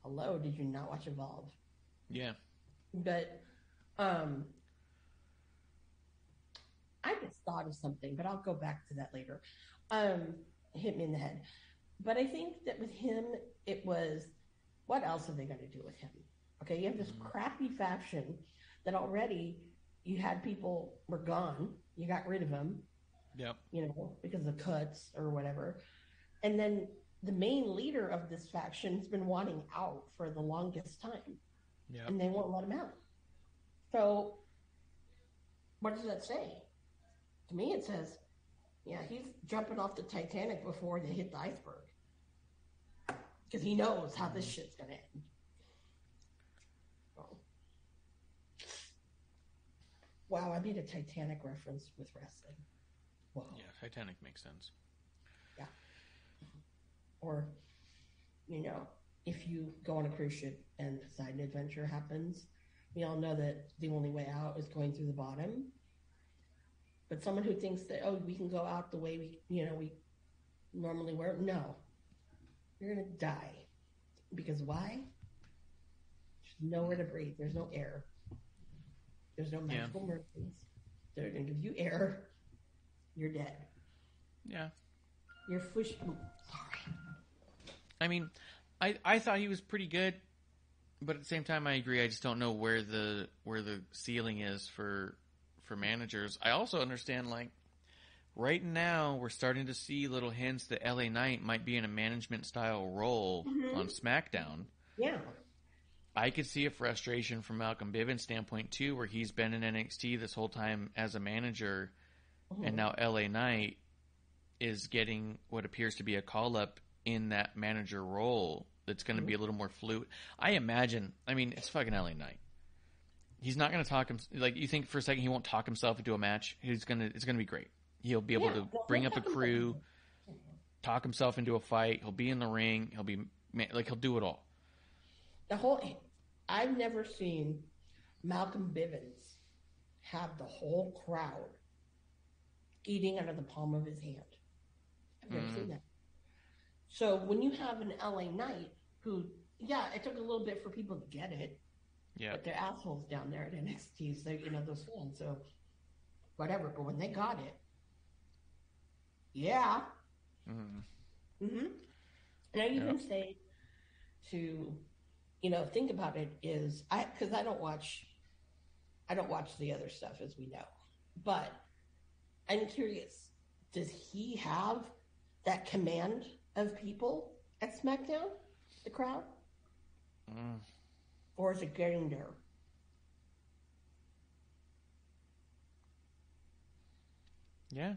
Speaker 3: Hello, did you not watch Evolve?
Speaker 4: Yeah.
Speaker 3: But I just thought of something, but I'll go back to that later. Hit me in the head. But I think that with him, it was, what else are they going to do with him? Okay, you have this crappy faction that already you had people were gone. You got rid of them.
Speaker 4: Yep.
Speaker 3: Because of cuts or whatever. And then the main leader of this faction has been wanting out for the longest time.
Speaker 4: Yep.
Speaker 3: And they won't let him out. So what does that say? To me, it says, yeah, he's jumping off the Titanic before they hit the iceberg. Because he knows how this shit's going to end. So. Wow, I made a Titanic reference with wrestling. Whoa.
Speaker 4: Yeah, Titanic makes sense.
Speaker 3: Yeah. Or, if you go on a cruise ship and a side adventure happens, we all know that the only way out is going through the bottom. But someone who thinks that, we can go out the way we normally were, no. You're going to die. Because why? There's nowhere to breathe. There's no air. There's no magical mercies. They're going to give you air. You're dead.
Speaker 4: Yeah.
Speaker 3: You're sorry.
Speaker 4: I mean, I thought he was pretty good, but at the same time, I agree. I just don't know where the ceiling is for managers. I also understand, right now, we're starting to see little hints that LA Knight might be in a management style role on SmackDown.
Speaker 3: Yeah.
Speaker 4: I could see a frustration from Malcolm Bivens' standpoint too, where he's been in NXT this whole time as a manager, and now LA Knight is getting what appears to be a call-up in that manager role that's going to be a little more fluid. I imagine, it's fucking LA Knight. He's not going to talk you think for a second he won't talk himself into a match. It's going to be great. He'll be able to bring up a crew, talk himself into a fight. He'll be in the ring. He'll do it all.
Speaker 3: I've never seen Malcolm Bivens have the whole crowd eating out of the palm of his hand. I've never seen that. So when you have an LA Knight who, it took a little bit for people to get it. Yeah. But they're assholes down there at NXT, so, those fans, so whatever. But when they got it, yeah. And I even say to, think about it is, because I don't watch the other stuff, as we know. But I'm curious, does he have that command of people at SmackDown, the crowd? Or is it getting there?
Speaker 4: Yeah,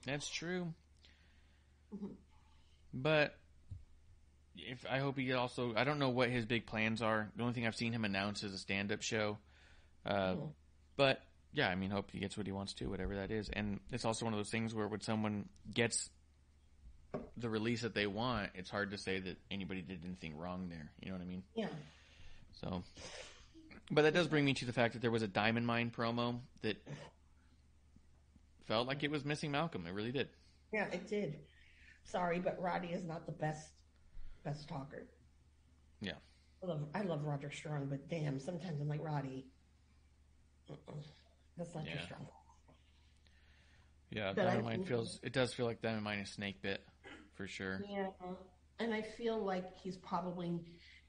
Speaker 4: that's true. But I hope he also, I don't know what his big plans are. The only thing I've seen him announce is a stand-up show. But yeah, hope he gets what he wants to, whatever that is. And it's also one of those things where when someone gets the release that they want, it's hard to say that anybody did anything wrong there. You know what I mean?
Speaker 3: Yeah.
Speaker 4: So, but that does bring me to the fact that there was a Diamond Mine promo that felt like it was missing Malcolm. It really did.
Speaker 3: Yeah, it did. Sorry, but Roddy is not the best talker.
Speaker 4: Yeah.
Speaker 3: I love Roderick Strong, but damn, sometimes I'm like, Roddy, that's not your strong.
Speaker 4: Yeah, Diamond Mine it does feel like Diamond Mine is snake bit, for sure.
Speaker 3: Yeah, and I feel like he's probably,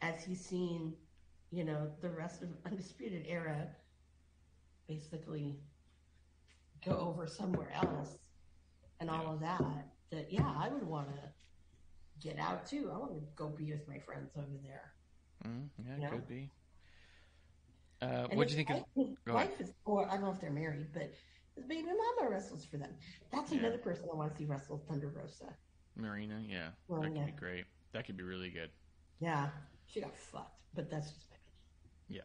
Speaker 3: as he's seen, the rest of Undisputed Era, basically go over somewhere else and all of that, yeah, I would want to get out too. I want to go be with my friends over there.
Speaker 4: Yeah, it could be.
Speaker 3: And
Speaker 4: what do you think
Speaker 3: his wife is, or I don't know if they're married, but his baby mama wrestles for them. That's another person I want to see wrestle Thunder Rosa.
Speaker 4: Marina, yeah. That could be great. That could be really good.
Speaker 3: Yeah. She got fucked, but that's just my opinion.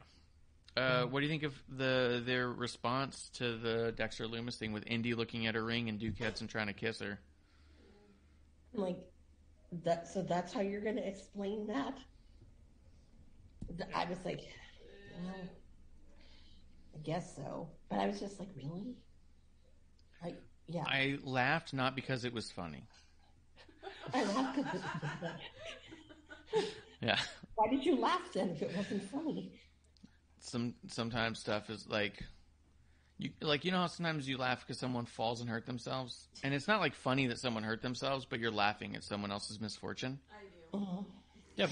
Speaker 4: Yeah. What do you think of their response to the Dexter Lumis thing with Indy looking at her ring and Duke Hudson trying to kiss her?
Speaker 3: Like, so that's how you're going to explain that? I was like, well, I guess so. But I was just like, really? Like, yeah.
Speaker 4: I laughed not because it was funny.
Speaker 3: I laughed because it was funny.
Speaker 4: Yeah.
Speaker 3: Why did you laugh then if it wasn't funny?
Speaker 4: Sometimes stuff is like, you know how sometimes you laugh because someone falls and hurt themselves, and it's not like funny that someone hurt themselves, but you're laughing at someone else's misfortune.
Speaker 5: I do.
Speaker 3: Uh-huh.
Speaker 4: Yeah,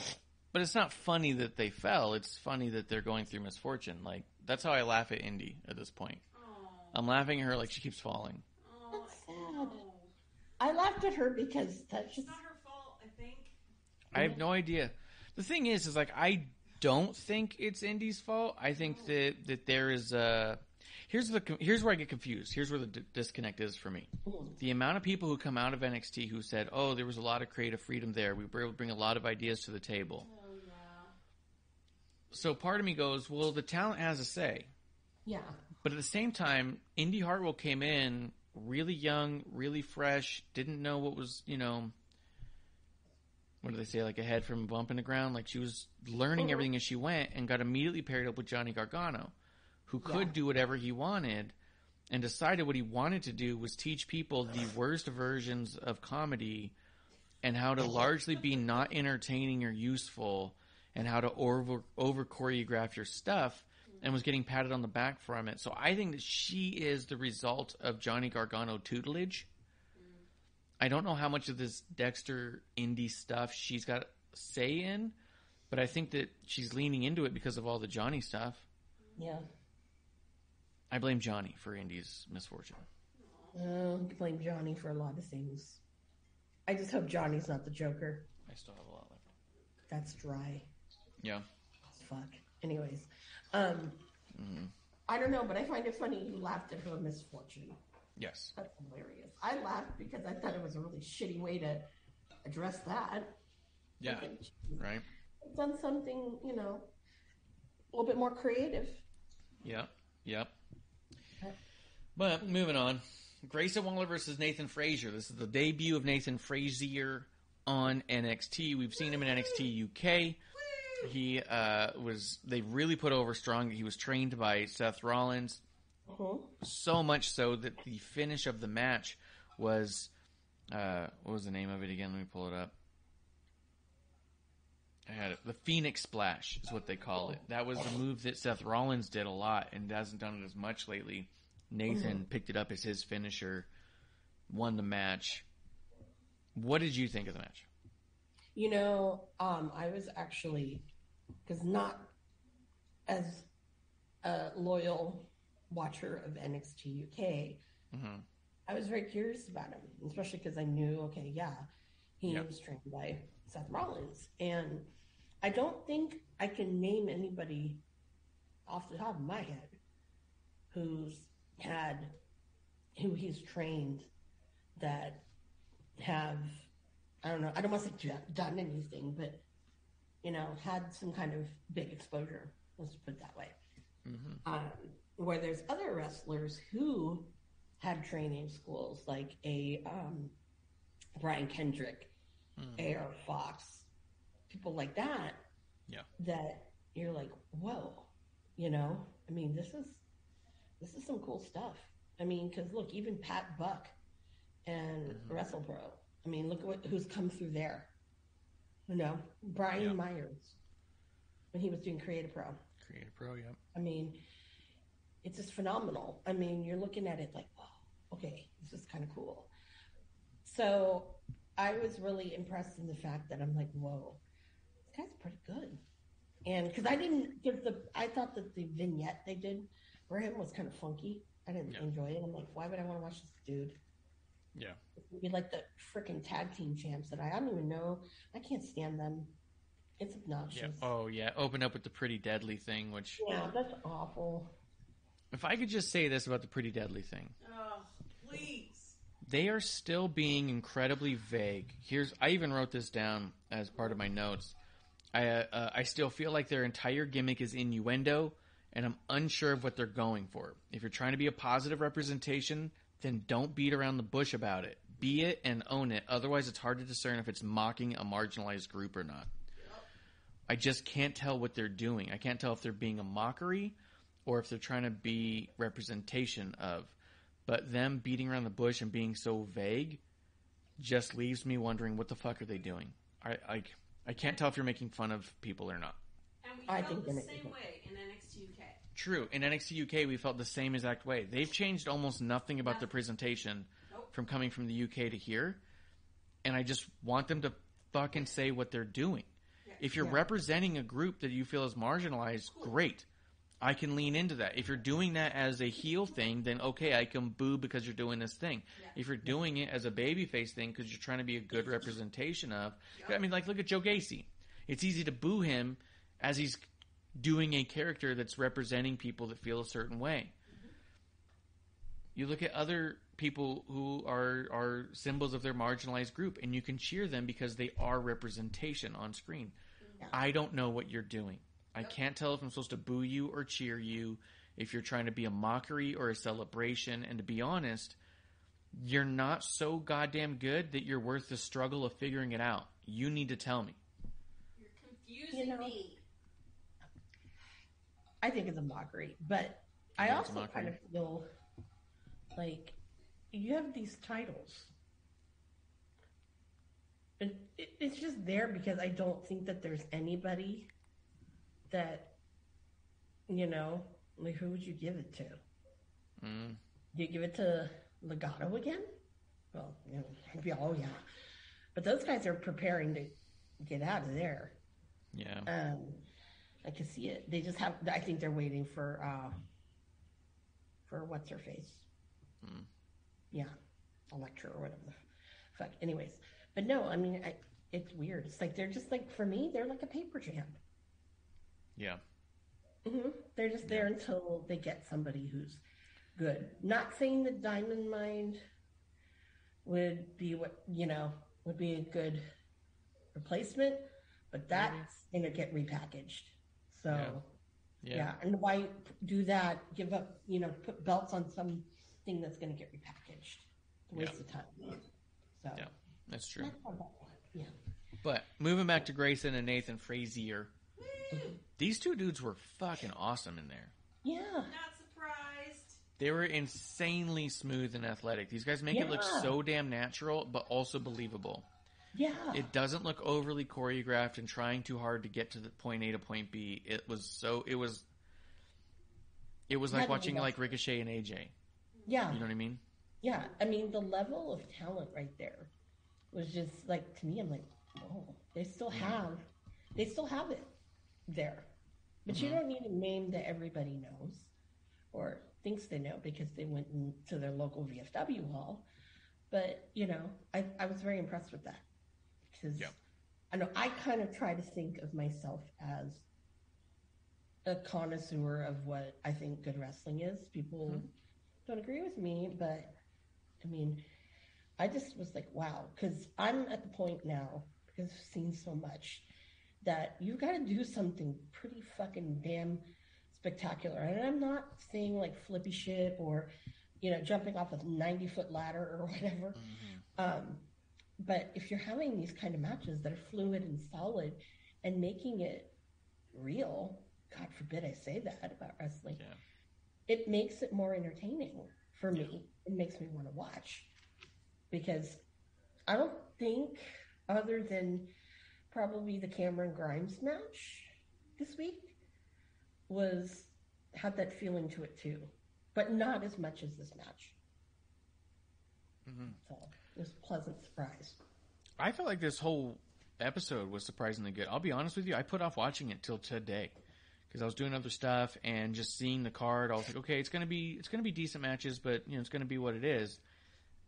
Speaker 4: but it's not funny that they fell. It's funny that they're going through misfortune. Like, that's how I laugh at Indy at this point.
Speaker 5: Oh.
Speaker 4: I'm laughing at her like she keeps falling.
Speaker 5: Oh,
Speaker 3: That's sad. I laughed at her because that's just
Speaker 5: it's not her fault, I think.
Speaker 4: I have no idea. The thing is like, I don't think it's Indy's fault. I think that there is a... Here's where I get confused. Here's where the disconnect is for me. The amount of people who come out of NXT who said, oh, there was a lot of creative freedom there. We were able to bring a lot of ideas to the table.
Speaker 5: Oh, yeah.
Speaker 4: So part of me goes, well, the talent has a say.
Speaker 3: Yeah.
Speaker 4: But at the same time, Indy Hartwell came in really young, really fresh, didn't know what was, what do they say, like a head from a bump in the ground? Like she was learning everything as she went and got immediately paired up with Johnny Gargano, who could do whatever he wanted, and decided what he wanted to do was teach people the worst versions of comedy and how to largely be not entertaining or useful and how to over choreograph your stuff, and was getting patted on the back from it. So I think that she is the result of Johnny Gargano tutelage. I don't know how much of this Dexter Indy stuff she's got say in, but I think that she's leaning into it because of all the Johnny stuff.
Speaker 3: Yeah.
Speaker 4: I blame Johnny for Indy's misfortune.
Speaker 3: I blame Johnny for a lot of things. I just hope Johnny's not the Joker.
Speaker 4: I still have a lot left.
Speaker 3: That's dry.
Speaker 4: Yeah.
Speaker 3: Fuck. Anyways. I don't know, but I find it funny you laughed at her misfortune.
Speaker 4: Yes.
Speaker 3: That's hilarious. I laughed because I thought it was a really shitty way to address that.
Speaker 4: Yeah. Right.
Speaker 3: Done something, a little bit more creative.
Speaker 4: Yep. But moving on. Grayson Waller versus Nathan Frazier. This is the debut of Nathan Frazier on NXT. We've seen him in NXT UK. He they really put over strong that he was trained by Seth Rollins. So much so that the finish of the match was, what was the name of it again? Let me pull it up. I had it. The Phoenix Splash is what they call it. That was the move that Seth Rollins did a lot and hasn't done it as much lately. Nathan picked it up as his finisher, won the match. What did you think of the match?
Speaker 3: I was actually, because not as a loyal watcher of NXT UK, I was very curious about him, especially because I knew, he was trained by Seth Rollins. And I don't think I can name anybody off the top of my head who he's trained that have, I don't know, I don't want to say done anything, but, had some kind of big exposure. Let's put it that way. Where there's other wrestlers who had training schools, like Brian Kendrick, A.R. Fox, people like that, that you're like, whoa, this is some cool stuff. Because look, even Pat Buck and WrestlePro, look who's come through there. Brian Myers, when he was doing Creative Pro.
Speaker 4: Creative Pro, yeah.
Speaker 3: It's just phenomenal. You're looking at it like, oh, okay, this is kind of cool. So I was really impressed in the fact that I'm like, whoa, this guy's pretty good. And because I thought that the vignette they did for him was kind of funky. I didn't enjoy it. I'm like, why would I want to watch this dude?
Speaker 4: Yeah.
Speaker 3: It'd be like the freaking tag team champs that I don't even know. I can't stand them. It's obnoxious.
Speaker 4: Yeah. Oh, yeah. Open up with the Pretty Deadly thing, which...
Speaker 3: Yeah, that's awful.
Speaker 4: If I could just say this about the Pretty Deadly thing.
Speaker 5: Oh, please.
Speaker 4: They are still being incredibly vague. I even wrote this down as part of my notes. I still feel like their entire gimmick is innuendo, and I'm unsure of what they're going for. If you're trying to be a positive representation, then don't beat around the bush about it. Be it and own it. Otherwise, it's hard to discern if it's mocking a marginalized group or not. I just can't tell what they're doing. I can't tell if they're being a mockery or if they're trying to be representation of. But them beating around the bush and being so vague just leaves me wondering what the fuck are they doing. I can't tell if you're making fun of people or not.
Speaker 5: And we felt the same way in NXT UK.
Speaker 4: True. In NXT UK, we felt the same exact way. They've changed almost nothing about their presentation from coming from the UK to here. And I just want them to fucking say what they're doing. Yeah. If you're representing a group that you feel is marginalized, great. I can lean into that. If you're doing that as a heel thing, then okay, I can boo because you're doing this thing. Yeah. If you're doing it as a babyface thing because you're trying to be a good representation of... I mean, like, look at Joe Gacy. It's easy to boo him as he's doing a character that's representing people that feel a certain way. Mm-hmm. You look at other people who are symbols of their marginalized group, and you can cheer them because they are representation on screen. Yeah. I don't know what you're doing. I can't tell if I'm supposed to boo you or cheer you, if you're trying to be a mockery or a celebration. And to be honest, you're not so goddamn good that you're worth the struggle of figuring it out. You need to tell me.
Speaker 5: You're confusing me.
Speaker 3: I think it's a mockery, but I also kind of feel like you have these titles. And it's just there because I don't think that there's anybody that, like, who would you give it to? Do you give it to Legato again? Well, I'd be all, yeah. But those guys are preparing to get out of there.
Speaker 4: Yeah.
Speaker 3: I can see it. They just have, I think they're waiting for what's her face? Yeah. Electra or whatever the fuck. Anyways. But no, I mean, it's weird. It's like, they're just like, for me, they're like a paper jam.
Speaker 4: Yeah.
Speaker 3: Mm-hmm. They're just there until they get somebody who's good. Not saying that Diamond Mind would be would be a good replacement, but that's going to get repackaged. So, yeah. And why do that? Give up, put belts on something that's going to get repackaged. It's a waste of time. So,
Speaker 4: yeah, that's true.
Speaker 3: Yeah.
Speaker 4: But moving back to Grayson and Nathan Frazier, these two dudes were fucking awesome in there.
Speaker 3: Yeah.
Speaker 5: Not surprised.
Speaker 4: They were insanely smooth and athletic. These guys make it look so damn natural, but also believable.
Speaker 3: Yeah.
Speaker 4: It doesn't look overly choreographed and trying too hard to get to the point A to point B. It was like watching like Ricochet and AJ.
Speaker 3: Yeah.
Speaker 4: You know what I mean?
Speaker 3: Yeah. I mean, the level of talent right there was just like, to me, I'm like, whoa, they still have it there. But you don't need a name that everybody knows or thinks they know because they went to their local VFW hall. But, I was very impressed with that. Because I know I kind of try to think of myself as a connoisseur of what I think good wrestling is. People don't agree with me, but I mean, I just was like, wow, because I'm at the point now, because I've seen so much, that you got to do something pretty fucking damn spectacular. And I'm not saying like flippy shit or, jumping off a 90-foot ladder or whatever. But if you're having these kind of matches that are fluid and solid and making it real, God forbid I say that about wrestling, it makes it more entertaining for me. It makes me want to watch. Because I don't think, other than probably the Cameron Grimes match this week, had that feeling to it too. But not as much as this match. So it was a pleasant surprise.
Speaker 4: I felt like this whole episode was surprisingly good. I'll be honest with you, I put off watching it till today because I was doing other stuff and just seeing the card. I was like, okay, it's gonna be decent matches, but it's gonna be what it is.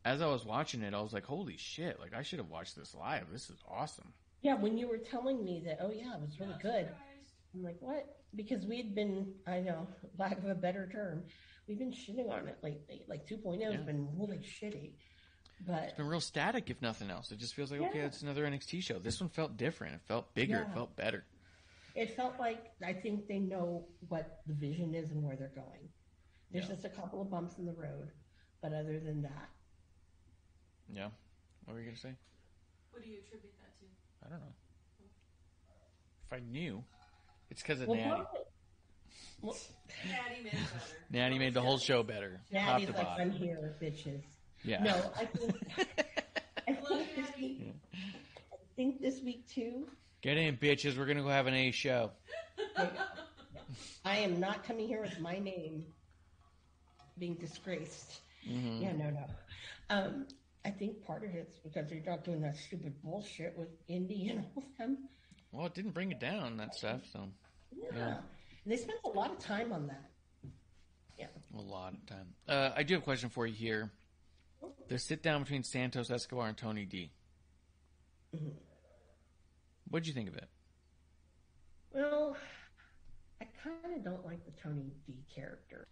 Speaker 4: As I was watching it, I was like, holy shit! Like I should have watched this live. This is awesome.
Speaker 3: Yeah, when you were telling me that, it was really good. I'm like, what? Because we'd been, I know, lack of a better term, we've been shitting on it lately. Like 2.0 has been really shitty. But
Speaker 4: it's been real static, if nothing else. It just feels like, okay, it's another NXT show. This one felt different. It felt bigger. It felt better.
Speaker 3: It felt like, I think they know what the vision is and where they're going. There's just a couple of bumps in the road. But other than that.
Speaker 4: Yeah. What were you going to say?
Speaker 5: What do you attribute that to?
Speaker 4: I don't know. If I knew, it's because of Natty.
Speaker 3: Well,
Speaker 5: Natty made it better.
Speaker 4: Natty made the whole show better.
Speaker 3: Natty's like, I'm here, bitches.
Speaker 4: Yeah.
Speaker 3: No, I think this week too.
Speaker 4: Get in, bitches. We're going to go have an A show.
Speaker 3: I am not coming here with my name being disgraced.
Speaker 4: Mm-hmm.
Speaker 3: Yeah, no. I think part of it's because they're not doing that stupid bullshit with Indy and all of them.
Speaker 4: Well, it didn't bring it down, that stuff, so.
Speaker 3: Yeah. And they spent a lot of time on that. Yeah.
Speaker 4: A lot of time. I do have a question for you here. The sit-down between Santos Escobar and Tony D.
Speaker 3: Mm-hmm.
Speaker 4: What'd you think of it?
Speaker 3: Well, I kind of don't like the Tony D character.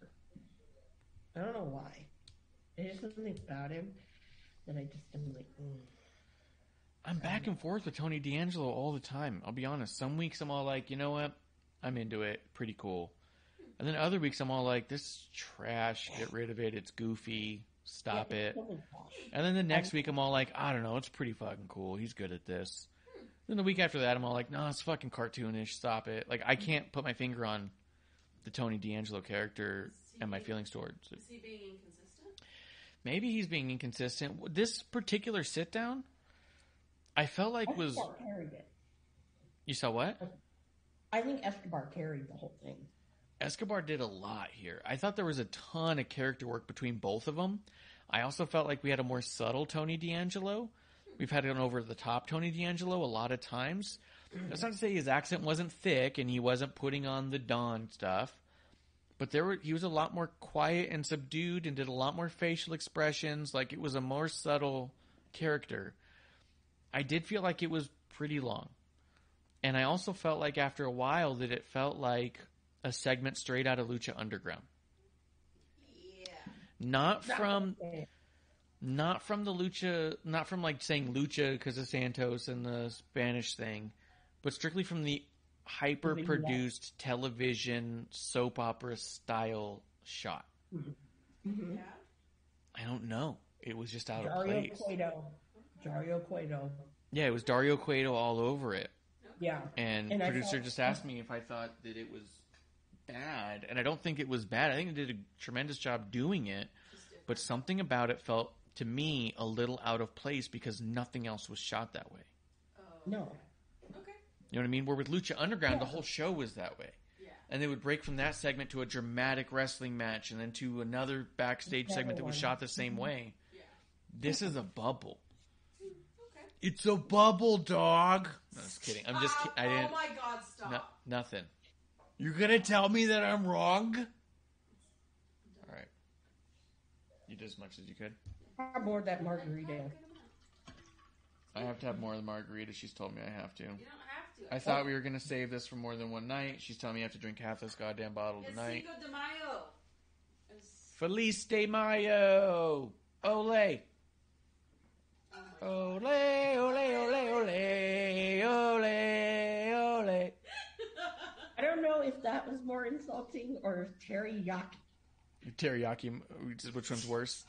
Speaker 3: I don't know why. There's something about him that I just am like,
Speaker 4: I'm back and forth with Tony D'Angelo all the time. I'll be honest. Some weeks I'm all like, you know what? I'm into it. Pretty cool. And then other weeks I'm all like, this is trash. Get rid of it. It's goofy. Stop it. And then the next week I'm all like, I don't know. It's pretty fucking cool. He's good at this. Then the week after that I'm all like, no, it's fucking cartoonish. Stop it. Like, I can't put my finger on the Tony D'Angelo character and my feelings towards it.
Speaker 5: Is he being inconsistent?
Speaker 4: Maybe he's being inconsistent. This particular sit-down, I felt like was...
Speaker 3: Escobar carried it.
Speaker 4: You saw what?
Speaker 3: I think Escobar carried the whole thing.
Speaker 4: Escobar did a lot here. I thought there was a ton of character work between both of them. I also felt like we had a more subtle Tony D'Angelo. We've had an over-the-top Tony D'Angelo a lot of times. That's not to say his accent wasn't thick and he wasn't putting on the Don stuff. But he was a lot more quiet and subdued and did a lot more facial expressions. Like, it was a more subtle character. I did feel like it was pretty long. And I also felt like after a while that it felt like a segment straight out of Lucha Underground.
Speaker 5: Yeah.
Speaker 4: Not from the Lucha, not from like saying Lucha because of Santos and the Spanish thing, but strictly from the hyper-produced television soap opera style shot.
Speaker 3: Mm-hmm.
Speaker 5: Yeah.
Speaker 4: I don't know. It was just out of place.
Speaker 3: Dario Cueto.
Speaker 4: Yeah, it was Dario Cueto all over it.
Speaker 3: Yeah.
Speaker 4: And producer just asked me if I thought that it was bad, and I don't think it was bad. I think they did a tremendous job doing it, but something about it felt, to me, a little out of place because nothing else was shot that way.
Speaker 5: Oh.
Speaker 3: No.
Speaker 5: Okay.
Speaker 4: You know what I mean? Where with Lucha Underground, the whole show was that way.
Speaker 5: Yeah.
Speaker 4: And they would break from that segment to a dramatic wrestling match and then to another backstage segment that was shot the same way.
Speaker 5: Yeah.
Speaker 4: This is a bubble.
Speaker 5: Okay.
Speaker 4: It's a bubble, dog. No, just kidding. I'm just
Speaker 5: Stop.
Speaker 4: I didn't.
Speaker 5: Oh my God! Stop.
Speaker 4: Nothing. You're going to tell me that I'm wrong? All right. You did as much as you could.
Speaker 3: How more that margarita?
Speaker 4: I have to have more of the margarita. She's told me I have to.
Speaker 5: You don't have to.
Speaker 4: I thought we were going to save this for more than one night. She's telling me I have to drink half this goddamn bottle
Speaker 5: It's
Speaker 4: tonight.
Speaker 5: Cinco de Mayo.
Speaker 4: Feliz De Mayo. Ole.
Speaker 5: Oh
Speaker 4: Ole, ole, ole, ole, ole, ole.
Speaker 3: I don't know if that was more insulting or if teriyaki.
Speaker 4: Teriyaki, which one's worse?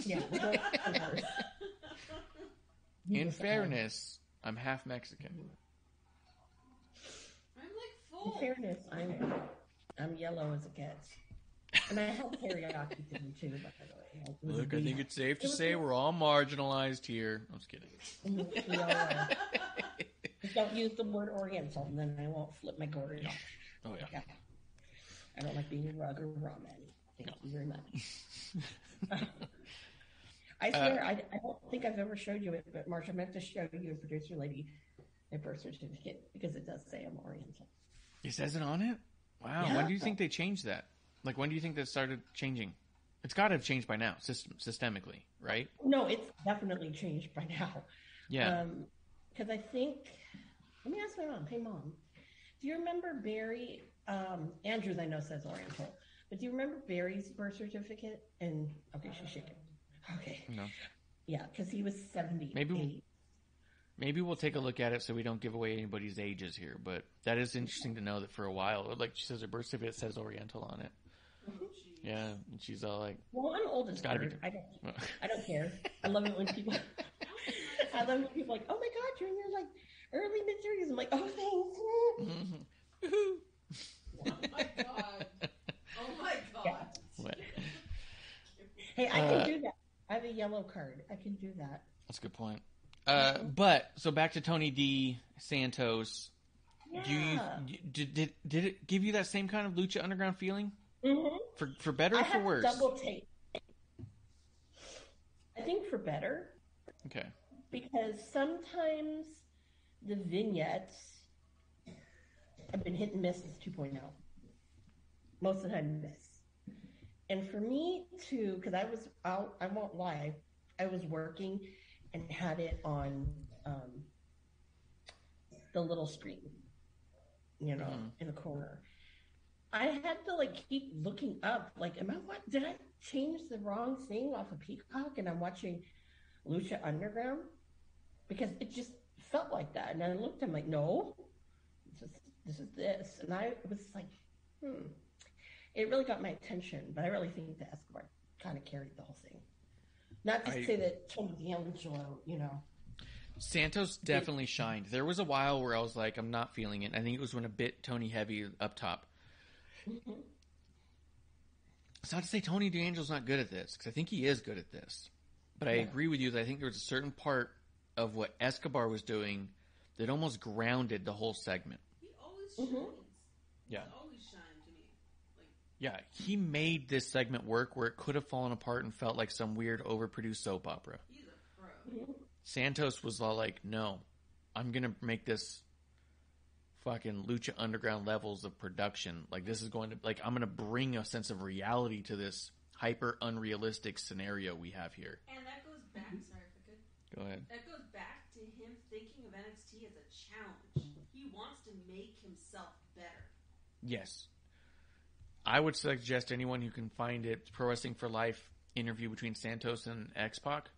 Speaker 3: Yeah, which one's worse?
Speaker 4: In fairness, I'm half Mexican.
Speaker 5: I'm like full.
Speaker 3: In fairness, I'm yellow as it gets. And I have teriyaki to them too, by the way.
Speaker 4: Look, I think it's safe to say we're all marginalized here. I'm just kidding.
Speaker 3: We all are. Just don't use the word Oriental, and then I won't flip my gourd.
Speaker 4: Oh, yeah.
Speaker 3: I don't like being rug or ramen. Thank you very much. I swear, I don't think I've ever showed you it, but Marsh, I meant to show you a producer lady a birth certificate because it does say I'm Oriental.
Speaker 4: It says it on it? Wow.
Speaker 3: Yeah.
Speaker 4: When do you think they changed that? Like, when do you think that started changing? It's got to have changed by now, systemically, right?
Speaker 3: No, it's definitely changed by now.
Speaker 4: Yeah.
Speaker 3: Because I think, let me ask my mom. Hey, Mom, do you remember Barry? Andrews, I know, says Oriental, but do you remember Barry's birth certificate? And okay, she's shaking. Okay.
Speaker 4: No.
Speaker 3: Yeah, because he was 78.
Speaker 4: Maybe we'll take a look at it so we don't give away anybody's ages here. But that is interesting to know that for a while, like she says, her birth certificate says Oriental on it. Yeah, and she's all like,
Speaker 3: "Well, I'm old as bird. I don't care. I love it when people. I love when people are like, oh my God, you're in your like early mid-30s. I'm like, oh thanks.
Speaker 5: Oh my God. Oh my God.
Speaker 4: What?
Speaker 3: Hey, I can do that. I have a yellow card. I can do that.
Speaker 4: That's a good point. But so back to Tony D. Santos.
Speaker 3: Yeah.
Speaker 4: Did it give you that same kind of Lucha Underground feeling?
Speaker 3: Mm-hmm.
Speaker 4: For better or for worse?
Speaker 3: Double take. I think for better.
Speaker 4: Okay.
Speaker 3: Because sometimes the vignettes have been hit and miss since 2.0. Most of the time, miss. And for me to, because I won't lie, I was working and had it on the little screen, in the corner. I had to like keep looking up, like, did I change the wrong thing off of Peacock and I'm watching Lucha Underground? Because it just felt like that. And I looked, I'm like, no, this is this. And I was like, It really got my attention, but I really think that Escobar kind of carried the whole thing. Not to say that Tony D'Angelo,
Speaker 4: Santos definitely shined. There was a while where I was like, I'm not feeling it. I think it was when a bit Tony heavy up top.
Speaker 3: Mm-hmm.
Speaker 4: It's not to say Tony D'Angelo's not good at this, because I think he is good at this. But I agree with you that I think there was a certain part of what Escobar was doing that almost grounded the whole segment.
Speaker 5: He always shines.
Speaker 4: Yeah.
Speaker 5: He's always shined to me.
Speaker 4: Yeah, he made this segment work where it could have fallen apart and felt like some weird overproduced soap opera.
Speaker 5: He's a pro.
Speaker 4: Santos was all like, no, I'm going to make this fucking Lucha Underground levels of production. Like, this is going to, like, I'm going to bring a sense of reality to this hyper unrealistic scenario we have here.
Speaker 5: And that goes back, sorry if I could.
Speaker 4: Go ahead.
Speaker 5: That goes back to him thinking of NXT as a challenge. He wants to make himself better.
Speaker 4: Yes. I would suggest anyone who can find it, Pro Wrestling for Life interview between Santos and X-Pac.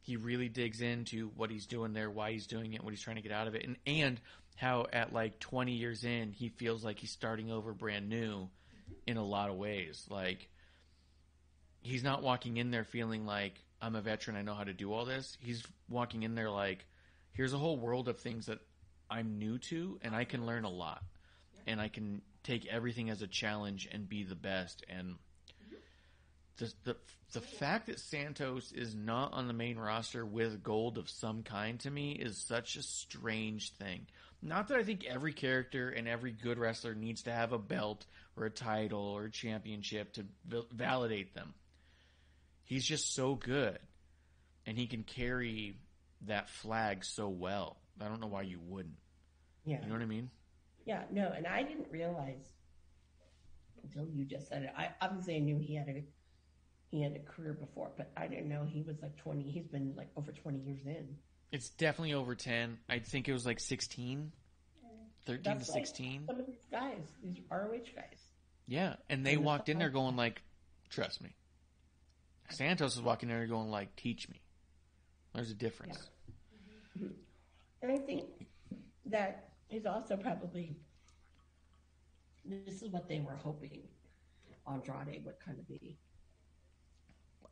Speaker 4: He really digs into what he's doing there, why he's doing it, what he's trying to get out of it, and how at like 20 years in, he feels like he's starting over brand new in a lot of ways. Like, he's not walking in there feeling like, I'm a veteran, I know how to do all this. He's walking in there like, here's a whole world of things that I'm new to, and I can learn a lot. And I can take everything as a challenge and be the best. And the fact that Santos is not on the main roster with gold of some kind to me is such a strange thing. Not that I think every character and every good wrestler needs to have a belt or a title or a championship to validate them. He's just so good, and he can carry that flag so well. I don't know why you wouldn't.
Speaker 3: Yeah.
Speaker 4: You know what I mean?
Speaker 3: Yeah, no, and I didn't realize until you just said it. I obviously knew he had a career before, but I didn't know he was like 20. He's been like over 20 years in.
Speaker 4: It's definitely over 10. I think it was like 16, 13
Speaker 3: That's
Speaker 4: to 16.
Speaker 3: Like some of these guys, these ROH guys.
Speaker 4: Yeah, and they walked in there going like, trust me. Santos is walking in there going like, teach me. There's a difference.
Speaker 3: Yeah. And I think that is also probably, this is what they were hoping Andrade would kind of be.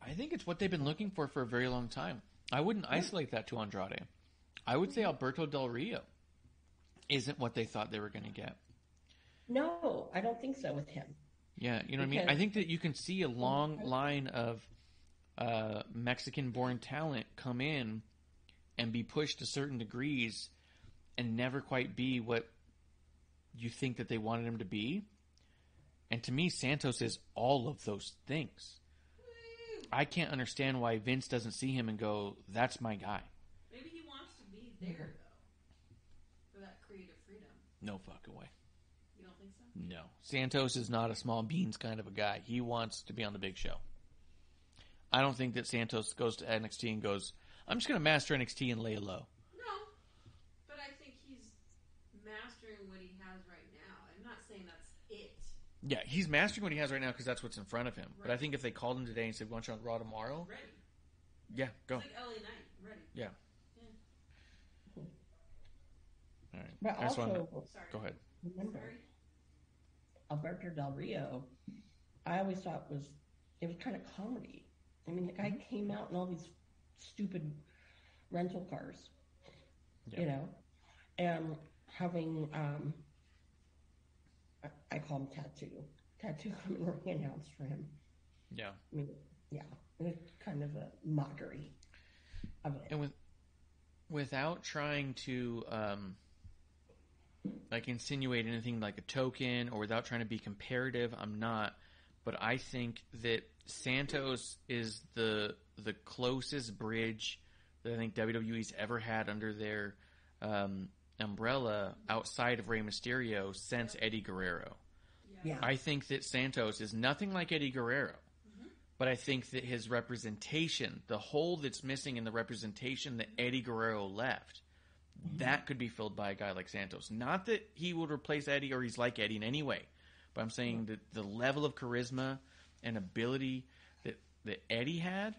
Speaker 4: I think it's what they've been looking for a very long time. I wouldn't isolate that to Andrade. I would say Alberto Del Rio isn't what they thought they were going to get.
Speaker 3: No, I don't think so with him.
Speaker 4: Yeah, you know what I mean? I think that you can see a long line of Mexican-born talent come in and be pushed to certain degrees and never quite be what you think that they wanted him to be. And to me, Santos is all of those things. I can't understand why Vince doesn't see him and go, that's my guy.
Speaker 5: Maybe he wants to be there, though, for that creative freedom.
Speaker 4: No fucking way.
Speaker 5: You don't think so?
Speaker 4: No. Santos is not a small beans kind of a guy. He wants to be on the big show. I don't think that Santos goes to NXT and goes, I'm just going to master NXT and lay low.
Speaker 5: No, but I think he's mastering what he has right now. I'm not saying that's it.
Speaker 4: Yeah, he's mastering what he has right now because that's what's in front of him. Right. But I think if they called him today and said, "Want you on Raw tomorrow?"
Speaker 5: Ready.
Speaker 4: Yeah, go.
Speaker 5: It's like LA Knight. Ready.
Speaker 4: Yeah. All right.
Speaker 3: But also,
Speaker 4: go ahead.
Speaker 3: Remember, Alberto Del Rio, I always thought it was kind of comedy. I mean, the guy came out in all these stupid rental cars, you know, and having, I call him Tattoo come and ring announced for him.
Speaker 4: Yeah.
Speaker 3: I mean, yeah, it's kind of a mockery of it.
Speaker 4: And without trying to, like insinuate anything like a token or without trying to be comparative, I'm not. But I think that Santos is the closest bridge that I think WWE's ever had under their umbrella outside of Rey Mysterio since Eddie Guerrero.
Speaker 3: Yeah.
Speaker 4: I think that Santos is nothing like Eddie Guerrero, but I think that his representation, the hole that's missing in the representation that Eddie Guerrero left, that could be filled by a guy like Santos. Not that he would replace Eddie or he's like Eddie in any way, but I'm saying that the level of charisma and ability that Eddie had,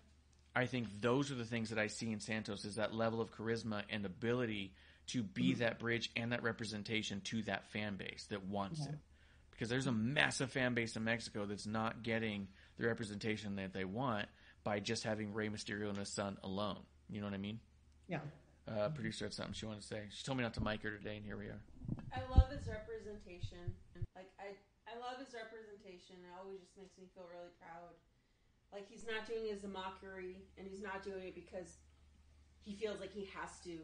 Speaker 4: I think those are the things that I see in Santos, is that level of charisma and ability to be that bridge and that representation to that fan base that wants it. Because there's a massive fan base in Mexico that's not getting the representation that they want by just having Rey Mysterio and his son alone. You know what I mean?
Speaker 3: Yeah.
Speaker 4: Producer had something she wanted to say. She told me not to mic her today, and here we are.
Speaker 5: I love his representation. Like I love his representation. It always just makes me feel really proud. Like, he's not doing it as a mockery, and he's not doing it because he feels like he has to.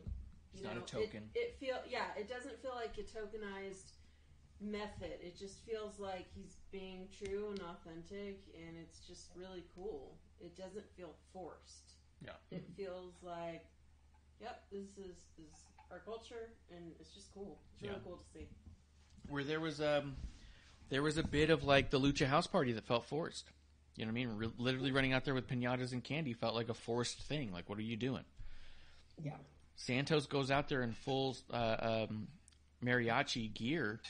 Speaker 4: It's not a token.
Speaker 5: It doesn't feel like a tokenized method. It just feels like he's being true and authentic, and it's just really cool. It doesn't feel forced.
Speaker 4: Yeah.
Speaker 5: It feels like, yep, this is our culture, and it's just cool. It's really cool to see.
Speaker 4: Where there was a bit of like the Lucha House Party that felt forced. You know what I mean? Literally running out there with piñatas and candy felt like a forced thing. Like, what are you doing?
Speaker 3: Yeah.
Speaker 4: Santos goes out there in full mariachi gear,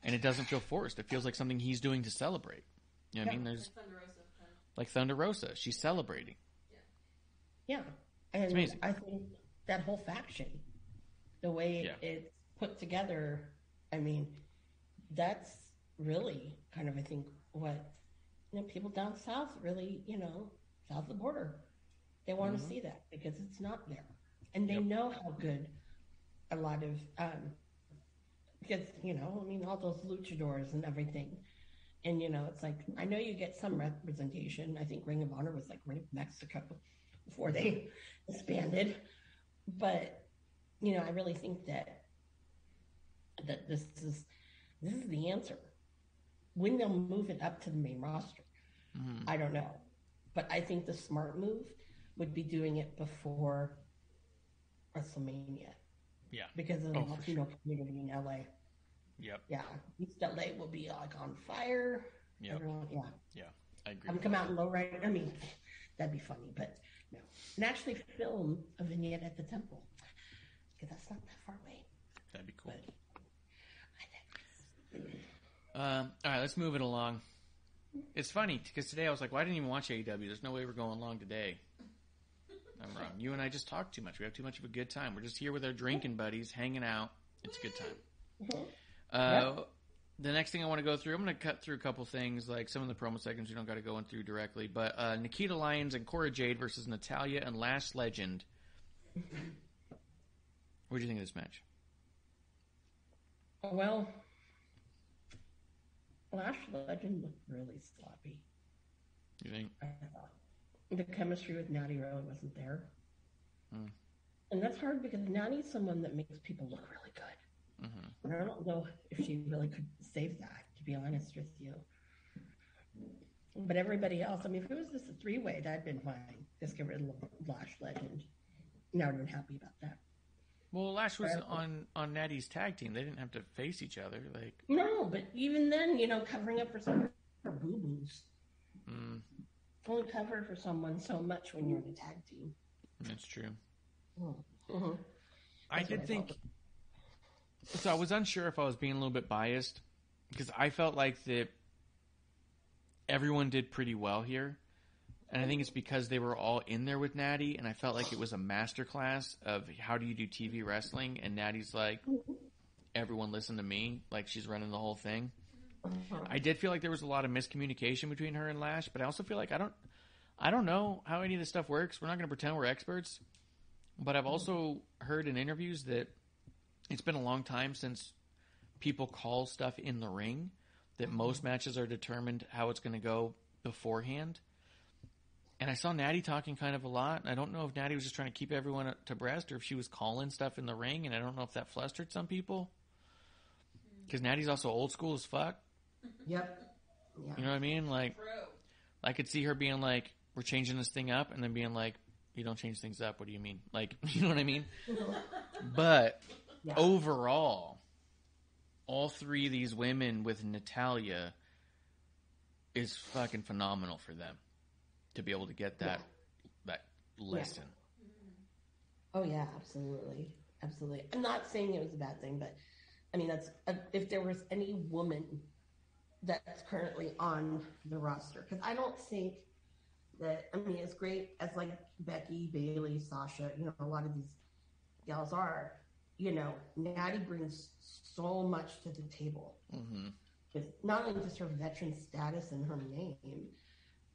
Speaker 4: and it doesn't feel forced. It feels like something he's doing to celebrate. You know what I mean? There's like Thunder Rosa. She's celebrating.
Speaker 3: Yeah. And
Speaker 4: it's amazing.
Speaker 3: I think that whole faction, the way it's put together, I mean, that's really kind of, I think, what people down south really, south of the border, they want to see that because it's not there. And they know how good a lot of, because, all those luchadors and everything. And, it's like, I know you get some representation. I think Ring of Honor was like Ring of Mexico before they expanded. But, I really think that this is the answer. When they'll move it up to the main roster, I don't know. But I think the smart move would be doing it before WrestleMania.
Speaker 4: Yeah.
Speaker 3: Because of the Latino community in LA.
Speaker 4: Yep.
Speaker 3: Yeah. East LA will be like on fire.
Speaker 4: Yep.
Speaker 3: Everyone, yeah.
Speaker 4: Yeah. I agree.
Speaker 3: I'm come out and low right. I mean, that'd be funny, but no. And actually film a vignette at the temple. Because that's not that far away.
Speaker 4: That'd be cool.
Speaker 3: But,
Speaker 4: all right, let's move it along. It's funny because today I was like, well, I didn't even watch AEW. There's no way we're going long today. I'm wrong. You and I just talk too much. We have too much of a good time. We're just here with our drinking buddies, hanging out. It's a good time. The next thing I want to go through, I'm going to cut through a couple things, like some of the promo segments we don't got to go in through directly. But Nikita Lyons and Cora Jade versus Natalya and Lash Legend. What do you think of this match?
Speaker 3: Well, Lash Legend looked really sloppy.
Speaker 4: You think?
Speaker 3: The chemistry with Natty really wasn't there. And that's hard because Natty's someone that makes people look really good. And I don't know if she really could save that, to be honest with you. But everybody else, I mean, if it was just a three-way, that'd been fine. Just get rid of Lash Legend. Now I'm happy about that.
Speaker 4: Well, Lash was on Natty's tag team. They didn't have to face each other. Like
Speaker 3: no, but even then, covering up for some of her boo-boos. Only cover for someone so much when you're in a tag team.
Speaker 4: That's true.
Speaker 3: Mm-hmm.
Speaker 4: I did think. So I was unsure if I was being a little bit biased because I felt like that everyone did pretty well here. And I think it's because they were all in there with Natty, and I felt like it was a masterclass of how do you do TV wrestling, and Natty's like, everyone listen to me, like she's running the whole thing. I did feel like there was a lot of miscommunication between her and Lash, but I also feel like I don't know how any of this stuff works. We're not going to pretend we're experts, but I've also heard in interviews that it's been a long time since people call stuff in the ring, that most matches are determined how it's going to go beforehand. And I saw Natty talking kind of a lot. I don't know if Natty was just trying to keep everyone to breast or if she was calling stuff in the ring, and I don't know if that flustered some people. Because Natty's also old school as fuck.
Speaker 3: Yep. Yeah.
Speaker 4: You know what I mean? Like, I could see her being like, we're changing this thing up, and then being like, you don't change things up. What do you mean? Like, you know what I mean? But overall, all three of these women with Natalya is fucking phenomenal for them. To be able to get that lesson.
Speaker 3: Oh yeah, absolutely. I'm not saying it was a bad thing, but I mean that's if there was any woman that's currently on the roster, because I don't think that. I mean, as great as like Becky, Bayley, Sasha, a lot of these gals are. Natty brings so much to the table. Because not only just her veteran status and her name,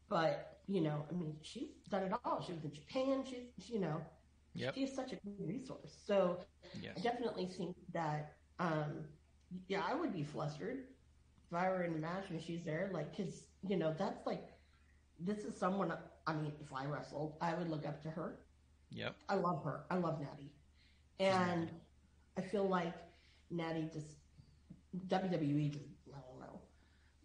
Speaker 3: but I mean, she's done it all. She was in Japan. She's such a good resource. So I definitely think that, I would be flustered if I were in the match and she's there. Like, because, that's like, this is someone, I mean, if I wrestled, I would look up to her.
Speaker 4: Yep.
Speaker 3: I love her. I love Natty. And I feel like Natty just, WWE just, I don't know,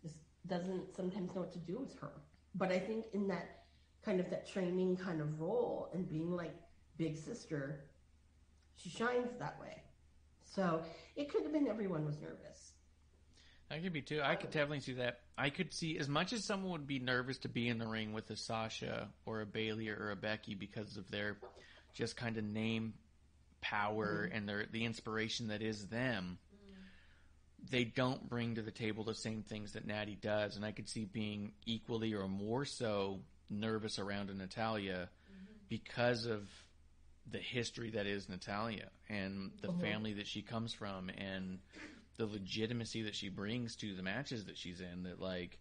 Speaker 3: just doesn't sometimes know what to do with her. But I think in that kind of that training kind of role and being like big sister, she shines that way. So it could have been everyone was nervous.
Speaker 4: I could be too. I could definitely see that. I could see as much as someone would be nervous to be in the ring with a Sasha or a Bayley or a Becky because of their just kind of name power and the inspiration that is them. They don't bring to the table the same things that Natty does, and I could see being equally or more so nervous around a Natalya because of the history that is Natalya and the family that she comes from and the legitimacy that she brings to the matches that she's in. That like,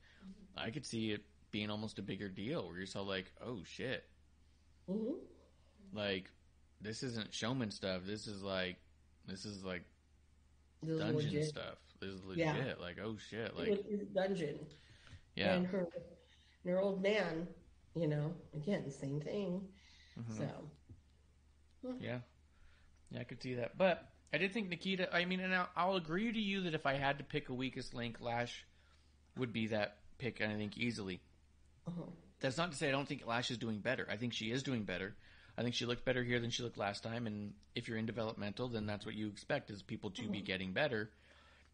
Speaker 4: I could see it being almost a bigger deal where you're so like, oh shit, like this isn't showman stuff. This is like dungeon stuff. This is legit.
Speaker 3: Yeah.
Speaker 4: Like, oh shit. Like,
Speaker 3: it was dungeon.
Speaker 4: Yeah.
Speaker 3: And her old man, again, same thing. So.
Speaker 4: Yeah, I could see that. But I did think Nikita, I mean, and I'll agree to you that if I had to pick a weakest link, Lash would be that pick, and I think easily. That's not to say I don't think Lash is doing better. I think she is doing better. I think she looked better here than she looked last time, and if you're in developmental, then that's what you expect, is people to be getting better.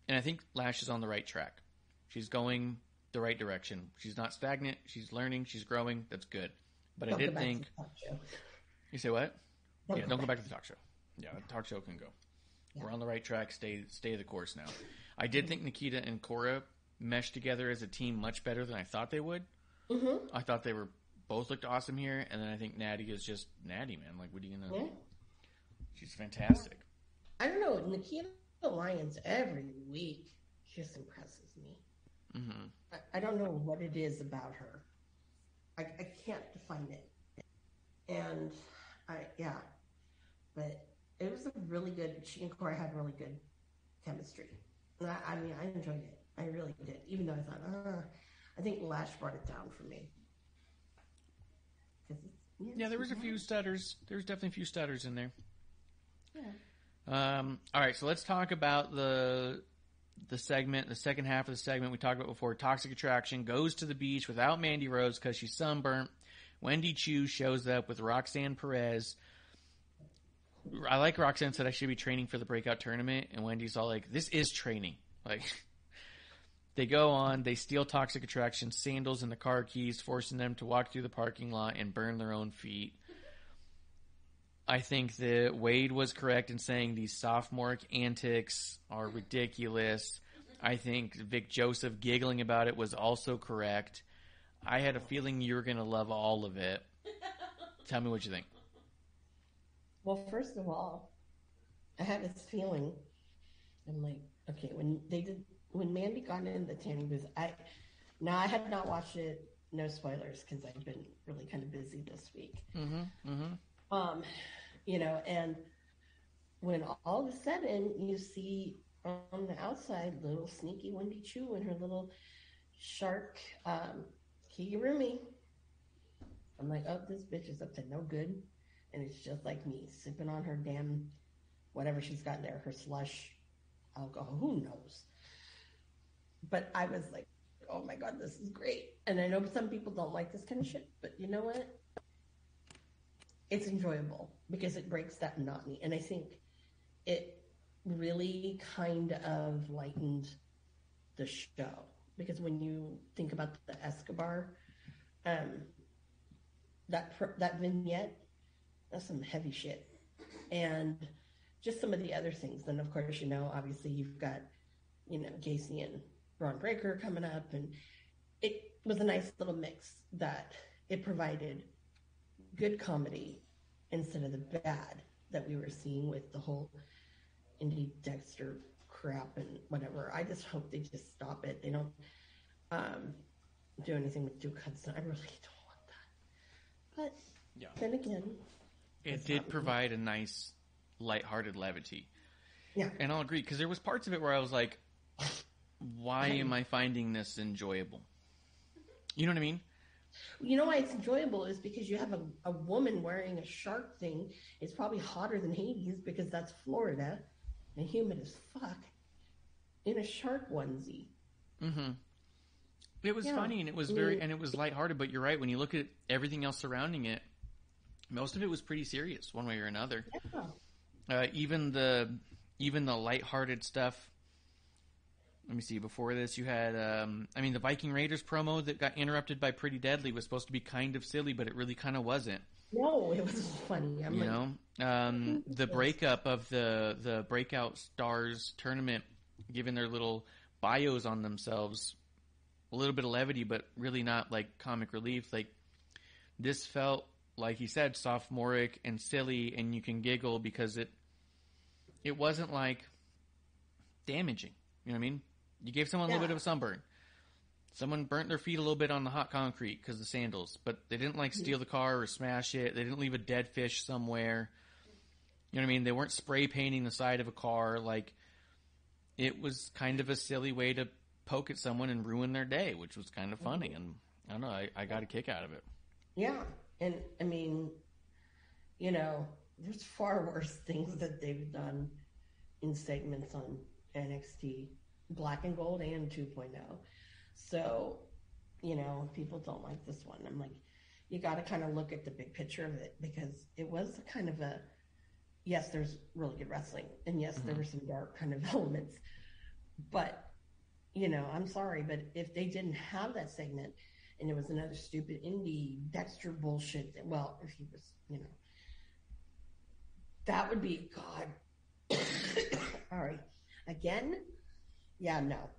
Speaker 4: And I think Lash is on the right track. She's going the right direction. She's not stagnant. She's learning. She's growing. That's good. But I did think... You say what? Don't go back to the talk show. Yeah, the talk show can go. Yeah. We're on the right track. Stay the course now. I did think Nikita and Cora meshed together as a team much better than I thought they would. I thought they were both looked awesome here, and then I think Natty is just Natty, man. Like, what are you gonna? Yeah. She's fantastic.
Speaker 3: I don't know, Nikita Lyons every week just impresses me. I don't know what it is about her. I can't define it, and but it was a really good. She and Cora had really good chemistry. And I mean, I enjoyed it. I really did. Even though I thought, I think Lash brought it down for me.
Speaker 4: Yeah, there was a few stutters. There was definitely a few stutters in there. Yeah. All right, so let's talk about the segment, the second half of the segment we talked about before. Toxic Attraction goes to the beach without Mandy Rose because she's sunburnt. Wendy Chu shows up with Roxanne Perez. I like Roxanne said I should be training for the breakout tournament, and Wendy's all like, "This is training." Like, they go on, they steal Toxic Attraction's sandals and the car keys, forcing them to walk through the parking lot and burn their own feet. I think that Wade was correct in saying these sophomoric antics are ridiculous. I think Vic Joseph giggling about it was also correct. I had a feeling you were going to love all of it. Tell me what you think.
Speaker 3: Well, first of all, I had this feeling. I'm like, okay, when Mandy got in the tanning booth, I had not watched it. No spoilers, because I've been really kind of busy this week. And when all of a sudden you see on the outside little sneaky Wendy Chu and her little shark kigurumi, I'm like, oh, this bitch is up to no good. And it's just like me, sipping on her damn, whatever she's got there, her slush alcohol, who knows? But I was like, oh my God, this is great. And I know some people don't like this kind of shit, but you know what? It's enjoyable because it breaks that monotony. And I think it really kind of lightened the show. Because when you think about the Escobar, that vignette, that's some heavy shit. And just some of the other things. Then, of course, obviously you've got, Gacy and Braun Breaker coming up. And it was a nice little mix that it provided good comedy instead of the bad that we were seeing with the whole Indie Dexter crap and whatever. I just hope they just stop it. They don't do anything with Duke Hudson. I really don't want that. But then again,
Speaker 4: it did provide a nice, lighthearted levity.
Speaker 3: Yeah.
Speaker 4: And I'll agree, because there was parts of it where I was like, why am I finding this enjoyable? You know what I mean?
Speaker 3: You know why it's enjoyable is because you have a woman wearing a shark thing. It's probably hotter than Hades because that's Florida and humid as fuck in a shark onesie.
Speaker 4: Mm-hmm. It was funny and it was and it was lighthearted, but you're right. When you look at everything else surrounding it, most of it was pretty serious one way or another.
Speaker 3: Yeah.
Speaker 4: Even the lighthearted stuff. Let me see. Before this, you had, the Viking Raiders promo that got interrupted by Pretty Deadly was supposed to be kind of silly, but it really kind of wasn't.
Speaker 3: No, it was funny.
Speaker 4: The breakup of the Breakout Stars tournament, giving their little bios on themselves, a little bit of levity, but really not like comic relief. Like, this felt, like he said, sophomoric and silly, and you can giggle because it wasn't like damaging. You know what I mean? You gave someone a little bit of a sunburn. Someone burnt their feet a little bit on the hot concrete because of the sandals, but they didn't steal the car or smash it. They didn't leave a dead fish somewhere. You know what I mean? They weren't spray painting the side of a car. Like, it was kind of a silly way to poke at someone and ruin their day, which was kind of funny. And I don't know, I got a kick out of it.
Speaker 3: Yeah. And I mean, there's far worse things that they've done in segments on NXT, Black and Gold and 2.0. So, people don't like this one. I'm like, you got to kind of look at the big picture of it because it was kind of yes, there's really good wrestling. And yes, there were some dark kind of elements. But, I'm sorry, but if they didn't have that segment and it was another stupid indie Dexter bullshit, well, if he was, that would be, God. All right. Again? Yeah, no.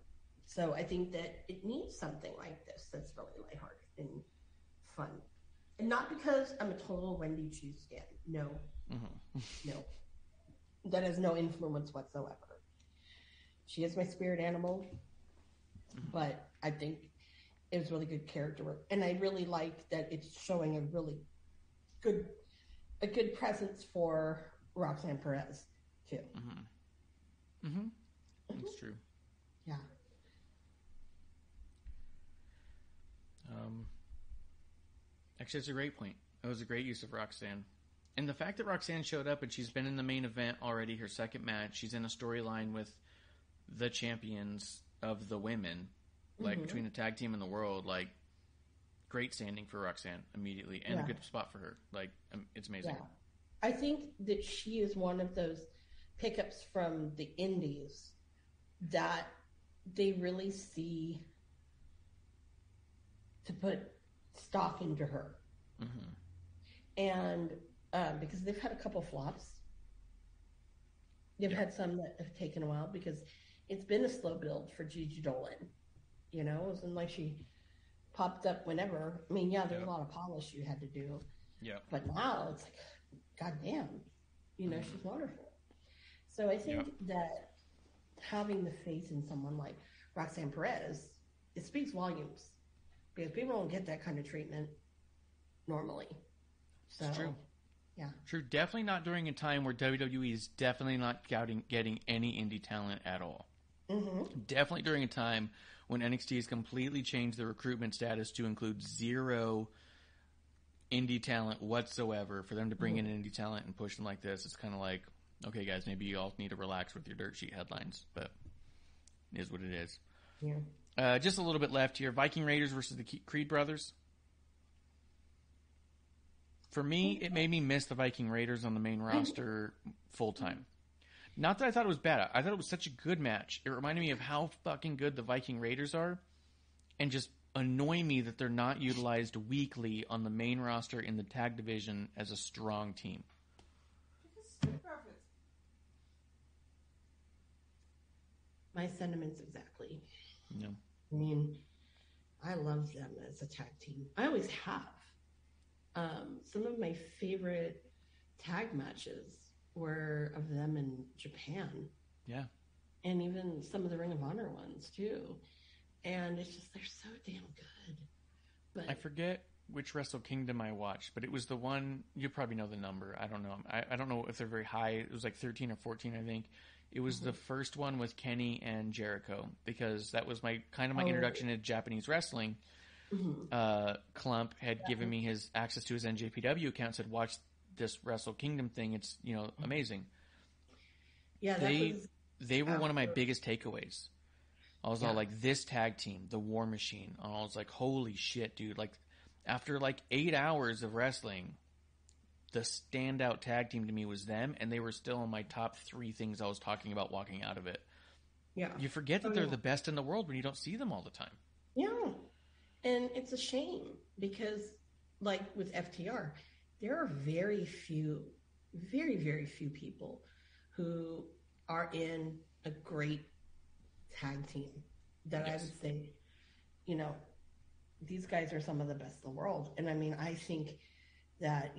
Speaker 3: So I think that it needs something like this that's really lighthearted and fun. And not because I'm a total Wendy Chu stan. No. No. That has no influence whatsoever. She is my spirit animal, but I think it was really good character work. And I really like that it's showing a really good presence for Roxanne Perez, too.
Speaker 4: That's true.
Speaker 3: Yeah.
Speaker 4: Actually, it's a great point. It was a great use of Roxanne. And the fact that Roxanne showed up and she's been in the main event already, her second match, she's in a storyline with the champions of the women, between the tag team and the world, great standing for Roxanne immediately, and a good spot for her. It's amazing.
Speaker 3: I think that she is one of those pickups from the indies that they really see to put stock into her. And because they've had a couple flops. They've had some that have taken a while because it's been a slow build for Gigi Dolan. You know, it wasn't like she popped up whenever. I mean, yeah, there's a lot of polish you had to do. Yeah. But now it's like, goddamn, you know, she's wonderful. So I think that having the faith in someone like Roxanne Perez, it speaks volumes because people don't get that kind of treatment normally. So,
Speaker 4: it's true.
Speaker 3: Yeah.
Speaker 4: True. Definitely not during a time where WWE is definitely not getting any indie talent at all. Definitely during a time when NXT has completely changed the recruitment status to include 0 indie talent whatsoever. For them to bring in indie talent and push them like this, it's kind of like, okay, guys, maybe you all need to relax with your dirt sheet headlines, but it is what it is. Yeah. Just a little bit left here. Viking Raiders versus the Creed Brothers. For me, it made me miss the Viking Raiders on the main roster full time. Not that I thought it was bad. I thought it was such a good match. It reminded me of how fucking good the Viking Raiders are, and just annoy me that they're not utilized weekly on the main roster in the tag division as a strong team.
Speaker 3: My sentiments exactly.
Speaker 4: Yeah.
Speaker 3: I mean, I love them as a tag team. I always have. Some of my favorite tag matches were of them in Japan.
Speaker 4: Yeah.
Speaker 3: And even some of the Ring of Honor ones, too. And it's just, they're so damn good. But
Speaker 4: I forget which Wrestle Kingdom I watched, but it was the one, you probably know the number. I don't know. I don't know if they're very high. It was like 13 or 14, I think. It was the first one with Kenny and Jericho, because that was my introduction to Japanese wrestling. Clump had given me his access to his NJPW account, said, watch this Wrestle Kingdom thing. It's, amazing.
Speaker 3: Yeah,
Speaker 4: they were one of my biggest takeaways. I was all like, this tag team, the War Machine. And I was like, holy shit, dude. Like, after like 8 hours of wrestling, the standout tag team to me was them, and they were still in my top 3 things I was talking about walking out of it. Yeah. You forget that they're the best in the world when you don't see them all the time.
Speaker 3: Yeah. And it's a shame because, like with FTR, there are very few, very, very few people who are in a great tag team that I would say, these guys are some of the best in the world. And I mean, I think that,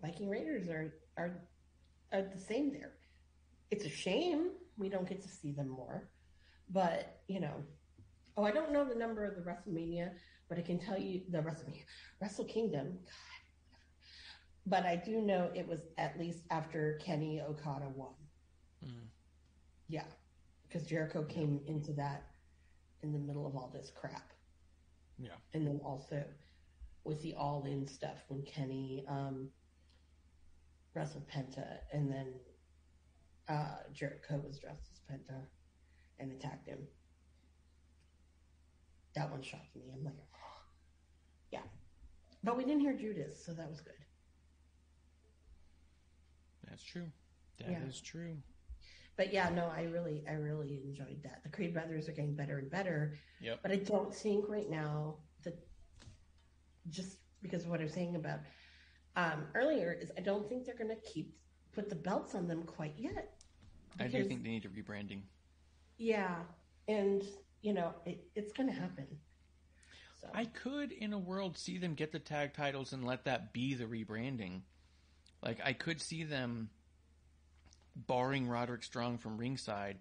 Speaker 3: Viking Raiders are the same there. It's a shame we don't get to see them more. But, I don't know the number of the WrestleMania, but I can tell you the Wrestle Kingdom. God. But I do know it was at least after Kenny Okada won. Yeah. Because Jericho came into that in the middle of all this crap. Yeah. And then also with the all-in stuff when Kenny wrestled Penta, and then Jericho was dressed as Penta and attacked him. That one shocked me. I'm like, oh. Yeah. But we didn't hear Judas, so that was good.
Speaker 4: That's true. That is true.
Speaker 3: But yeah, no, I really enjoyed that. The Creed brothers are getting better and better.
Speaker 4: Yep.
Speaker 3: But I don't think right now that, just because of what I was saying about earlier, is I don't think they're going to put the belts on them quite yet.
Speaker 4: I do think they need a rebranding.
Speaker 3: Yeah. And, it's going to happen. So.
Speaker 4: I could, in a world, see them get the tag titles and let that be the rebranding. Like, I could see them barring Roderick Strong from ringside,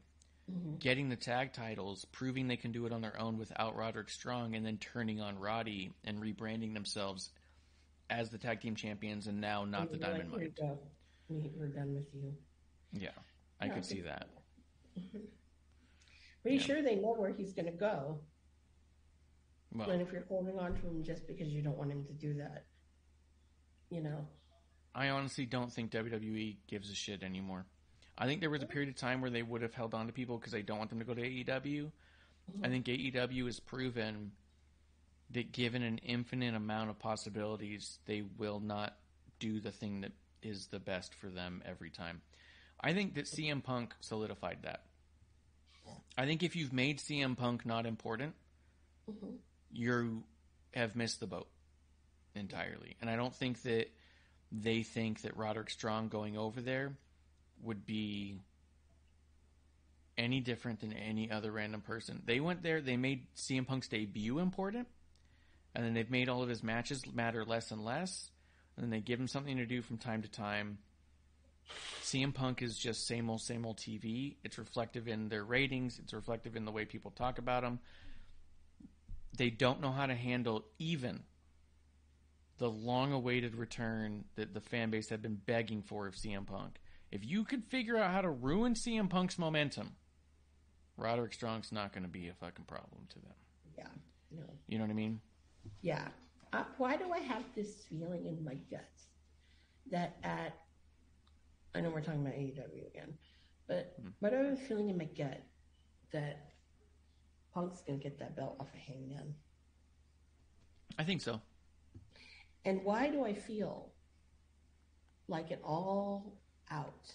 Speaker 4: getting the tag titles, proving they can do it on their own without Roderick Strong, and then turning on Roddy and rebranding themselves as the tag team champions and now not the Diamond Mine.
Speaker 3: We're done with you.
Speaker 4: Yeah, I could see that.
Speaker 3: Pretty sure they know where he's going to go.
Speaker 4: Well,
Speaker 3: and if you're holding on to him just because you don't want him to do that,
Speaker 4: I honestly don't think WWE gives a shit anymore. I think there was a period of time where they would have held on to people because they don't want them to go to AEW. I think AEW has proven that given an infinite amount of possibilities, they will not do the thing that is the best for them every time. I think that CM Punk solidified that. I think if you've made CM Punk not important, you have missed the boat entirely. And I don't think that they think that Roderick Strong going over there would be any different than any other random person. They went there, they made CM Punk's debut important, and then they've made all of his matches matter less and less, and then they give him something to do from time to time. CM Punk is just same old TV. It's reflective in their ratings. It's reflective in the way people talk about him. They don't know how to handle even the long-awaited return that the fan base had been begging for of CM Punk. If you could figure out how to ruin CM Punk's momentum, Roderick Strong's not going to be a fucking problem to them.
Speaker 3: Yeah, no.
Speaker 4: You know what I mean?
Speaker 3: Yeah. Why do I have this feeling in my guts that I know we're talking about AEW again, but why do I have a feeling in my gut that Punk's going to get that belt off of Hangman?
Speaker 4: I think so.
Speaker 3: And why do I feel like it all out?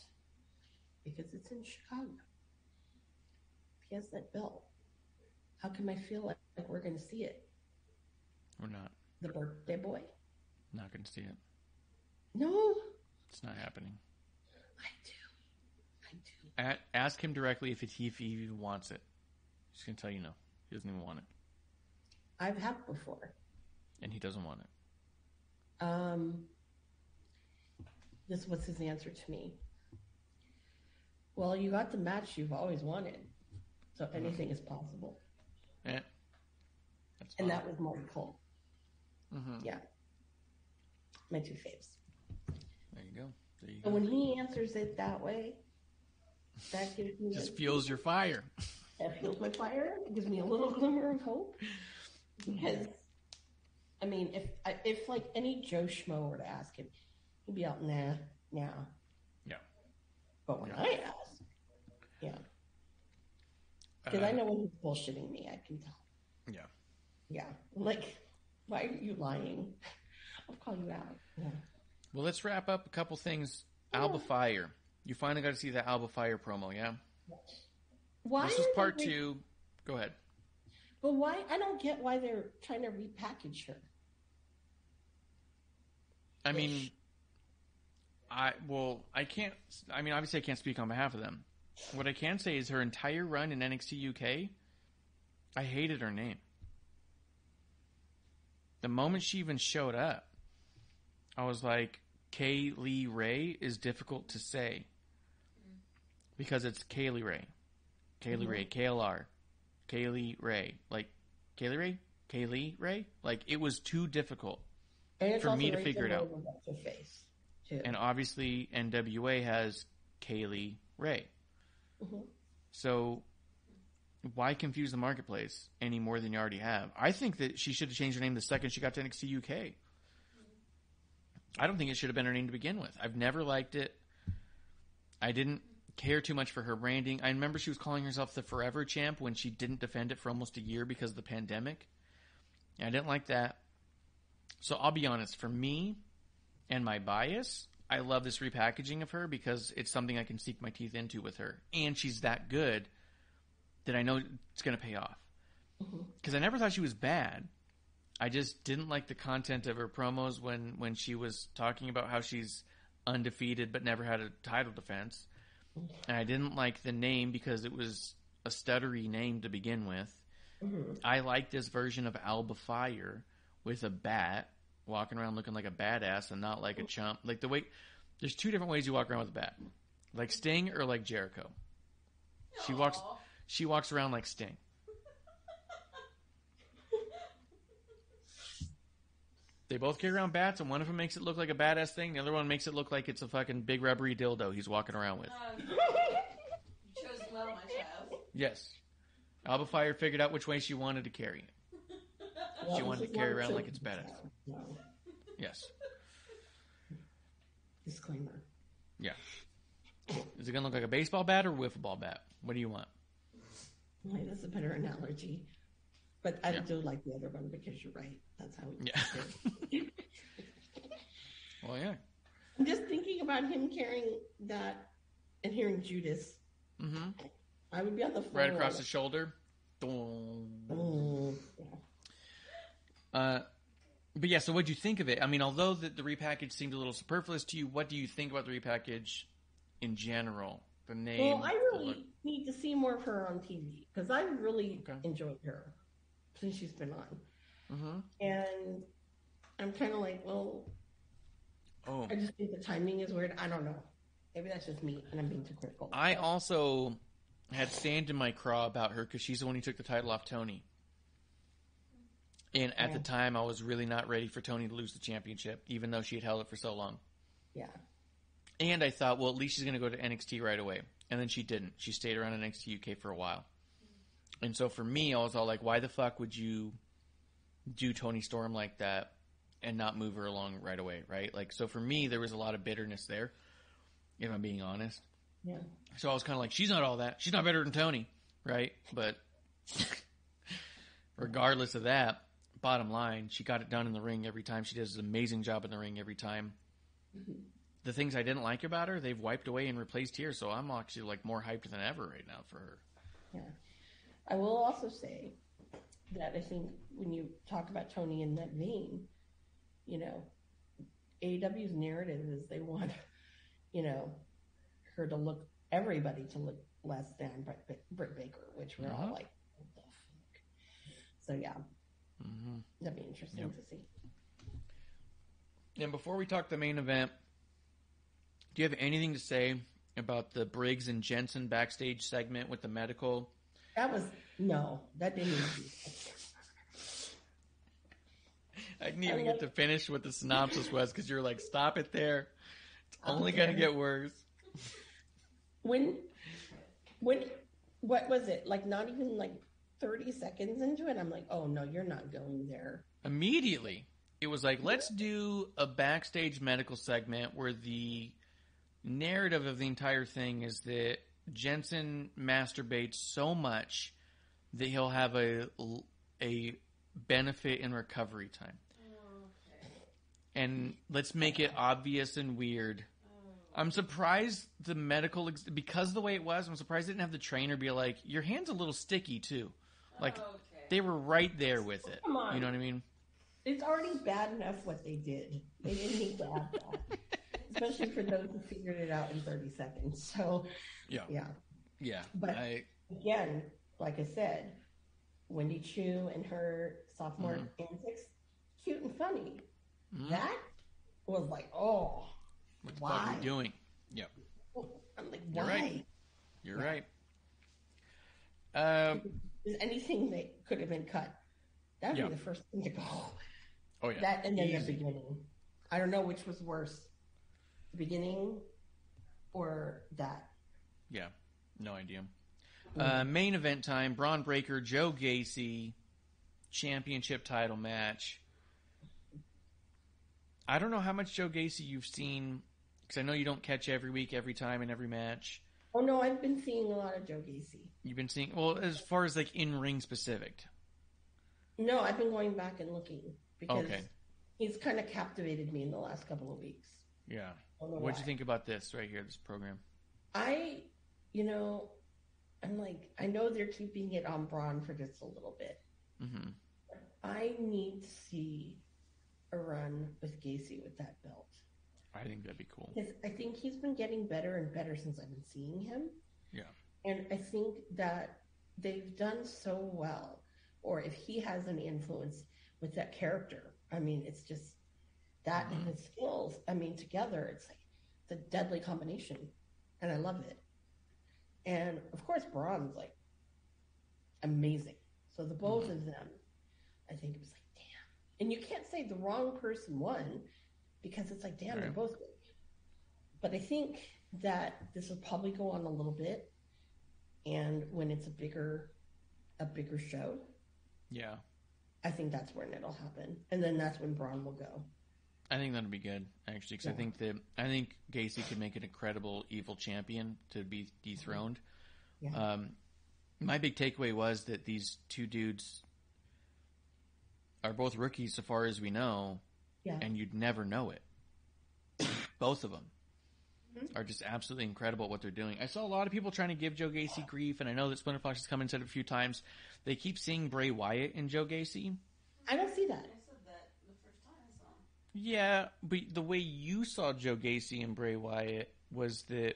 Speaker 3: Because it's in Chicago. If he has that belt, how come I feel like we're going to see it?
Speaker 4: We're not.
Speaker 3: The birthday boy?
Speaker 4: Not going to see it.
Speaker 3: No.
Speaker 4: It's not happening.
Speaker 3: I do.
Speaker 4: Ask him directly if he even wants it. He's going to tell you no. He doesn't even want it.
Speaker 3: I've had it before.
Speaker 4: And he doesn't want it.
Speaker 3: What's his answer to me? Well, you got the match you've always wanted, so anything is possible.
Speaker 4: Yeah.
Speaker 3: And that was Marty Cole. Yeah. My two faves.
Speaker 4: There you go.
Speaker 3: So when he answers it that way, that gives me
Speaker 4: just fuels your fire.
Speaker 3: That fuels my fire. It gives me a little glimmer of hope. Because, I mean, if like any Joe Schmo were to ask him, he'd be out, nah.
Speaker 4: Yeah.
Speaker 3: But when I ask, yeah. Because I know when he's bullshitting me, I can tell.
Speaker 4: Yeah.
Speaker 3: Yeah. I'm like, why are you lying? I'll call you out. Yeah.
Speaker 4: Well, let's wrap up a couple things. Alba Fire. You finally got to see the Alba Fire promo, yeah?
Speaker 3: Why?
Speaker 4: This is part 2. Go ahead.
Speaker 3: But why? I don't get why they're trying to repackage her.
Speaker 4: I mean, obviously I can't speak on behalf of them. What I can say is her entire run in NXT UK, I hated her name. The moment she even showed up, I was like, Kaylee Ray is difficult to say. Because it's Kaylee Ray. Kaylee Ray, KLR. Kaylee Ray. Like, Kaylee Ray? Kaylee Ray? Like, it was too difficult for me to figure it out.
Speaker 3: Face, too.
Speaker 4: And obviously, NWA has Kaylee Ray. So, why confuse the marketplace any more than you already have? I think that she should have changed her name the second she got to NXT UK. I don't think it should have been her name to begin with. I've never liked it. I didn't care too much for her branding. I remember she was calling herself the Forever Champ when she didn't defend it for almost a year because of the pandemic. And I didn't like that. So I'll be honest. For me and my bias, I love this repackaging of her because it's something I can sink my teeth into with her. And she's that good that I know it's going to pay off. Because I never thought she was bad. I just didn't like the content of her promos when she was talking about how she's undefeated but never had a title defense. And I didn't like the name because it was a stuttery name to begin with. I like this version of Alba Fire with a bat walking around looking like a badass and not like a chump. Like the way, there's two different ways you walk around with a bat. Like Sting or like Jericho. She walks around like Sting. They both carry around bats, and one of them makes it look like a badass thing. The other one makes it look like it's a fucking big rubbery dildo he's walking around with.
Speaker 5: You chose well, my child.
Speaker 4: Yes. Alba Fire figured out which way she wanted to carry it. She wanted to carry around like it's badass.
Speaker 3: No.
Speaker 4: Yes.
Speaker 3: Disclaimer.
Speaker 4: Yeah. Is it going to look like a baseball bat or a wiffle ball bat? What do you want?
Speaker 3: Well, that's a better analogy. But I do like the other one because you're right. That's how we
Speaker 4: Yeah. Well, yeah.
Speaker 3: I'm just thinking about him carrying that and hearing Judas.
Speaker 4: Mm-hmm.
Speaker 3: I would be on the floor.
Speaker 4: Right across the shoulder.
Speaker 3: Yeah.
Speaker 4: But yeah, so what'd you think of it? I mean, although the repackage seemed a little superfluous to you, what do you think about the repackage in general? The name.
Speaker 3: Well, I really need to see more of her on TV because I really enjoyed her since she's been on. Mm-hmm. And I'm kind of like, well, I just think the timing is weird. I don't know. Maybe that's just me, and I'm being too critical.
Speaker 4: I also had sand in my craw about her because she's the one who took the title off Tony. And at the time, I was really not ready for Tony to lose the championship, even though she had held it for so long.
Speaker 3: Yeah.
Speaker 4: And I thought, well, at least she's going to go to NXT right away. And then she didn't. She stayed around NXT UK for a while. And so for me, I was all like, why the fuck would you do Toni Storm like that and not move her along right away, right? Like, so for me, there was a lot of bitterness there, if I'm being honest.
Speaker 3: Yeah.
Speaker 4: So I was kind of like, she's not all that. She's not better than Tony, right? But regardless of that, bottom line, she got it done in the ring every time. She does an amazing job in the ring every time. Mm-hmm. The things I didn't like about her, they've wiped away and replaced here. So I'm actually like more hyped than ever right now for her.
Speaker 3: Yeah. I will also say that I think when you talk about Tony in that vein, you know, AEW's narrative is they want, you know, her to look, everybody to look less than Britt Baker, which we're all like, what the fuck? So yeah, that'd be interesting to see.
Speaker 4: And before we talk the main event, do you have anything to say about the Briggs and Jensen backstage segment with the medical?
Speaker 3: That didn't even
Speaker 4: I didn't even get to finish what the synopsis was because you're like, stop it there. It's only going to get worse.
Speaker 3: When, what was it? Like not even like 30 seconds into it, I'm like, oh no, you're not going there.
Speaker 4: Immediately. It was like, let's do a backstage medical segment where the narrative of the entire thing is that Jensen masturbates so much that he'll have a benefit in recovery time. And let's make it obvious and weird. I'm surprised the medical, because of the way it was, I'm surprised they didn't have the trainer be like, your hand's a little sticky too. Like, they were right there with it.
Speaker 3: Come on.
Speaker 4: You know what I mean?
Speaker 3: It's already bad enough what they did. They didn't need to add that. Especially for those who figured it out in 30 seconds. So, yeah. But again, like I said, Wendy Chu and her sophomore antics, cute and funny. That was like, what
Speaker 4: the fuck are you doing? Yep.
Speaker 3: I'm like, why?
Speaker 4: You're right.
Speaker 3: Is anything that could have been cut? That would be the first thing to go.
Speaker 4: Oh, yeah.
Speaker 3: That and then the beginning. I don't know which was worse. The beginning or that.
Speaker 4: Yeah. No idea. Main event time. Braun Breaker, Joe Gacy, championship title match. I don't know how much Joe Gacy you've seen, because I know you don't catch every week, every time, in every match.
Speaker 3: Oh, no, I've been seeing a lot of Joe Gacy.
Speaker 4: You've been seeing, well, as far as like in-ring specific.
Speaker 3: No, I've been going back and looking, because he's kind of captivated me in the last couple of weeks.
Speaker 4: Yeah. What'd you think about this right here, this program?
Speaker 3: I'm like, I know they're keeping it on Braun for just a little bit. Mm-hmm. I need to see a run with Gacy with that belt.
Speaker 4: I think that'd be cool.
Speaker 3: Because I think he's been getting better and better since I've been seeing him.
Speaker 4: Yeah.
Speaker 3: And I think that they've done so well, or if he has any influence with that character, I mean, it's just that and his skills. I mean, together, it's like the deadly combination. And I love it. And of course, Braun's like amazing. So the both of them, I think it was like, damn. And you can't say the wrong person won, because it's like, damn, they're both good. But I think that this will probably go on a little bit, and when it's a bigger show, I think that's when it'll happen, and then that's when Braun will go.
Speaker 4: I think that'll be good, actually, because I think Gacy could make an incredible evil champion to be dethroned. Yeah. My big takeaway was that these two dudes are both rookies, so far as we know, and you'd never know it. Both of them are just absolutely incredible at what they're doing. I saw a lot of people trying to give Joe Gacy grief, and I know that Splinter Fox has come and said it a few times. They keep seeing Bray Wyatt in Joe Gacy.
Speaker 3: I don't see that.
Speaker 5: I said that the first time I saw him.
Speaker 4: Yeah, but the way you saw Joe Gacy and Bray Wyatt was that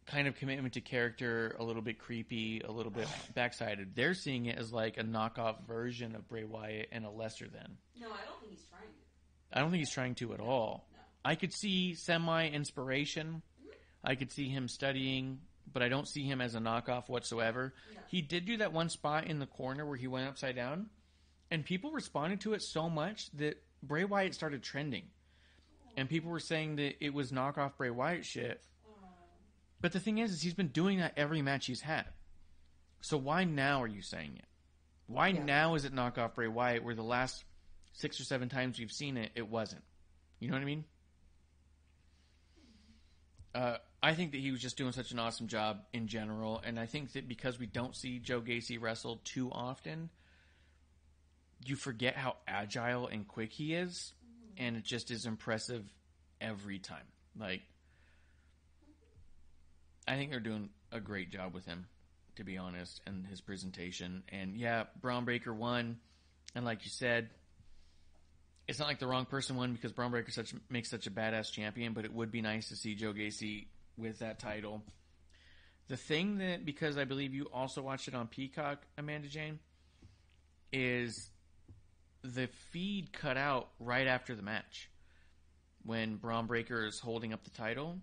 Speaker 4: kind of commitment to character, a little bit creepy, a little bit backsided. They're seeing it as like a knockoff version of Bray Wyatt and a lesser than.
Speaker 5: No, I don't think he's trying to.
Speaker 4: I don't think he's trying to at all.
Speaker 5: No.
Speaker 4: I could see semi-inspiration. I could see him studying, but I don't see him as a knockoff whatsoever.
Speaker 5: No.
Speaker 4: He did do that one spot in the corner where he went upside down, and people responded to it so much that Bray Wyatt started trending. And people were saying that it was knockoff Bray Wyatt shit. But the thing is he's been doing that every match he's had. So why now are you saying it? Why now is it knockoff Bray Wyatt where the last 6 or 7 times we've seen it, it wasn't? You know what I mean? I think that he was just doing such an awesome job in general, and I think that because we don't see Joe Gacy wrestle too often, you forget how agile and quick he is, and it just is impressive every time. Like, I think they're doing a great job with him, to be honest, and his presentation. And yeah, Braun Breaker won, and like you said, it's not like the wrong person won because Braun Breaker makes such a badass champion, but it would be nice to see Joe Gacy with that title. The thing that, because I believe you also watched it on Peacock, AmandaJayne, is the feed cut out right after the match when Braun Breaker is holding up the title.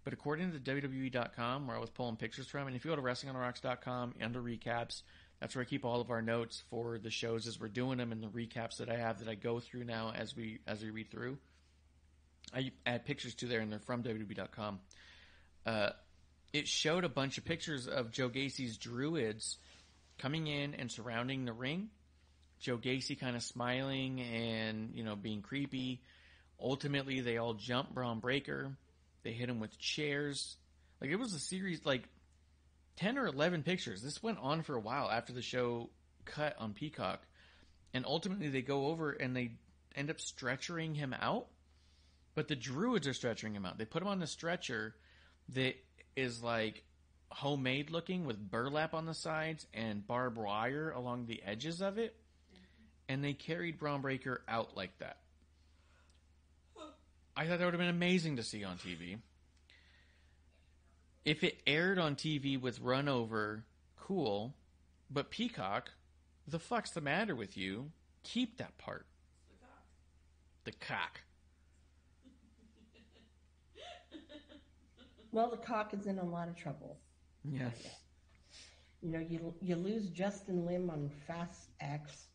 Speaker 4: But according to the WWE.com, where I was pulling pictures from, and if you go to WrestlingOnTheRocks.com, under recaps, that's where I keep all of our notes for the shows as we're doing them, and the recaps that I have that I go through now as we read through. I add pictures to there, and they're from WWE.com. It showed a bunch of pictures of Joe Gacy's druids coming in and surrounding the ring. Joe Gacy kind of smiling and, being creepy. Ultimately, they all jump Braun Breaker. They hit him with chairs. Like, it was a series, 10 or 11 pictures. This went on for a while after the show cut on Peacock. And ultimately, they go over and they end up stretchering him out. But the druids are stretchering him out. They put him on the stretcher that is, homemade looking with burlap on the sides and barbed wire along the edges of it. And they carried Braun Breaker out like that. I thought that would have been amazing to see on TV. If it aired on TV with run over, cool. But Peacock, the fuck's the matter with you? Keep that part. The cock.
Speaker 3: Well, the cock is in a lot of trouble.
Speaker 4: Yeah.
Speaker 3: You lose Justin Lim on Fast X.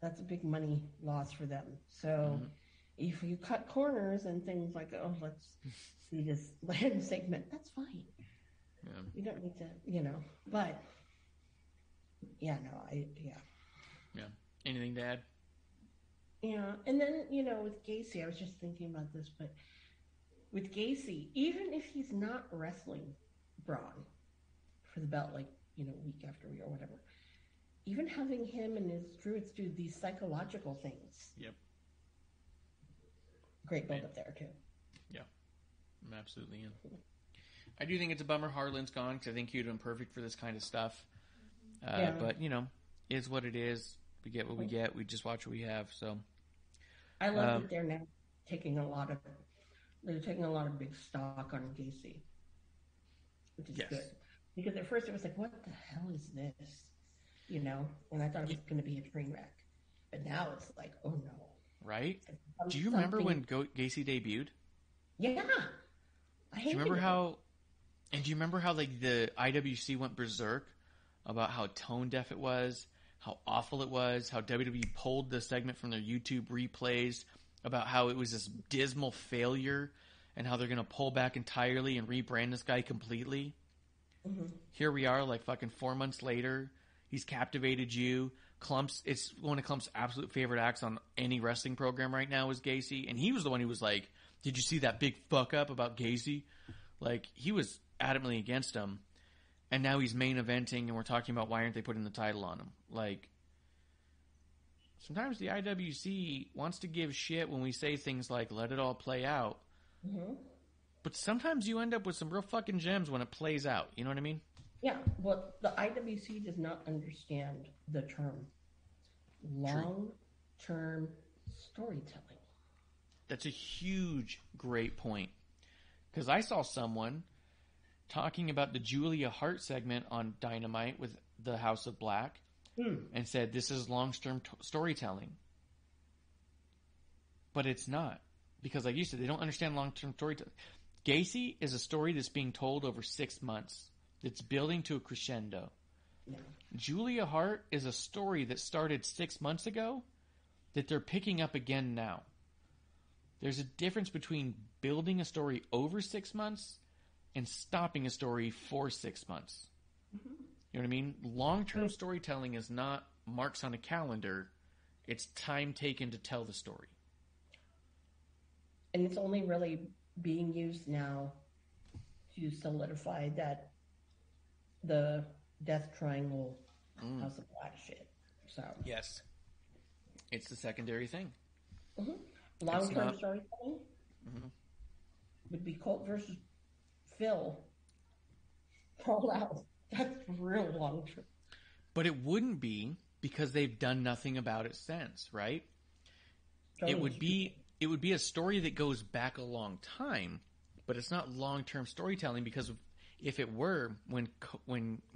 Speaker 3: That's a big money loss for them. So if you cut corners and things like, let's see this land segment, that's fine.
Speaker 4: Yeah.
Speaker 3: You don't need to, but yeah.
Speaker 4: Anything to add?
Speaker 3: Yeah. And then, with Gacy, I was just thinking about this, but with Gacy, even if he's not wrestling Braun for the belt, week after week or whatever, even having him and his druids do these psychological things.
Speaker 4: Yep.
Speaker 3: Great build up there, too.
Speaker 4: Yeah. I'm absolutely in. I do think it's a bummer Harlan's gone because I think he would have been perfect for this kind of stuff. But, is what it is. We get what we get. We just watch what we have. So
Speaker 3: I love that they're now taking a lot of big stock on Gacy, which is good. Because at first it was like, what the hell is this? And I thought it was going to be a train wreck. But now it's like, oh no.
Speaker 4: Right? Do you remember when Gacy debuted?
Speaker 3: Yeah.
Speaker 4: Do you remember how the IWC went berserk about how tone deaf it was, how awful it was, how WWE pulled the segment from their YouTube replays, about how it was this dismal failure and how they're going to pull back entirely and rebrand this guy completely? Mm-hmm. Here we are, fucking 4 months later. He's captivated you. It's one of Clump's absolute favorite acts on any wrestling program right now is Gacy. And he was the one who was like, did you see that big fuck up about Gacy? He was adamantly against him. And now he's main eventing and we're talking about why aren't they putting the title on him? sometimes the IWC wants to give shit when we say things like, let it all play out.
Speaker 3: Mm-hmm.
Speaker 4: But sometimes you end up with some real fucking gems when it plays out. You know what I mean?
Speaker 3: Yeah, well, the IWC does not understand the term long-term storytelling.
Speaker 4: That's a huge, great point. Because I saw someone talking about the Julia Hart segment on Dynamite with the House of Black and said this is long-term storytelling. But it's not. Because like you said, they don't understand long-term storytelling. Gacy is a story that's being told over 6 months. It's building to a crescendo.
Speaker 3: Yeah.
Speaker 4: Julia Hart is a story that started 6 months ago that they're picking up again now. There's a difference between building a story over 6 months and stopping a story for 6 months.
Speaker 3: Mm-hmm.
Speaker 4: You know what I mean? Long-term storytelling is not marks on a calendar. It's time taken to tell the story.
Speaker 3: And it's only really being used now to solidify that the Death Triangle House of Black shit. So
Speaker 4: yes, it's the secondary thing.
Speaker 3: Mm-hmm. Long-term storytelling would be Colt versus Phil. Fall out. That's real long-term.
Speaker 4: But it wouldn't be because they've done nothing about it since, right?
Speaker 3: Totally.
Speaker 4: It would be a story that goes back a long time, but it's not long-term storytelling because if it were, when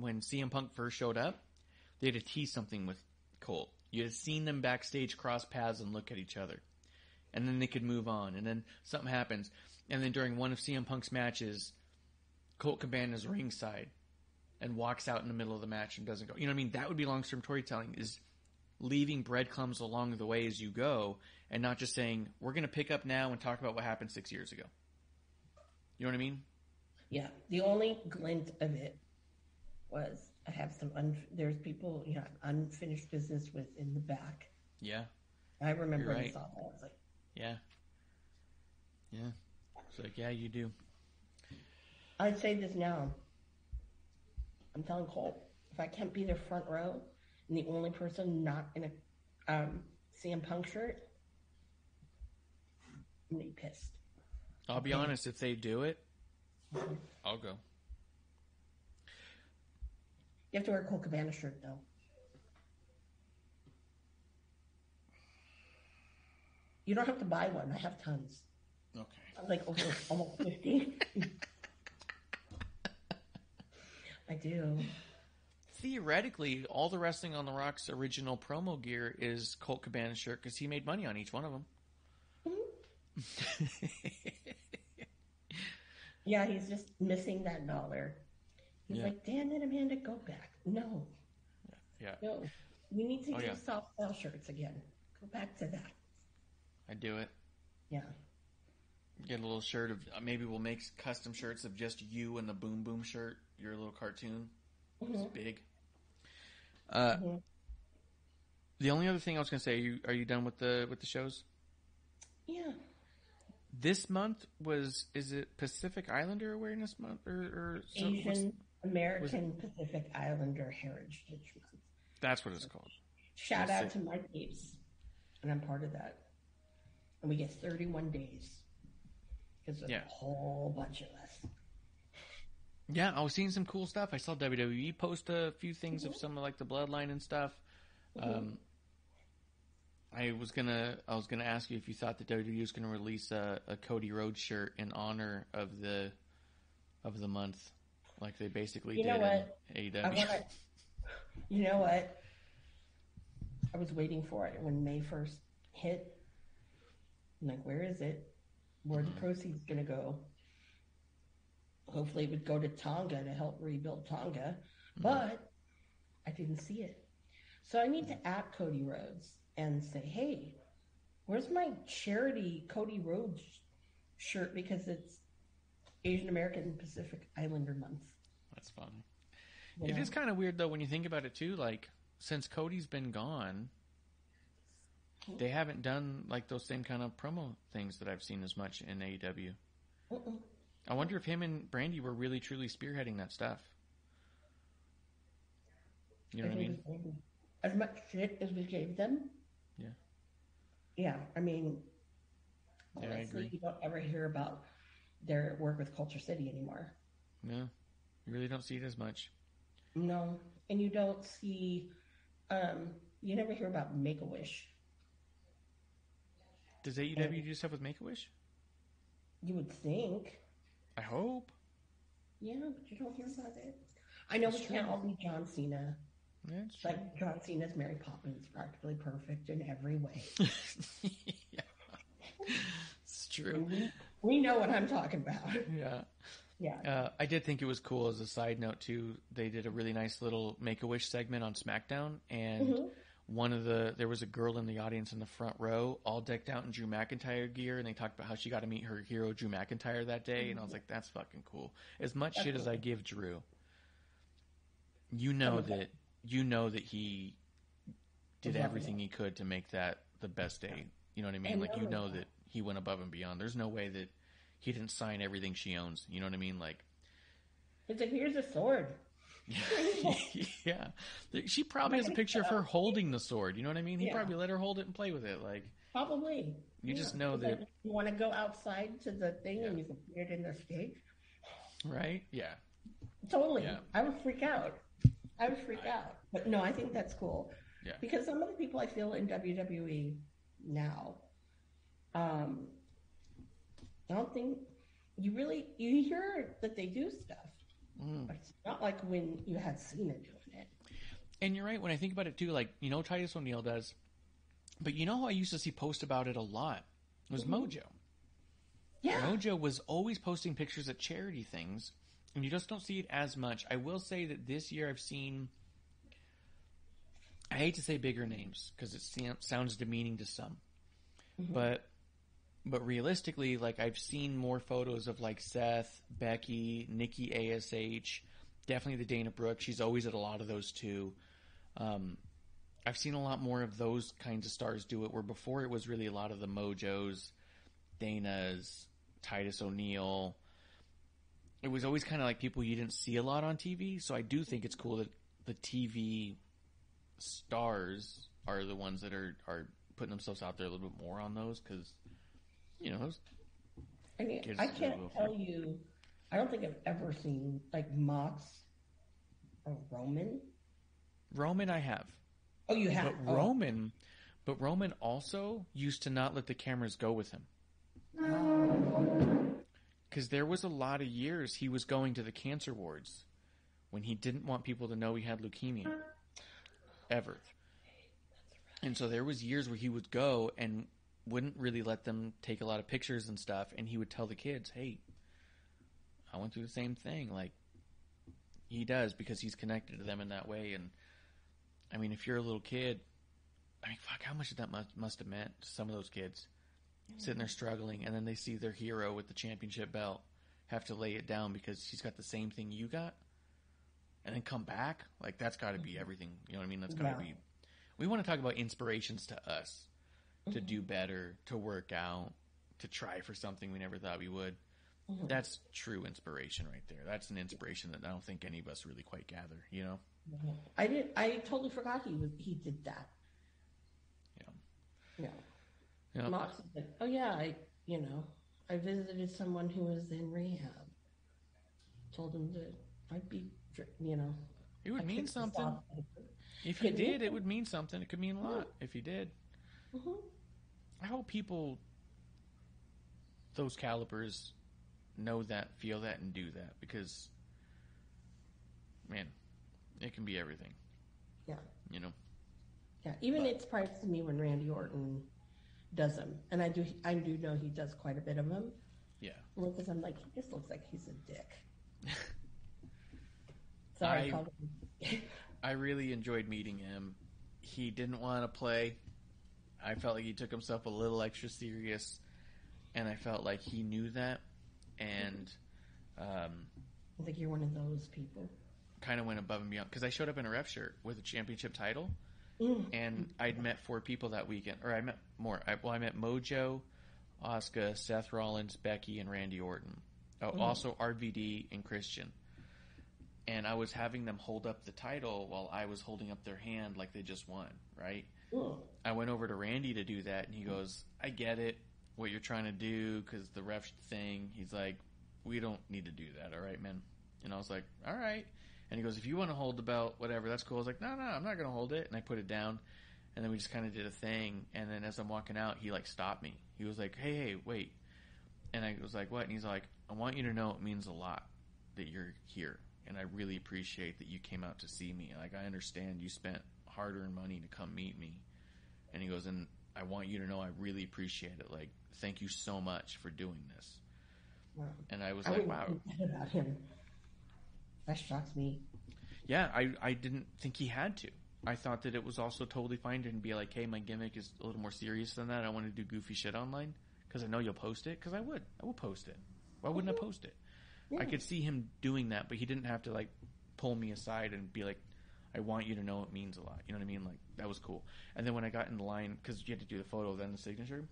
Speaker 4: CM Punk first showed up, they'd have teased something with Colt. You'd have seen them backstage cross paths and look at each other. And then they could move on. And then something happens. And then during one of CM Punk's matches, Colt Cabana's ringside and walks out in the middle of the match and doesn't go. You know what I mean? That would be long-term storytelling, is leaving breadcrumbs along the way as you go and not just saying, we're going to pick up now and talk about what happened 6 years ago. You know what I mean?
Speaker 3: Yeah. The only glint of it was I have some there's people unfinished business with in the back.
Speaker 4: Yeah.
Speaker 3: I remember when I
Speaker 4: right.
Speaker 3: saw that. I was like,
Speaker 4: yeah. It's like, yeah, you do.
Speaker 3: I'd say this now. I'm telling Colt, if I can't be their front row and the only person not in a CM Punk shirt, I'm gonna be pissed.
Speaker 4: I'll be honest, if they do it, I'll go.
Speaker 3: You have to wear a Colt Cabana shirt, though. You don't have to buy one. I have tons.
Speaker 4: Okay.
Speaker 3: I'm like over almost 50. I do.
Speaker 4: Theoretically, all the Wrestling on the Rocks original promo gear is Colt Cabana shirt because he made money on each one of them.
Speaker 3: Yeah, he's just missing that dollar. He's like, damn it, Amanda, go back. No.
Speaker 4: Yeah.
Speaker 3: No. We need to do soft sell shirts again. Go back to that.
Speaker 4: I do it.
Speaker 3: Yeah.
Speaker 4: Get a little shirt of, maybe we'll make custom shirts of just you and the Boom Boom shirt, your little cartoon. It's big. The only other thing I was going to say, are you done with the shows?
Speaker 3: Yeah.
Speaker 4: This month is it Pacific Islander Awareness Month or
Speaker 3: Asian American Pacific Islander Heritage Month?
Speaker 4: That's what it's called.
Speaker 3: Shout out to my peeps, and I'm part of that. And we get 31 days because there's a whole bunch of us.
Speaker 4: Yeah, I was seeing some cool stuff. I saw WWE post a few things of some of like the Bloodline and stuff. I was gonna ask you if you thought that WWE was gonna release a Cody Rhodes shirt in honor of the month, like they basically did in AEW.
Speaker 3: You know what? I was waiting for it when May 1st hit. I'm like, where is it? Where are the proceeds gonna go? Hopefully it would go to Tonga to help rebuild Tonga, but I didn't see it. So I need to at Cody Rhodes and say, hey, where's my charity Cody Rhodes shirt because it's Asian American Pacific Islander Month.
Speaker 4: That's funny. It is kind of weird though when you think about it too. Like since Cody's been gone, they haven't done like those same kind of promo things that I've seen as much in AEW. I wonder if him and Brandy were really truly spearheading that stuff. You know what I mean?
Speaker 3: As much shit as we gave them, Yeah, I mean,
Speaker 4: Yeah, I
Speaker 3: honestly,
Speaker 4: agree.
Speaker 3: you don't ever hear about their work with Culture City anymore.
Speaker 4: No, you really don't see it as much.
Speaker 3: No, and you don't see, you never hear about Make-A-Wish.
Speaker 4: Does AEW do stuff with Make-A-Wish?
Speaker 3: You would think.
Speaker 4: I hope.
Speaker 3: Yeah, but you don't hear about it. I know we can't all be John Cena.
Speaker 4: That's true.
Speaker 3: Like John Cena's Mary Poppins, practically perfect in every way.
Speaker 4: Yeah. It's true.
Speaker 3: We know what I'm talking about.
Speaker 4: Yeah.
Speaker 3: Yeah.
Speaker 4: I did think it was cool as a side note too. They did a really nice little Make-A-Wish segment on SmackDown, and there was a girl in the audience in the front row, all decked out in Drew McIntyre gear, and they talked about how she got to meet her hero Drew McIntyre that day, and I was like, that's fucking cool. As much shit as I give Drew, you know that he did everything he could to make that the best day. You know what I mean? Like, you know that he went above and beyond. There's no way that he didn't sign everything she owns. You know what I mean? Like,
Speaker 3: it's like, here's a sword.
Speaker 4: Yeah. She probably has a picture of her holding the sword. You know what I mean? He probably let her hold it and play with it. Like,
Speaker 3: probably.
Speaker 4: You just know that.
Speaker 3: Like, you want to go outside to the thing and you can put it in the stage.
Speaker 4: Right? Yeah.
Speaker 3: Totally.
Speaker 4: Yeah.
Speaker 3: I would freak out. But no, I think that's cool.
Speaker 4: Yeah.
Speaker 3: Because some of the people I feel in WWE now, I don't think you hear that they do stuff. But it's not like when you had Cena doing it.
Speaker 4: And you're right. When I think about it too, like, Titus O'Neil does, but who I used to see post about it a lot was Mojo.
Speaker 3: Yeah.
Speaker 4: Mojo was always posting pictures at charity things, and you just don't see it as much. I will say that this year I've seen, I hate to say bigger names because it sounds demeaning to some, but realistically, like, I've seen more photos of like Seth, Becky, Nikki ASH, definitely the Dana Brooke. She's always at a lot of those too. I've seen a lot more of those kinds of stars do it, where before it was really a lot of the Mojos, Danas, Titus O'Neil. It was always kind of like people you didn't see a lot on TV. So I do think it's cool that the TV stars are the ones that are putting themselves out there a little bit more on those, because
Speaker 3: I mean, I can't tell you, I don't think I've ever seen like Mox or Roman.
Speaker 4: Roman I have.
Speaker 3: Oh, you have?
Speaker 4: But Roman also used to not let the cameras go with him. Because there was a lot of years he was going to the cancer wards when he didn't want people to know he had leukemia. Ever. And so there was years where he would go and wouldn't really let them take a lot of pictures and stuff, and he would tell the kids, hey, I went through the same thing. Like, he does, because he's connected to them in that way. And I mean, if you're a little kid, I mean, fuck, how much that must have meant to some of those kids sitting there struggling, and then they see their hero with the championship belt have to lay it down because she's got the same thing you got, and then come back. Like, that's got to be everything. You know what I mean? That's got to be. We want to talk about inspirations to us to do better, to work out, to try for something we never thought we would. That's true inspiration right there. That's an inspiration that I don't think any of us really quite gather,
Speaker 3: I totally forgot he did that. Yeah. Mox is like, oh yeah, I visited someone who was in rehab. Told him that I'd be,
Speaker 4: it would mean something. If he did, it would mean something. It could mean a lot if he did. I hope people, those calibers, know that, feel that, and do that, because, man, it can be everything.
Speaker 3: Yeah.
Speaker 4: Yeah,
Speaker 3: even it surprises me when Randy Orton does them, and I do know he does quite a bit of them.
Speaker 4: Yeah.
Speaker 3: Because I'm like, he just looks like he's a dick. Sorry,
Speaker 4: I really enjoyed meeting him. He didn't want to play. I felt like he took himself a little extra serious, and I felt like he knew that, and
Speaker 3: I think you're one of those people.
Speaker 4: Kind of went above and beyond, because I showed up in a ref shirt with a championship title, and I'd met 4 people that weekend, or I met more. I met Mojo, Asuka, Seth Rollins, Becky, and Randy Orton. Also RVD and Christian. And I was having them hold up the title while I was holding up their hand like they just won, right? I went over to Randy to do that, and he goes, I get it, what you're trying to do, because the ref thing. He's like, we don't need to do that, all right, man? And I was like, all right. And he goes, if you want to hold the belt, whatever, that's cool. I was like, no, I'm not going to hold it. And I put it down, and then we just kind of did a thing. And then as I'm walking out, he, like, stopped me. He was like, hey, wait. And I was like, what? And he's like, I want you to know it means a lot that you're here. And I really appreciate that you came out to see me. Like, I understand you spent hard-earned money to come meet me. And he goes, and I want you to know I really appreciate it. Like, thank you so much for doing this.
Speaker 3: Wow.
Speaker 4: And I was like, wow.
Speaker 3: About him. That shocks me.
Speaker 4: Yeah, I didn't think he had to. I thought that it was also totally fine to be like, hey, my gimmick is a little more serious than that. I want to do goofy shit online because I know you'll post it. Because I will post it. Why wouldn't I post it? Yeah. I could see him doing that, but he didn't have to, like, pull me aside and be like, I want you to know it means a lot. You know what I mean? Like, that was cool. And then when I got in the line, because you had to do the photo, then the signature,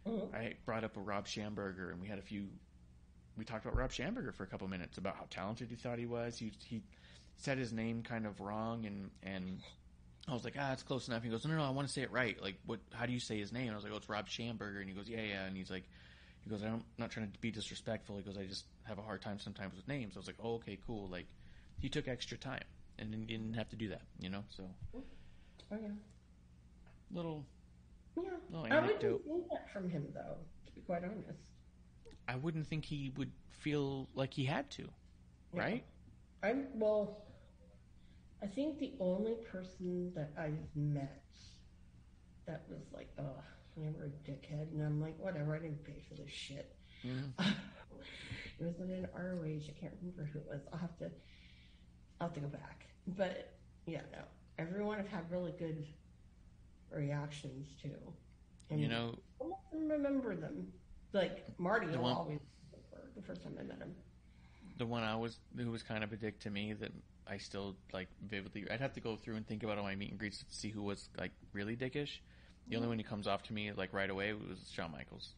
Speaker 4: I brought up a Rob Schamberger, and we talked about Rob Schamberger for a couple minutes about how talented he thought he was. He said his name kind of wrong, and I was like, it's close enough. He goes, no, I want to say it right. Like, how do you say his name? And I was like, it's Rob Schamberger. And he goes, yeah. And he's like, I'm not trying to be disrespectful. He goes, I just have a hard time sometimes with names. I was like, oh, okay, cool. Like, he took extra time and didn't have to do that, so.
Speaker 3: Oh, yeah.
Speaker 4: Little
Speaker 3: anecdote. I wouldn't think that from him, though, to be quite honest.
Speaker 4: I wouldn't think he would feel like he had to, right?
Speaker 3: I think the only person that I've met that was like, you were a dickhead, and I'm like, whatever, I didn't pay for this shit. Mm-hmm. It was in an ROH, I can't remember who it was. I'll have to go back. But yeah, no, everyone have had really good reactions too. And I don't remember them. Like Marty will always remember the first time I met him.
Speaker 4: The one who was kind of a dick to me that I still like vividly. I'd have to go through and think about all my meet and greets to see who was like really dickish. The only one who comes off to me like right away was Shawn Michaels.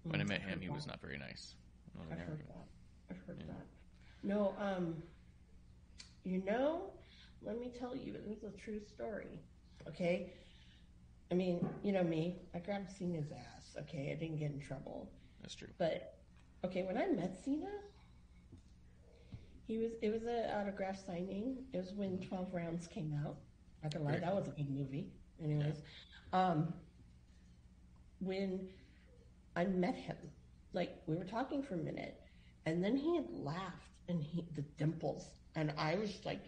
Speaker 4: When I met him, he was not very nice.
Speaker 3: I've heard that. No, let me tell you, this is a true story. Okay, I mean, you know me, I grabbed Cena's ass. Okay, I didn't get in trouble.
Speaker 4: That's true.
Speaker 3: But okay, when I met Cena, it was an autograph signing. It was when 12 Rounds came out. Not gonna lie, that was a good movie. Anyways, when I met him, like we were talking for a minute, and then he had laughed and the dimples, and I was like,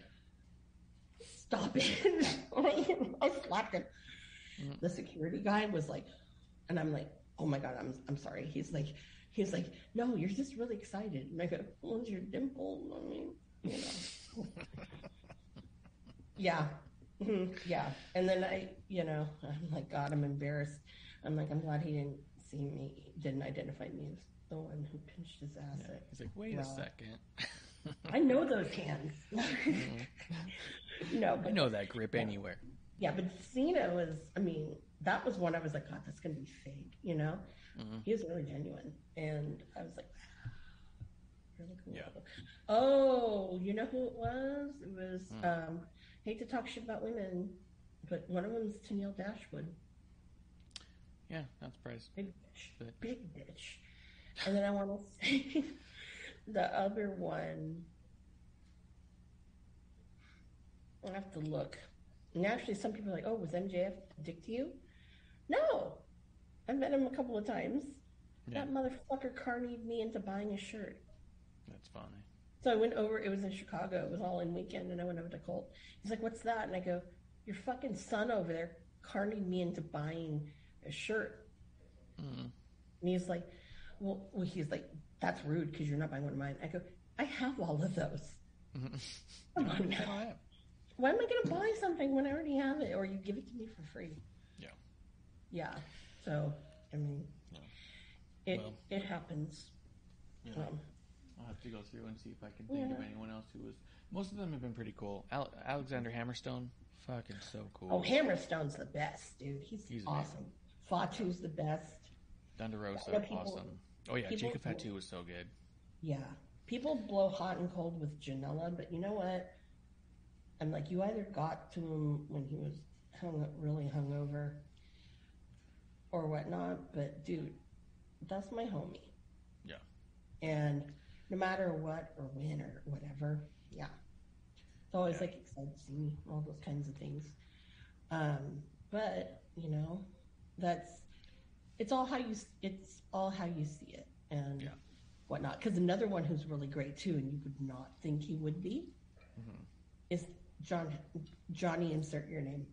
Speaker 3: "Stop it!" I slapped him. Mm-hmm. The security guy was like, and I'm like, "Oh my god, I'm sorry." He's like, "No, you're just really excited." And I go, "Well, it's your dimple." I mean, yeah. Mm-hmm. Yeah. And then I'm like, God, I'm embarrassed. I'm like, I'm glad he didn't identify me as the one who pinched his ass.
Speaker 4: Yeah. He's like, wait a second.
Speaker 3: I know those hands. No, but,
Speaker 4: I know that grip anywhere.
Speaker 3: Yeah, but Cena was, that was one I was like, God, that's going to be fake, Mm-hmm. He was really genuine. And I was like, really cool. Yeah. Oh, you know who it was? It was, hate to talk shit about women, but one of them is Tenille Dashwood.
Speaker 4: Yeah, not surprised.
Speaker 3: Big bitch. Big bitch. And then I want to say the other one, I have to look. And actually, some people are like, oh, was MJF a dick to you? No. I met him a couple of times. Yeah. That motherfucker carnied me into buying a shirt.
Speaker 4: That's funny.
Speaker 3: So I went over, it was in Chicago, it was all in weekend, and I went over to Colt. He's like, what's that? And I go, your fucking son over there carnied me into buying a shirt. Mm-hmm. And he's like, well, he's like, that's rude because you're not buying one of mine. I go, I have all of those. Mm-hmm. Come on now. Why am I going to buy something when I already have it? Or you give it to me for free?
Speaker 4: Yeah.
Speaker 3: Yeah. So, it happens.
Speaker 4: Yeah. I'll have to go through and see if I can think of anyone else who was. Most of them have been pretty cool. Alexander Hammerstone, fucking so cool.
Speaker 3: Oh, Hammerstone's the best, dude. He's awesome. Fatu's the best.
Speaker 4: Thunder Rosa, awesome. Oh yeah, Jacob Fatu was so good.
Speaker 3: Yeah, people blow hot and cold with Janela, but you know what? I'm like, you either got to him when he was really hungover or whatnot, but dude, that's my homie.
Speaker 4: Yeah.
Speaker 3: And no matter what or when or whatever, yeah. It's always like exciting to see me, all those kinds of things. But, you know, it's all how you see it and whatnot. Because another one who's really great too, and you would not think he would be, is Johnny, insert your name.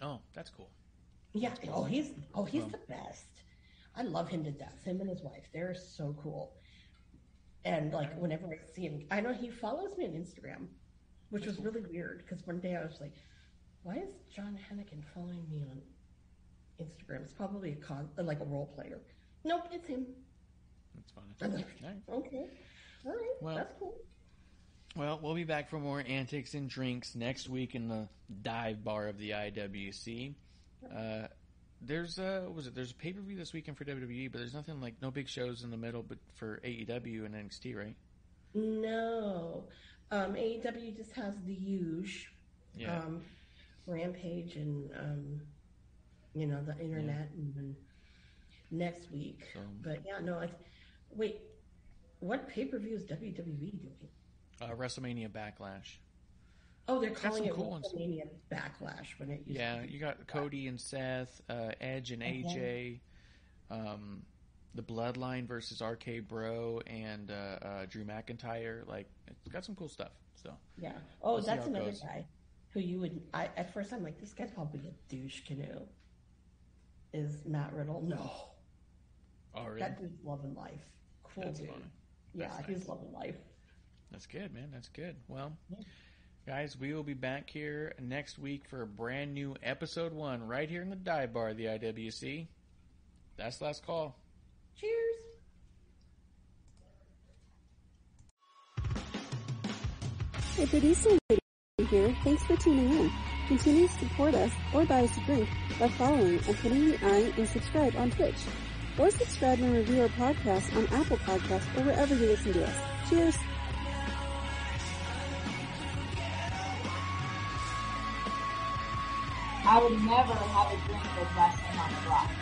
Speaker 4: Oh, that's cool.
Speaker 3: Yeah.
Speaker 4: That's cool.
Speaker 3: He's the best. I love him to death. Him and his wife, they're so cool. And like whenever I see him, I know he follows me on Instagram, which was really weird because one day I was like, why is John Hennigan following me on Instagram? It's probably like a role player. Nope, it's him.
Speaker 4: That's funny.
Speaker 3: I'm like, okay. All right.
Speaker 4: Well,
Speaker 3: that's cool.
Speaker 4: Well, we'll be back for more antics and drinks next week in the dive bar of the IWC. There's a pay-per-view this weekend for WWE, but there's nothing like no big shows in the middle, but for AEW and NXT, right?
Speaker 3: No, AEW just has the huge, Rampage and the internet and then next week. So, but yeah, no. Wait, what pay-per-view is WWE doing?
Speaker 4: WrestleMania Backlash.
Speaker 3: Oh, they're calling it
Speaker 4: cool
Speaker 3: WrestleMania Backlash when it used to be.
Speaker 4: You got Cody and Seth, Edge and AJ, the Bloodline versus RK Bro and Drew McIntyre. Like, it's got some cool stuff. So
Speaker 3: yeah. Oh, that's another guy who you would. At first I'm like, this guy's probably a douche canoe. Is Matt Riddle? No.
Speaker 4: Oh, really?
Speaker 3: That dude's loving life. Cool
Speaker 4: That's
Speaker 3: dude.
Speaker 4: funny.
Speaker 3: Yeah,
Speaker 4: That's
Speaker 3: he's
Speaker 4: nice.
Speaker 3: loving life.
Speaker 4: That's good, man. That's good. Well, guys, we will be back here next week for a brand new episode 1 right here in the dive bar of the IWC. That's last call.
Speaker 3: Cheers.
Speaker 6: Hey, Feliz De Cinco here. Thanks for tuning in. Continue to support us or buy us a drink by following and putting the I and subscribe on Twitch. Or subscribe and review our podcast on Apple Podcasts or wherever you listen to us. Cheers.
Speaker 7: I would never have a drink with wrestling on the rocks.